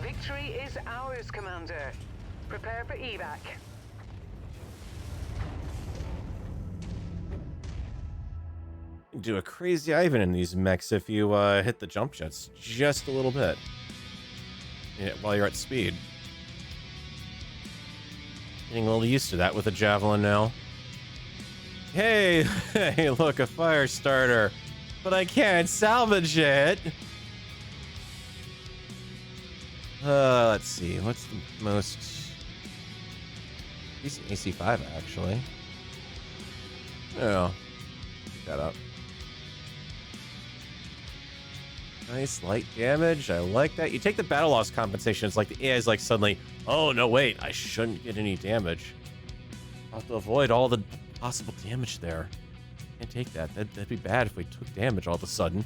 Victory is ours, Commander. Prepare for evac. You can do a crazy Ivan in these mechs if you hit the jump jets just a little bit. Yeah, while you're at speed. Getting a little used to that with a javelin now. Hey, hey, look, a fire starter. But I can't salvage it. Let's see. What's the most... Decent AC5, actually. Oh. Pick that up. Nice light damage. I like that. You take the battle loss compensation. It's like the AI is like suddenly, oh, no, wait. I shouldn't get any damage. I'll have to avoid all the possible damage there. Can't take that. That'd be bad if we took damage all of a sudden.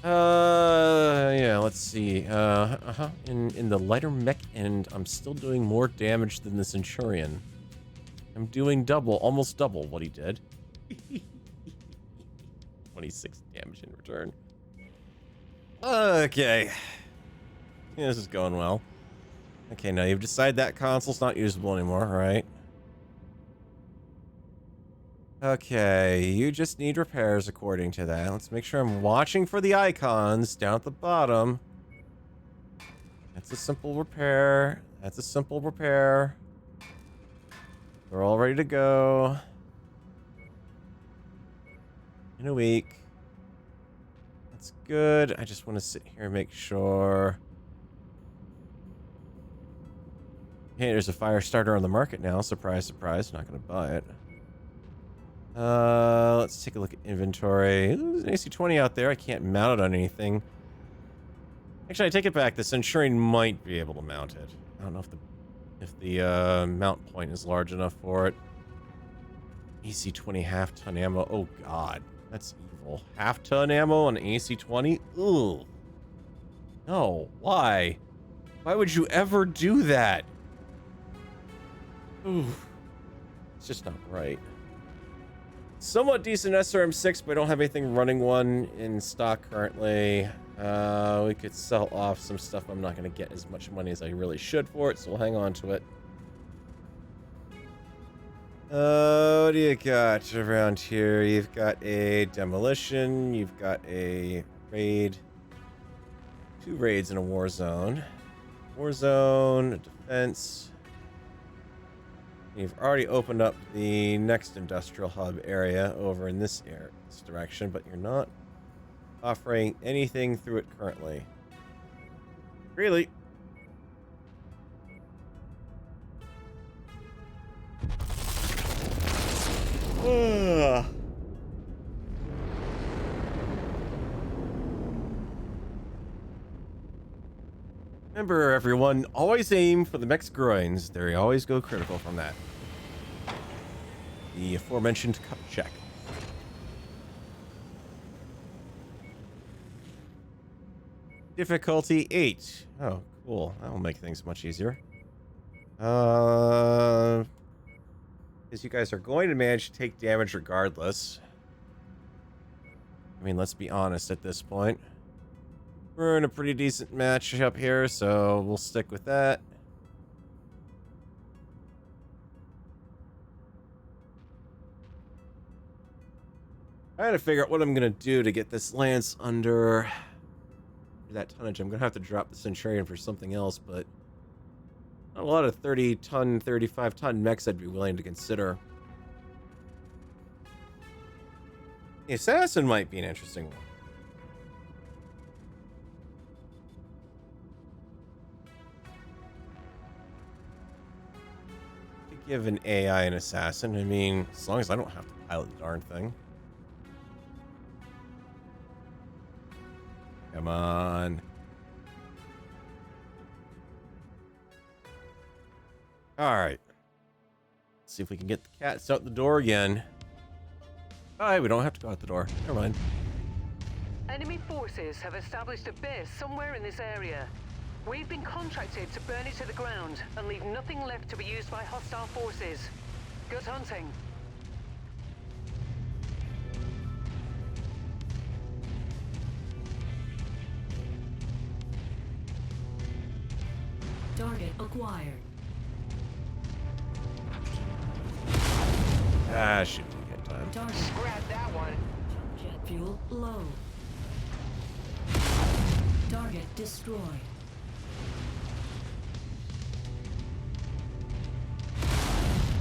Yeah, let's see. In the lighter mech end, I'm still doing more damage than the Centurion. I'm doing double, almost double what he did. 26 damage in return. Okay. Yeah, this is going well. Okay, now you've decided that console's not usable anymore, right? Okay, you just need repairs according to that. Let's make sure I'm watching for the icons down at the bottom. That's a simple repair. That's a simple repair. We're all ready to go. In a week. That's good. I just want to sit here and make sure. Hey, there's a fire starter on the market now. Surprise, surprise. Not going to buy it. Let's take a look at inventory. Ooh, there's an AC-20 out there. I can't mount it on anything. Actually, I take it back. The Centurion might be able to mount it. I don't know if the mount point is large enough for it. AC-20 half-ton ammo. Oh, God. That's evil. Half-ton ammo on AC-20? Ooh. No. Why? Why would you ever do that? Ooh. It's just not right. Somewhat decent SRM6, but I don't have anything running one in stock currently. We could sell off some stuff. I'm not going to get as much money as I really should for it, so we'll hang on to it. What do you got around here? You've got a demolition. You've got a raid. 2 raids in a war zone. War zone, a defense. You've already opened up the next industrial hub area over in this direction, but you're not offering anything through it currently. Really? Ugh. Remember, everyone, always aim for the mech's groins. They always go critical from that. The aforementioned cup check. Difficulty 8. Oh, cool. That will make things much easier. Because you guys are going to manage to take damage regardless. I mean, let's be honest at this point. We're in a pretty decent match up here, so we'll stick with that. I gotta figure out what I'm gonna do to get this lance under that tonnage. I'm gonna have to drop the Centurion for something else, but not a lot of 30-ton, 35-ton mechs I'd be willing to consider. The Assassin might be an interesting one. Give an AI an assassin. I mean, as long as I don't have to pilot the darn thing. Come on. Alright. Let's see if we can get the cats out the door again. Alright, we don't have to go out the door. Never mind. Enemy forces have established a base somewhere in this area. We've been contracted to burn it to the ground and leave nothing left to be used by hostile forces. Good hunting. Target acquired. Ah, shoot, didn't get time. Target. Scrap that one. Jet fuel low. Target destroyed.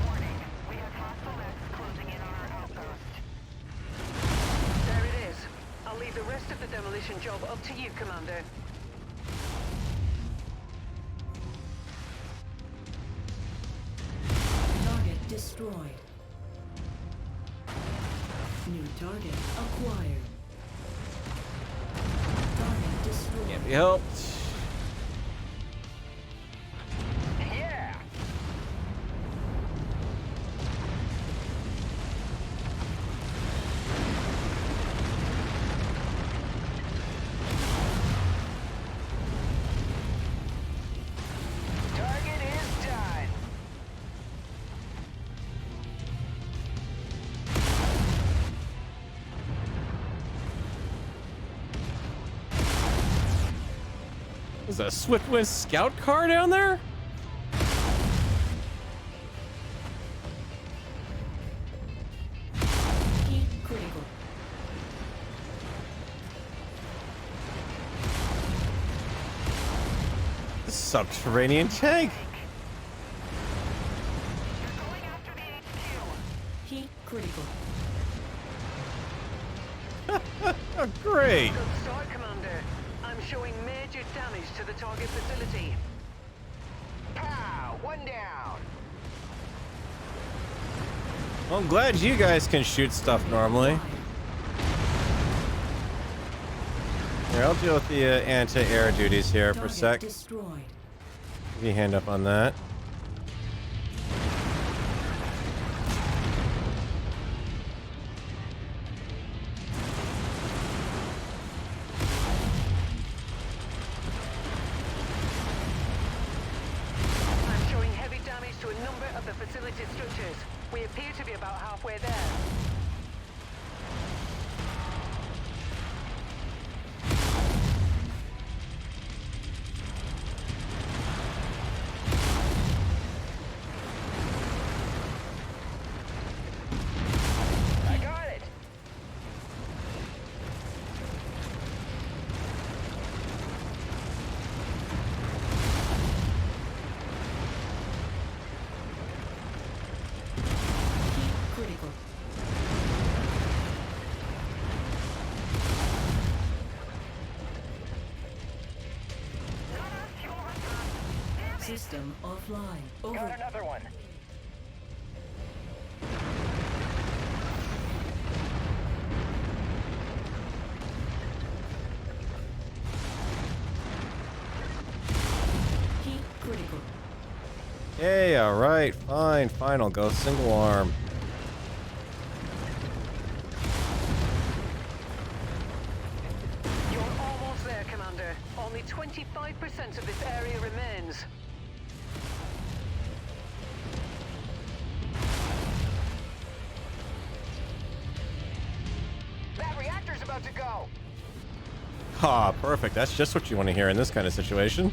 Warning. We have hostile mechs closing in on our outpost. There it is. I'll leave the rest of the demolition job up to you, Commander. Target destroyed. New target acquired. Target destroyed. Can't be helped. Yeah. Target is done. Is that a Swiftwind scout car down there? Heat critical. The subterranean tank. Heat critical. Oh, great. Good start, Commander. I'm showing major damage to the target facility. Pow! One down. Well, I'm glad you guys can shoot stuff normally. Here, I'll deal with the anti-air duties here for a sec. Destroyed. Give you a hand up on that. I'm showing heavy damage to a number of the facility structures. We appear to be about halfway there. I got it. Heat critical. System offline. Got Over. another one. Heat critical. Hey, alright, fine, I'll go single arm. You're almost there, Commander. Only 25% of this area remains. That reactor's about to go. Ha, perfect. That's just what you want to hear in this kind of situation.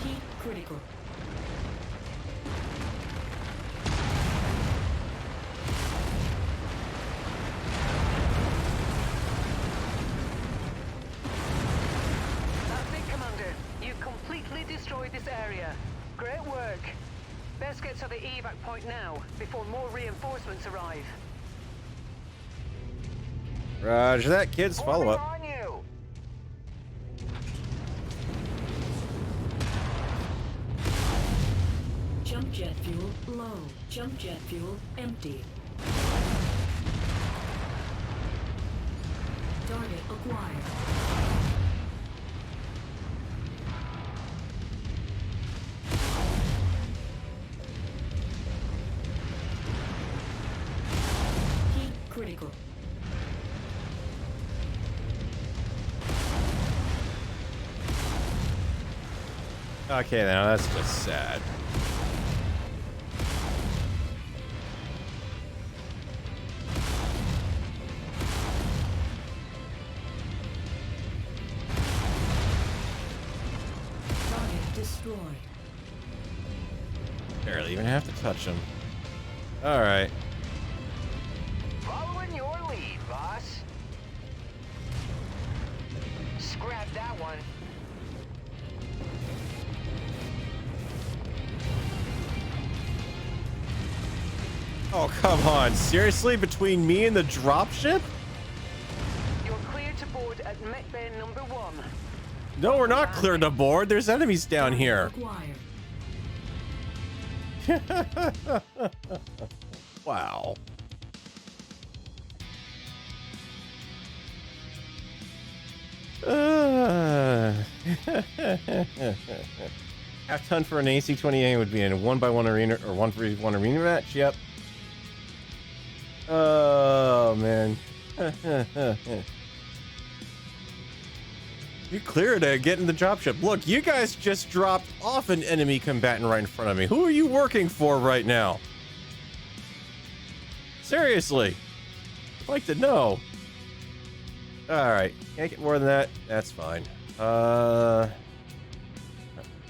Heat critical. That's it, Commander. You completely destroyed this area. Great work. Best get to the evac point now, before more reinforcements arrive. Roger that, kids. Follow up. On you. Jump jet fuel low. Jump jet fuel empty. Target acquired. Heat critical. vehicle. Okay, now that's just sad. Target destroyed. Barely even have to touch him. All right. Following your lead, boss. Scrap that one. Oh, come on. Seriously? Between me and the dropship? You're clear to board at Mech Bay number 1. No, we're not cleared to board. There's enemies down here. Wow. Half ton for an AC-28 would be in a 1x1 arena or 1v1 arena match. Yep. Oh man. You cleared it, getting the dropship. Look, you guys just dropped off an enemy combatant right in front of me. Who are you working for right now? Seriously. I'd like to know. Alright, can't get more than that. That's fine.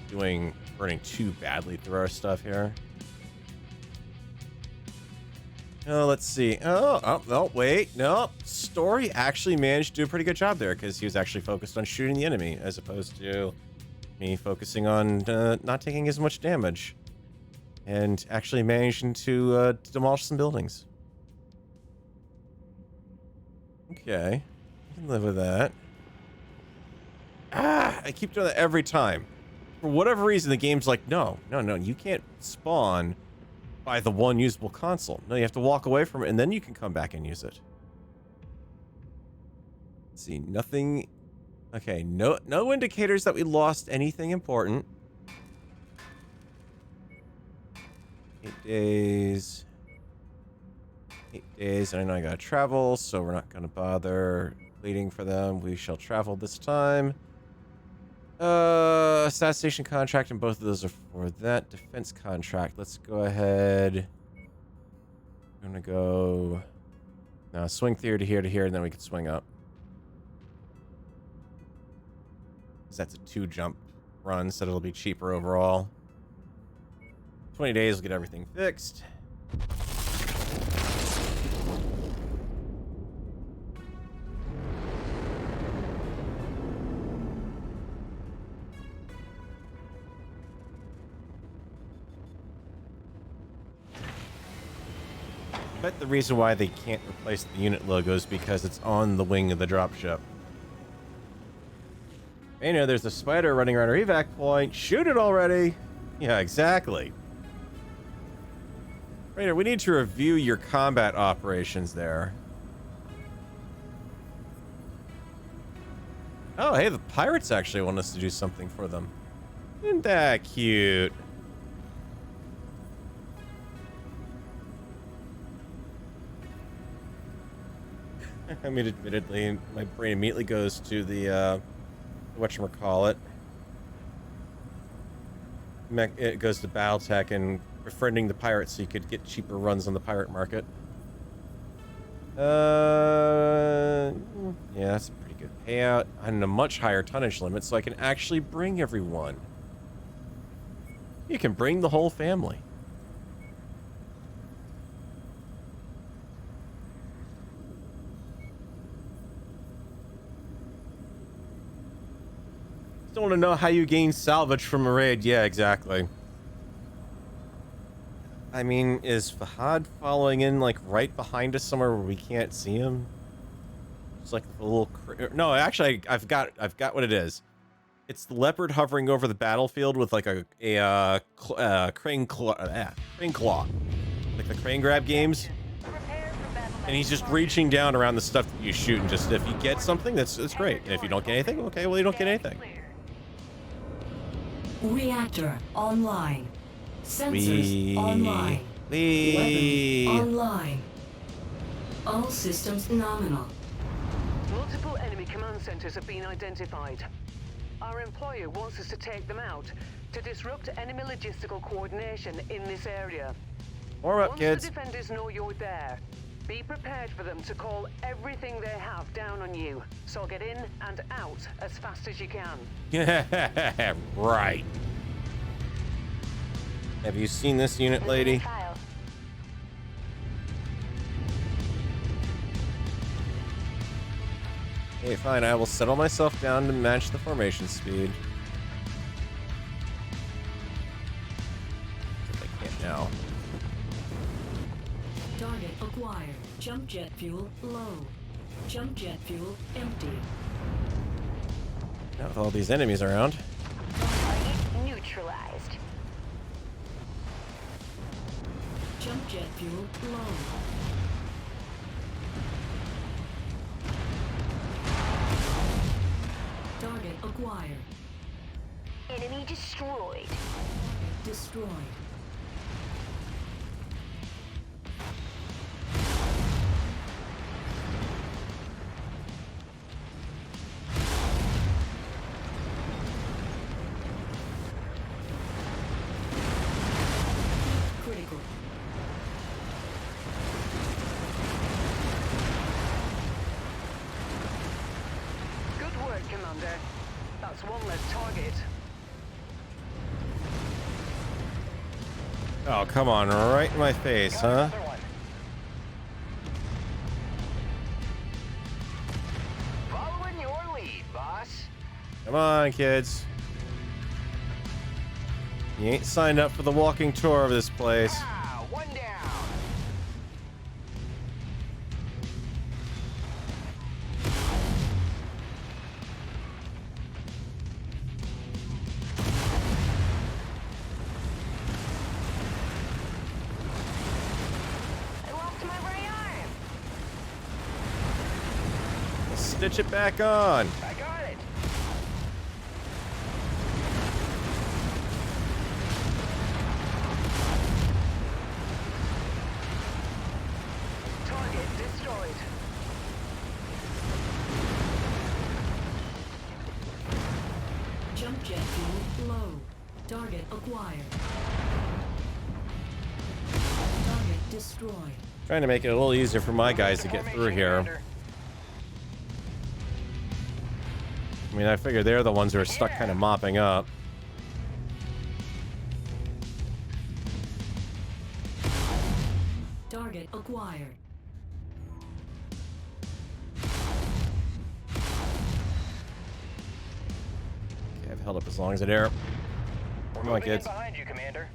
Burning too badly through our stuff here. Oh, let's see. Oh, wait. No. Story actually managed to do a pretty good job there because he was actually focused on shooting the enemy as opposed to me focusing on not taking as much damage and actually managing to demolish some buildings. Okay. I can live with that. I keep doing that every time. For whatever reason, the game's like, no, you can't spawn by the one usable console. No, you have to walk away from it and then you can come back and use it. Let's see, nothing. Okay, no indicators that we lost anything important. 8 days. 8 days, and I know I gotta travel, so we're not gonna bother waiting for them. We shall travel this time. Assassination contract, and both of those are for that. Defense contract. Let's go ahead. I'm gonna go. Now swing here to here to here, and then we can swing up. Because that's a 2-jump run, so it'll be cheaper overall. 20 days will get everything fixed. But the reason why they can't replace the unit logo is because it's on the wing of the dropship. Hey, no, there's a spider running around our evac point. Shoot it already. Yeah, exactly. Rainer, we need to review your combat operations there. Oh, hey, the pirates actually want us to do something for them. Isn't that cute? I mean, admittedly, my brain immediately goes to the, whatchamacallit. It goes to Battletech and befriending the pirates so you could get cheaper runs on the pirate market. Yeah, that's a pretty good payout. And a much higher tonnage limit so I can actually bring everyone. You can bring the whole family. Still want to know how you gain salvage from a raid. Yeah, exactly. I mean, is Fahad following in like right behind us somewhere where we can't see him? It's like a little. No, actually, I've got what it is. It's the leopard hovering over the battlefield with like a crane claw, like the crane grab games. And he's just reaching down around the stuff that you shoot, and just if you get something, that's great. And if you don't get anything, okay, well you don't get anything. Reactor online. Sensors online. Weapon online. All systems nominal. Multiple enemy command centers have been identified. Our employer wants us to take them out to disrupt enemy logistical coordination in this area. Warm up, Once kids. the defenders know you're there, be prepared for them to call everything they have down on you. So get in and out as fast as you can. Right. Have you seen this unit, lady? Okay, fine. I will settle myself down to match the formation speed. If I can't now. Target acquired. Jump jet fuel low. Jump jet fuel empty. Not with all these enemies around. Target neutralized. Jump jet fuel low. Target acquired. Enemy destroyed. Destroyed. Critical. Good work, Commander. That's one less target. Oh, come on. Right in my face, huh? Following your lead, boss. Come on, kids. You ain't signed up for the walking tour of this place. Ah, one down. I lost my right arm. Stitch it back on. I got it. Target destroyed. Jump jet fuel low. Target acquired. Target destroyed. Trying to make it a little easier for my guys to get through here. I mean, I figure they're the ones who are stuck kind of mopping up. Target acquired. Okay, I've held up as long as I dare. We're Come on, moving in kids. behind you, Commander.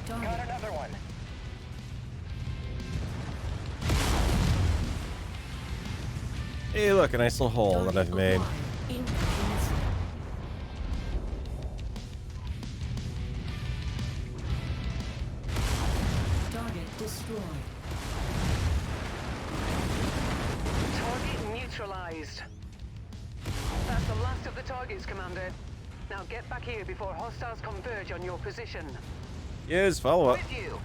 Got another one. Hey, look, a nice little hole that I've made. Target destroyed. Target neutralized. That's the last of the targets, Commander. Now get back here before hostiles converge on your position. Yes, follow up. With you.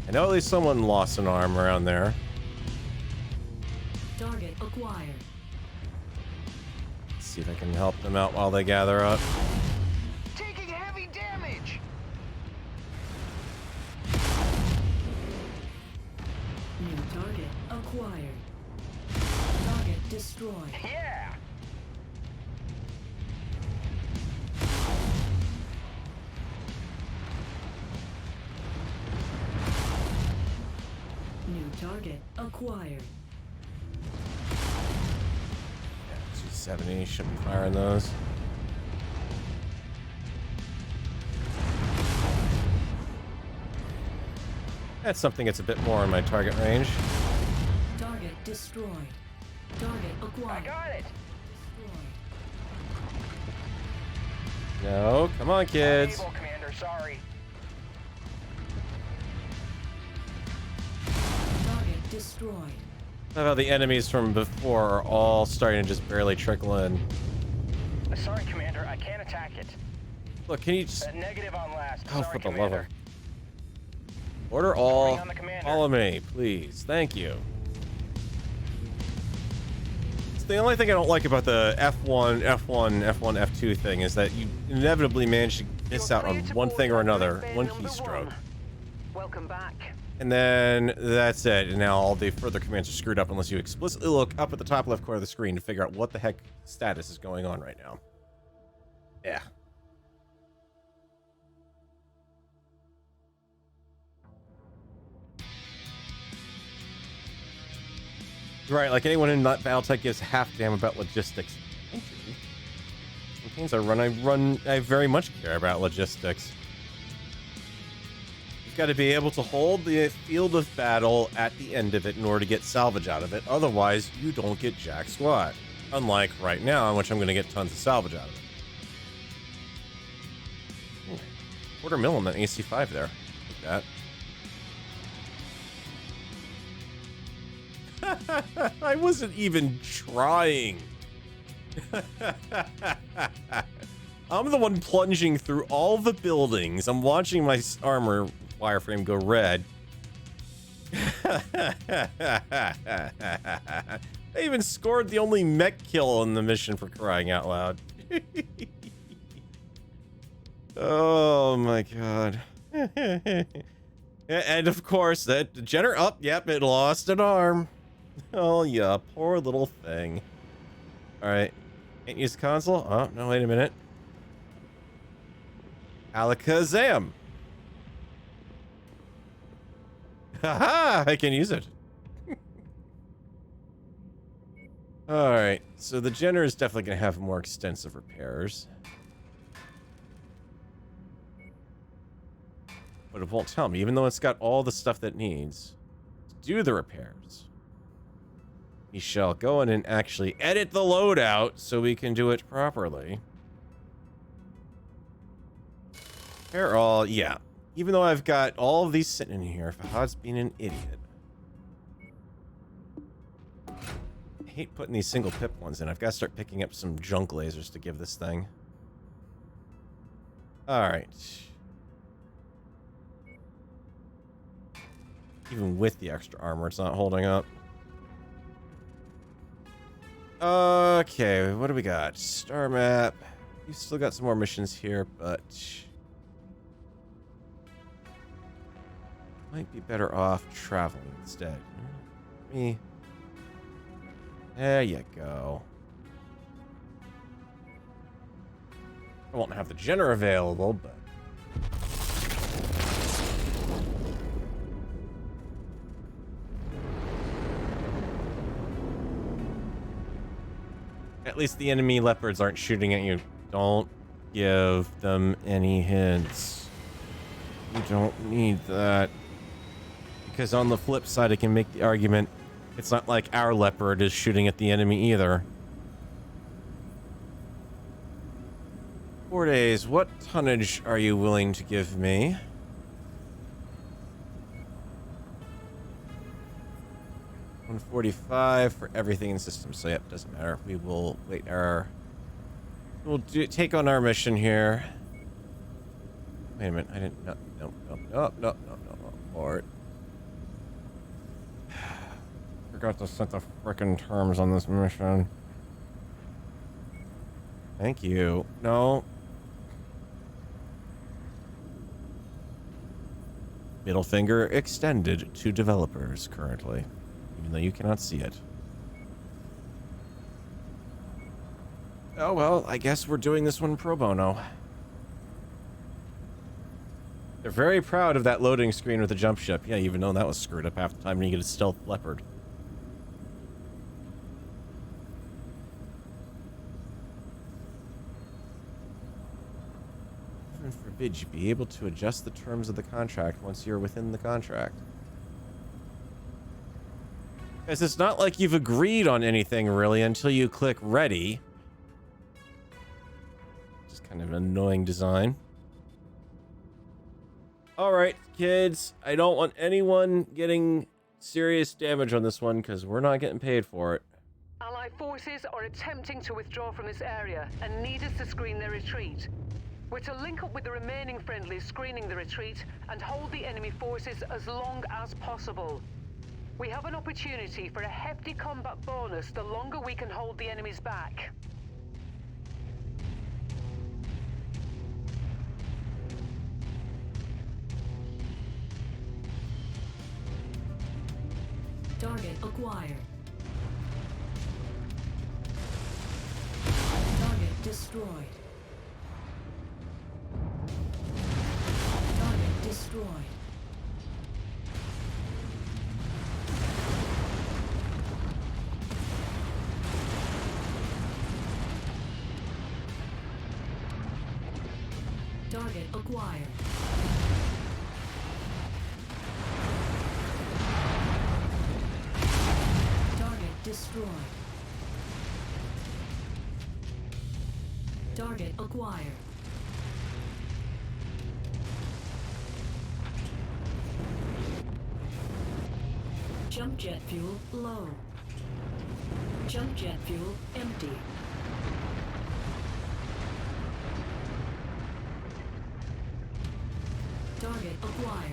I know at least someone lost an arm around there. Target acquired. Let's see if I can help them out while they gather up. Taking heavy damage. New target acquired. Target destroyed. Yeah. New target acquired. 270 should be firing those. That's something that's a bit more in my target range. Target destroyed. Target acquired. I got it. Destroyed. No, come on, kids. Unable, Commander, sorry. destroyed. I love how the enemies from before are all starting to just barely trickle in. Sorry, Commander, I can't attack it. Look, can you just... Negative on last. Oh, Sorry, for the love Commander. of... Order all. On the commander. Follow me, please. Thank you. It's the only thing I don't like about the F1, F2 thing is that you inevitably manage to miss out on one thing or another, one keystroke. Welcome back. And then that's it. And now all the further commands are screwed up unless you explicitly look up at the top left corner of the screen to figure out what the heck status is going on right now. Yeah. Right, like anyone in that Battletech gives half a damn about logistics. Thank you. Campaigns I very much care about logistics. You've got to be able to hold the field of battle at the end of it in order to get salvage out of it. Otherwise, you don't get jack squat. Unlike right now, in which I'm going to get tons of salvage out of it. Ooh, quarter mil on that AC5 there. Like that. I wasn't even trying. I'm the one plunging through all the buildings. I'm watching my armor wireframe go red. I even scored the only mech kill in the mission, for crying out loud. Oh my god. And of course, that Jenner up, yep, it lost an arm. Oh, yeah, poor little thing. Alright. Can't use the console? Oh, no, wait a minute. Alakazam! Haha! I can use it. Alright, so the Jenner is definitely going to have more extensive repairs. But it won't tell me, even though it's got all the stuff that it needs to do the repairs. We shall go in and actually edit the loadout so we can do it properly. Repair all, yeah. Even though I've got all of these sitting in here, Fahad's being an idiot. I hate putting these single pip ones in. I've got to start picking up some junk lasers to give this thing. Alright. Even with the extra armor, it's not holding up. Okay, what do we got? Star map. We've still got some more missions here, but might be better off traveling instead. Me. There you go. I won't have the Jenner available, but at least the enemy leopards aren't shooting at you. Don't give them any hints. You don't need that. Because on the flip side, I can make the argument it's not like our leopard is shooting at the enemy either. 4 days. What tonnage are you willing to give me? $145 for everything in system. So yep, doesn't matter. We will wait our... We'll take on our mission here. Wait a minute. I didn't... No. Port. Forgot to set the frickin' terms on this mission. Thank you. No. Middle finger extended to developers currently, even though you cannot see it. Oh well, I guess we're doing this one pro bono. They're very proud of that loading screen with the jump ship. Yeah, even though that was screwed up half the time when you get a stealth leopard. Heaven forbid you be able to adjust the terms of the contract once you're within the contract. Because it's not like you've agreed on anything really until you click ready. Just kind of an annoying design. Alright, kids. I don't want anyone getting serious damage on this one because we're not getting paid for it. Allied forces are attempting to withdraw from this area and need us to screen their retreat. We're to link up with the remaining friendlies screening the retreat and hold the enemy forces as long as possible. We have an opportunity for a hefty combat bonus the longer we can hold the enemies back. Target acquired. Target destroyed. Target destroyed. Target acquired. Target destroyed. Target acquired. Jump jet fuel low. Jump jet fuel empty. Target acquired.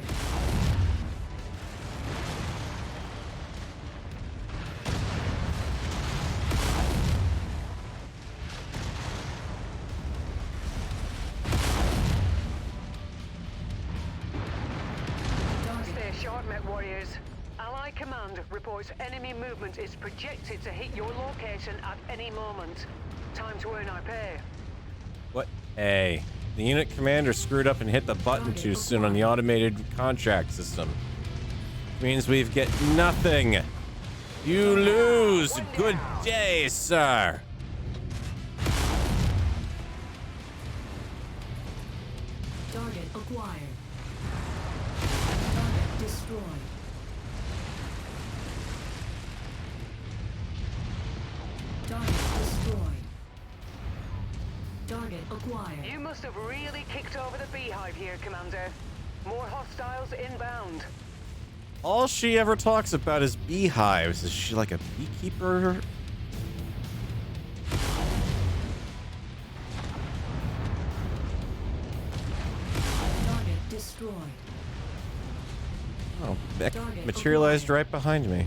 Stay sharp, MechWarriors. Allied Command reports enemy movement is projected to hit your location at any moment. Time to earn our pay. What? Hey. The unit commander screwed up and hit the button too soon on the automated contract system. Means we get nothing. You lose. Good day, sir. Target acquired. Target destroyed. Target destroyed. Target acquired. You must have really kicked over the beehive here, Commander. More hostiles inbound. All she ever talks about is beehives. Is she like a beekeeper? Target destroyed. Oh, Beck materialized right behind me.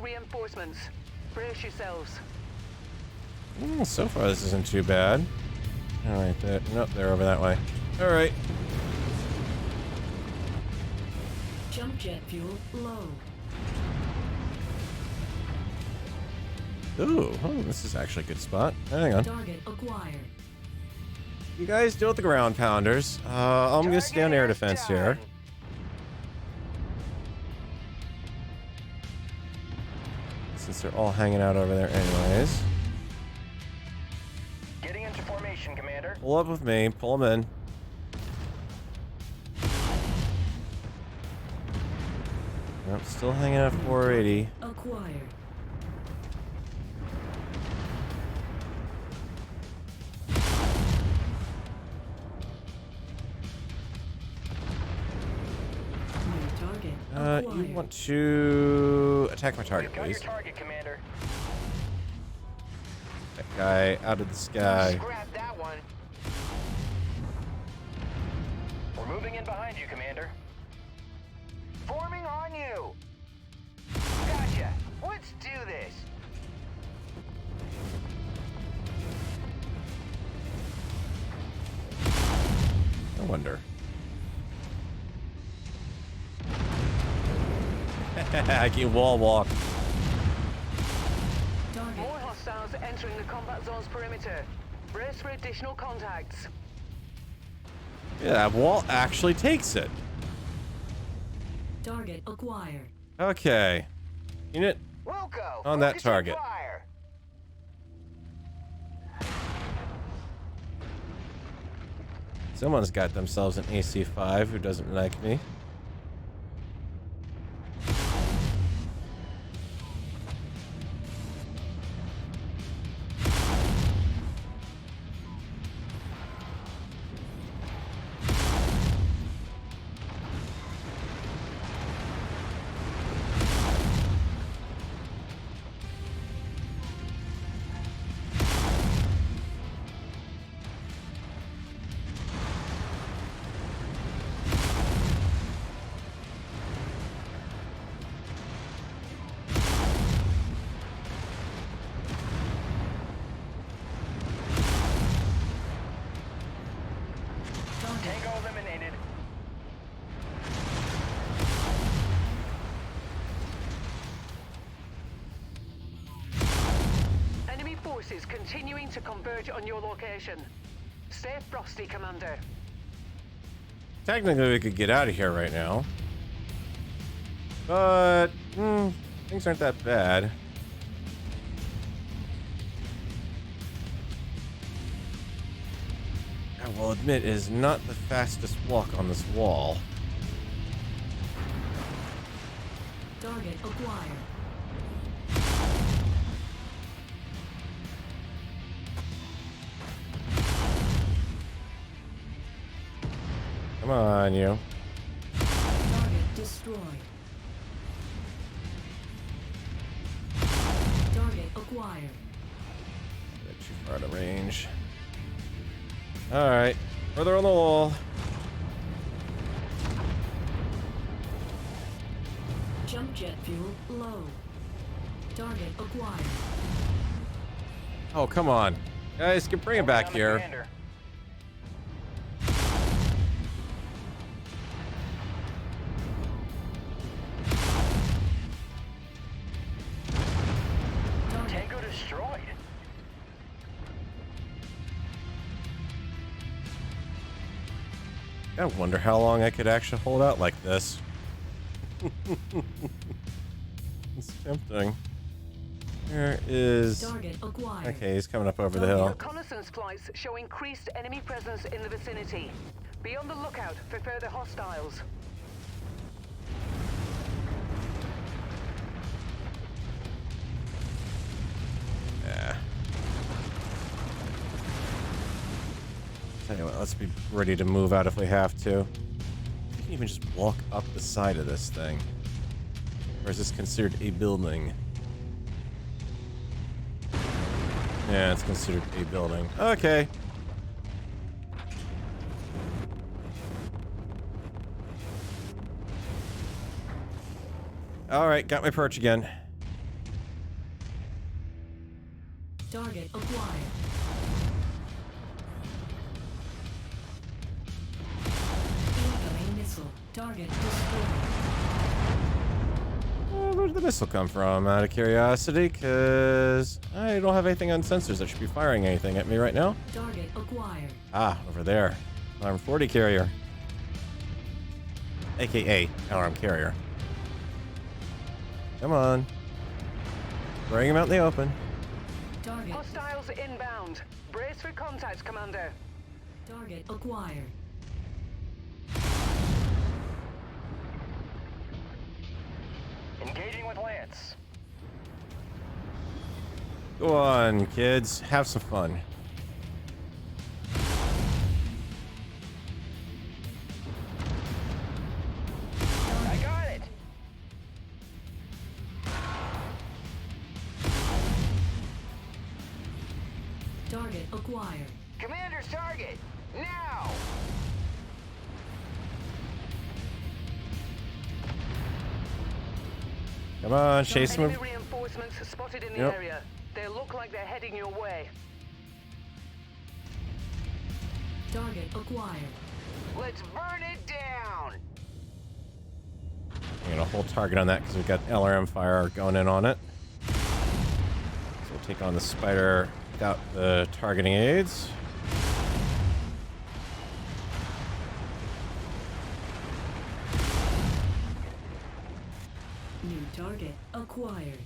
Reinforcements. Brace yourselves. So far, this isn't too bad. All right, nope, they're over that way. All right. Jump jet fuel low. Ooh, this is actually a good spot. Hang on. Target acquired. You guys deal with the ground pounders. I'm gonna stay on air defense here. Since they're all hanging out over there anyways. Getting into formation, Commander. Pull up with me. Pull them in. Yep, still hanging out 480. Acquired. You want to attack my target, please. Your target, Commander. That guy out of the sky. Grab that one. We're moving in behind you, Commander. Forming on you. Gotcha. Let's do this. I wonder. I can wall walk. More hostiles entering the combat zone's perimeter. Brace for additional contacts. Yeah, that wall actually takes it. Target acquired. Okay. Unit Wilco, on that focus your target. fire. Someone's got themselves an AC-5 who doesn't like me. Tango eliminated. Enemy forces continuing to converge on your location. Stay frosty, Commander. Technically, we could get out of here right now. But, things aren't that bad. I will admit, it is not the fastest walk on this wall. Target acquired. Come on, you. Target destroyed. Target acquired. Bit too far to range. Alright, further on the wall. Jump jet fuel low. Target acquired. Oh, come on. Guys, can bring it back here. Commander. Tango destroyed. I wonder how long I could actually hold out like this. It's tempting. There is... Target acquired. Okay, he's coming up over the hill. Reconnaissance flights show increased enemy presence in the vicinity. Be on the lookout for further hostiles. Yeah. Tell you what, let's be ready to move out if we have to. You can even just walk up the side of this thing. Or is this considered a building? Yeah, it's considered a building. Okay. Alright, got my perch again. Target acquired. Incoming missile. Target destroyed. Where did the missile come from, out of curiosity? Because I don't have anything on sensors that should be firing anything at me right now. Target acquired. Ah, over there. Alarm 40 carrier. AKA alarm carrier. Come on. Bring him out in the open. Target. Hostiles inbound. Brace for contact, Commander. Target acquired. Engaging with Lance. Go on, kids. Have some fun. I got it. Target acquired. Commander's target. Now. Come on, chase him. Enemy reinforcements spotted in the Yep. area. They look like they're heading your way. Target acquired. Let's burn it down. I'm gonna hold target on that because we've got LRM fire going in on it. So we'll take on the spider without the targeting aids. New target acquired.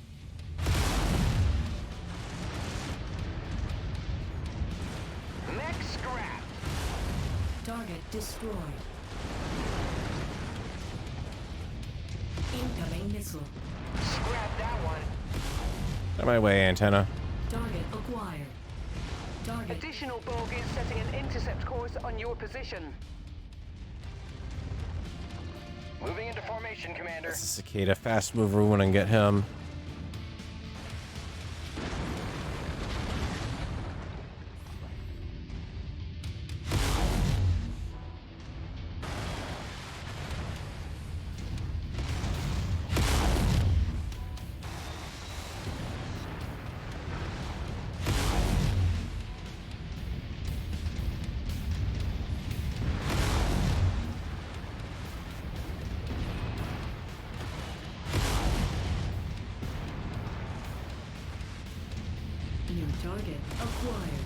Target destroyed. Incoming missile. Scrap that one. Out of my way, antenna. Target acquired. Target. Additional bogies setting an intercept course on your position. Moving into formation, Commander. That's a cicada. Fast mover when I can get him. New target acquired.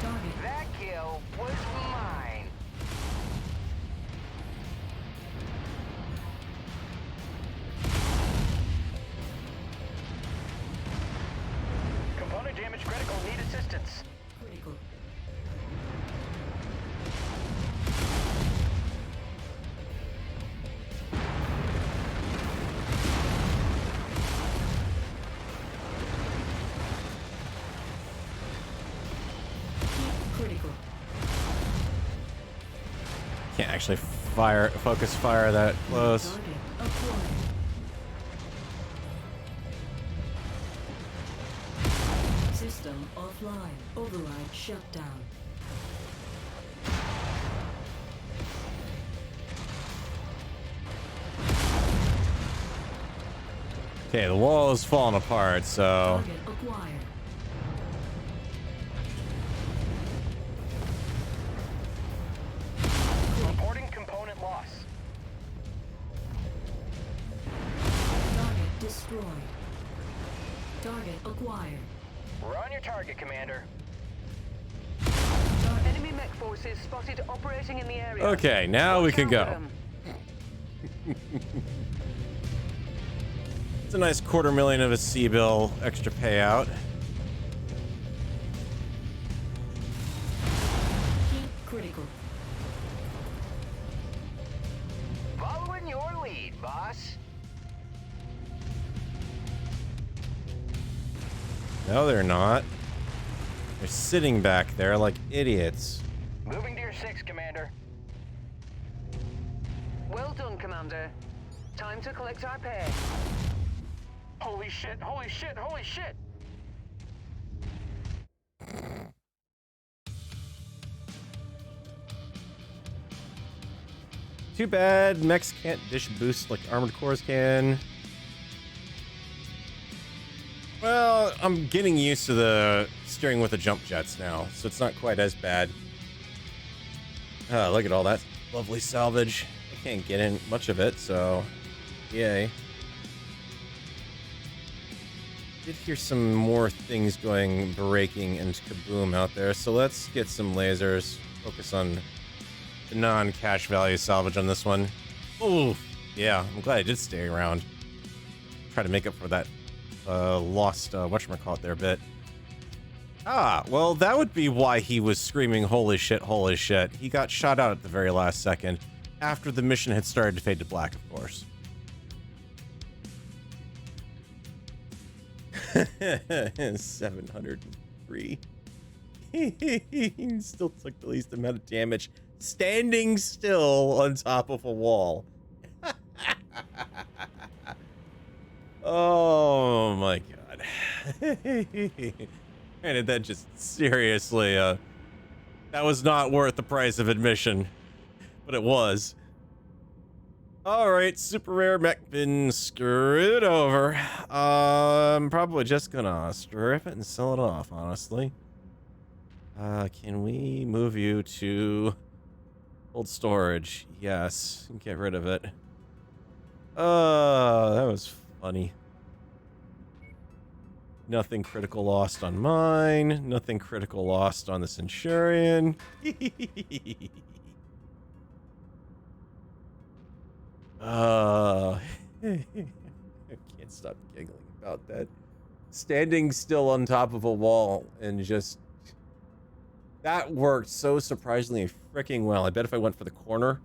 Target. That kill was mine. Component damage critical. Need assistance. Critical. Critical. Can't actually focus fire that close. Target acquired. System offline. Override shut down. Okay, the wall is falling apart, so Target acquired. Reporting component loss. Target destroyed. Target acquired. We're on your target, Commander. Enemy mech forces spotted operating in the area. okay, now we Watch can out go. for them. It's a nice $250,000 of a C-bill extra payout. Keep critical. Following your lead, boss. No, they're not. They're sitting back there like idiots. Moving to your 6, Commander. Well done, Commander. Time to collect our pay. Holy shit, holy shit, holy shit! Too bad mechs can't dish boost like armored cores can. Well, I'm getting used to the steering with the jump jets now, so it's not quite as bad. Look at all that lovely salvage. I can't get in much of it, so yay. Did hear some more things going breaking and kaboom out there, so let's get some lasers. Focus on the non-cash value salvage on this one. Ooh, yeah, I'm glad I did stay around. Try to make up for that lost whatchamacallit there a bit. Ah, well, that would be why he was screaming, holy shit, holy shit. He got shot out at the very last second, after the mission had started to fade to black, of course. 703. He still took the least amount of damage, standing still on top of a wall. Oh my god. Granted, that just seriously, that was not worth the price of admission, but it was. Alright, super rare mech been screwed over. I'm probably just gonna strip it and sell it off, honestly. Can we move you to old storage? Yes, get rid of it. That was funny. Nothing critical lost on mine. Nothing critical lost on the Centurion. I can't stop giggling about that standing still on top of a wall and just... That worked so surprisingly freaking well. I bet if I went for the corner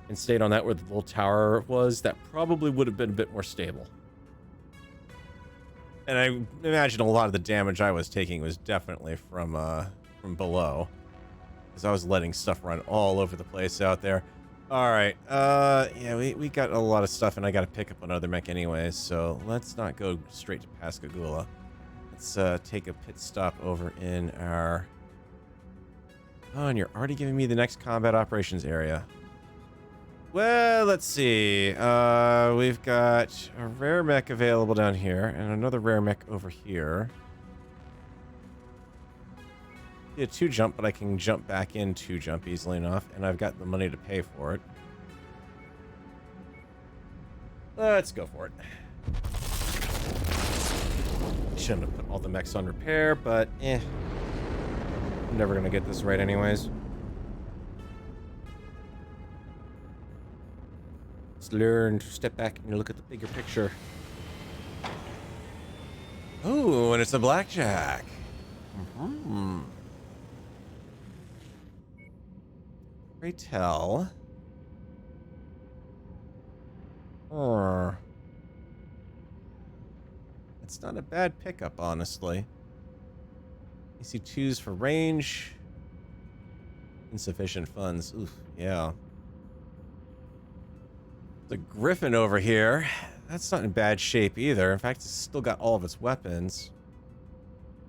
and stayed on that where the little tower was, that probably would have been a bit more stable. And I imagine a lot of the damage I was taking was definitely from below, because I was letting stuff run all over the place out there. All right, yeah, we got a lot of stuff, and I got to pick up another mech anyways, so let's not go straight to Pascagoula. Let's take a pit stop over in our... Oh, and you're already giving me the next combat operations area. Well, let's see. We've got a rare mech available down here, and another rare mech over here. Yeah, 2-jump, but I can jump back in 2-jump easily enough, and I've got the money to pay for it. Let's go for it. Shouldn't have put all the mechs on repair, but I'm never gonna get this right anyways. Let's learn to step back and look at the bigger picture. Oh, and it's a blackjack. Pray tell. It's not a bad pickup, honestly. AC2s for range. Insufficient funds. Oof, yeah. The Griffin over here. That's not in bad shape either. In fact, it's still got all of its weapons.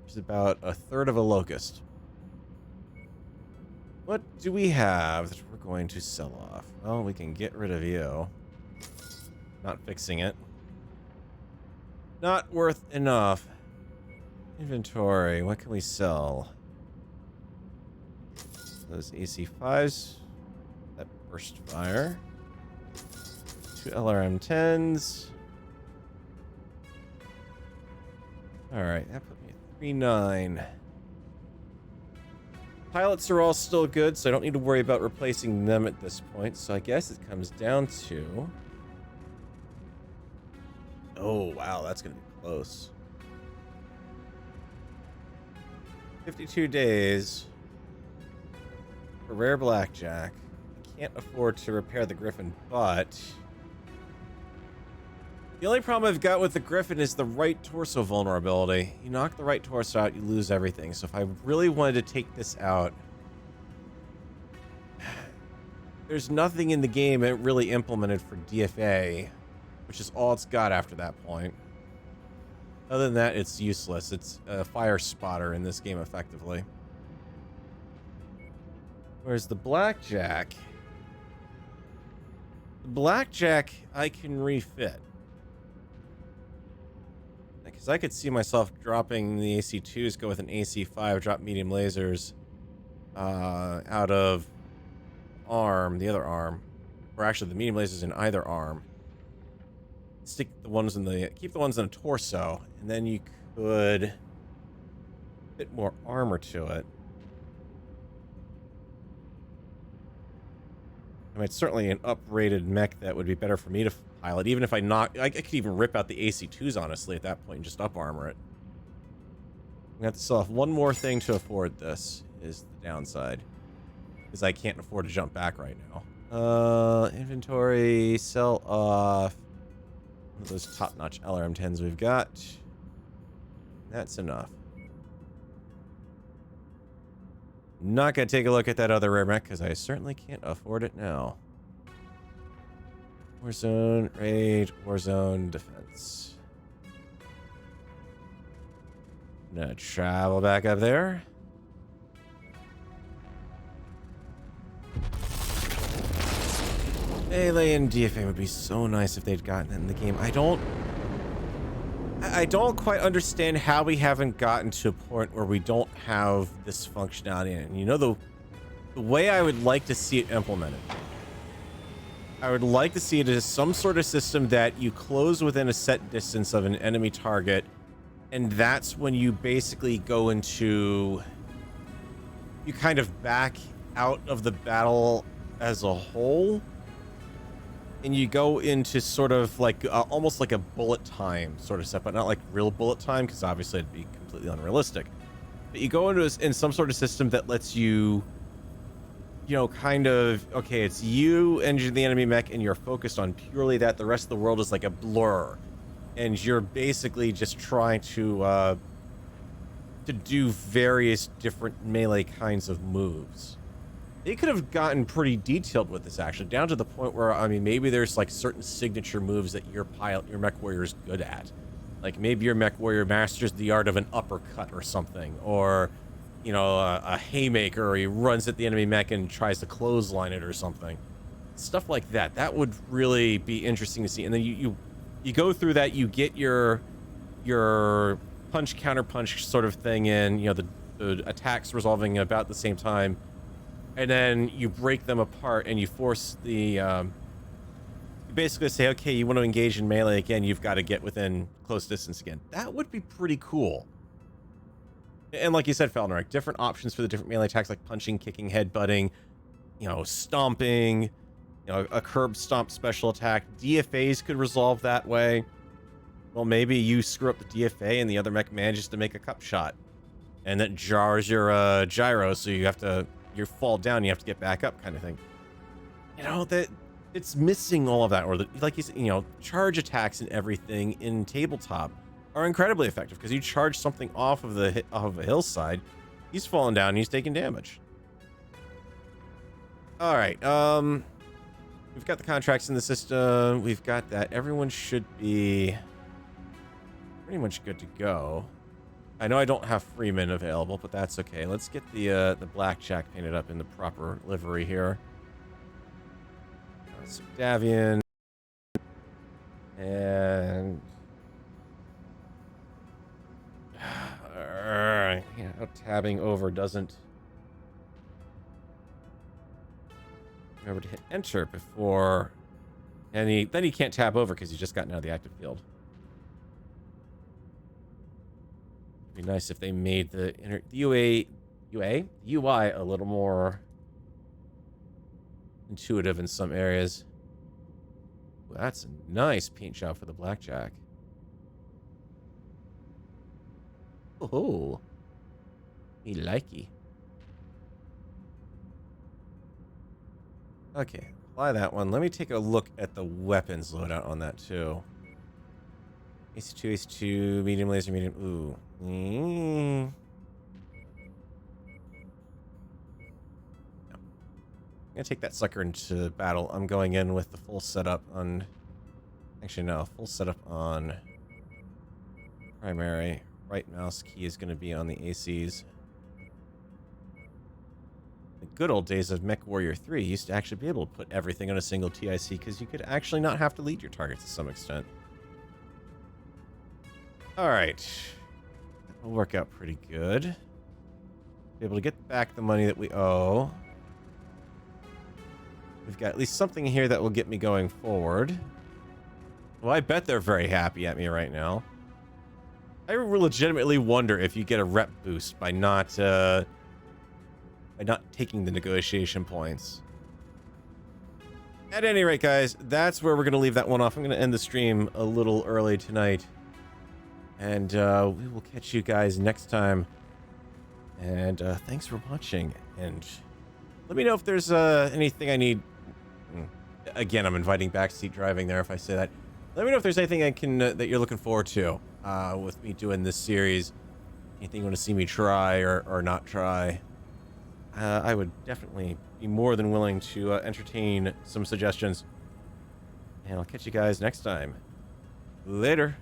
It's about a third of a Locust. What do we have that we're going to sell off? Well, we can get rid of you. Not fixing it. Not worth enough. Inventory. What can we sell? Those AC5s. That burst fire. 2 LRM-10s. Alright, that put me at 3.9. Pilots are all still good, so I don't need to worry about replacing them at this point. So I guess it comes down to... Oh, wow, that's going to be close. 52 days for rare blackjack. I can't afford to repair the Griffin, but... The only problem I've got with the Griffin is the right torso vulnerability. You knock the right torso out, you lose everything. So if I really wanted to take this out... There's nothing in the game it really implemented for DFA, which is all it's got after that point. Other than that, it's useless. It's a fire spotter in this game, effectively. Whereas the blackjack... The blackjack, I can refit. Because I could see myself dropping the AC2s, go with an AC5, drop medium lasers out of arm, the other arm. Or actually, the medium lasers in either arm. Stick the ones in the... Keep the ones in the torso, and then you could... Bit more armor to it. I mean, it's certainly an uprated mech that would be better for me to pilot, even if I knock... I could even rip out the AC2s, honestly, at that point, and just up-armor it. I'm gonna have to sell off one more thing to afford this, is the downside. Because I can't afford to jump back right now. Inventory, sell off... One of those top-notch LRM-10s we've got. That's enough. Not gonna take a look at that other rare mech, because I certainly can't afford it now. Warzone, raid, Warzone, defense. Gonna travel back up there. Melee and DFA would be so nice if they'd gotten it in the game. I don't quite understand how we haven't gotten to a point where we don't have this functionality in it. And you know, the way I would like to see it implemented, I would like to see it as some sort of system that you close within a set distance of an enemy target, and that's when you basically go into... You kind of back out of the battle as a whole. and you go into sort of like almost like a bullet time sort of set, but not like real bullet time, because obviously it'd be completely unrealistic. But you go into in some sort of system that lets you, you know, kind of, okay, it's you and the enemy mech, and you're focused on purely that. The rest of the world is like a blur, and you're basically just trying to do various different melee kinds of moves. They could have gotten pretty detailed with this, actually, down to the point where, I mean, maybe there's like certain signature moves that your mech warrior is good at. Like maybe your mech warrior masters the art of an uppercut or something, or, you know, a haymaker, or he runs at the enemy mech and tries to clothesline it or something. Stuff like that. That would really be interesting to see. And then you go through that, you get your punch counter punch sort of thing in, you know, the attacks resolving about the same time. And then you break them apart and you force the, you basically say, okay, you want to engage in melee again, you've got to get within close distance again. That would be pretty cool. And like you said, Felnarek, different options for the different melee attacks, like punching, kicking, headbutting, you know, stomping, you know, a curb stomp special attack. DFAs could resolve that way. Well, maybe you screw up the DFA and the other mech manages to make a cup shot. And that jars your gyro, so you fall down, you have to get back up, kind of thing. You know, that it's missing all of that. Or like you said, you know, charge attacks and everything in tabletop are incredibly effective, because you charge something off of a hillside, he's falling down and he's taking damage. All right, we've got the contracts in the system. We've got that. Everyone should be pretty much good to go. I know I don't have Freeman available, but that's okay. Let's get the Blackjack painted up in the proper livery here. So Davian. And... yeah, tabbing over doesn't... remember to hit enter before... and then he can't tab over because he's just gotten out of the active field. Be nice if they made the UI a little more intuitive in some areas. Well, that's a nice paint job for the Blackjack. Oh, he likey. Okay, apply that one. Let me take a look at the weapons loadout on that too. AC2, AC2, medium laser, medium. Ooh. No. I'm gonna take that sucker into battle. I'm going in with the full setup on... actually, no. Full setup on primary. Right mouse key is gonna be on the ACs. The good old days of MechWarrior 3 used to actually be able to put everything on a single TIC, because you could actually not have to lead your targets to some extent. Alright. That'll work out pretty good. Be able to get back the money that we owe. We've got at least something here that will get me going forward. Well, I bet they're very happy at me right now. I legitimately wonder if you get a rep boost by not taking the negotiation points. At any rate, guys, that's where we're going to leave that one off. I'm going to end the stream a little early tonight. And we will catch you guys next time. And thanks for watching. And let me know if there's anything I need. Again, I'm inviting backseat driving there if I say that. Let me know if there's anything I can that you're looking forward to with me doing this series. Anything you want to see me try or not try. I would definitely be more than willing to entertain some suggestions. And I'll catch you guys next time. Later.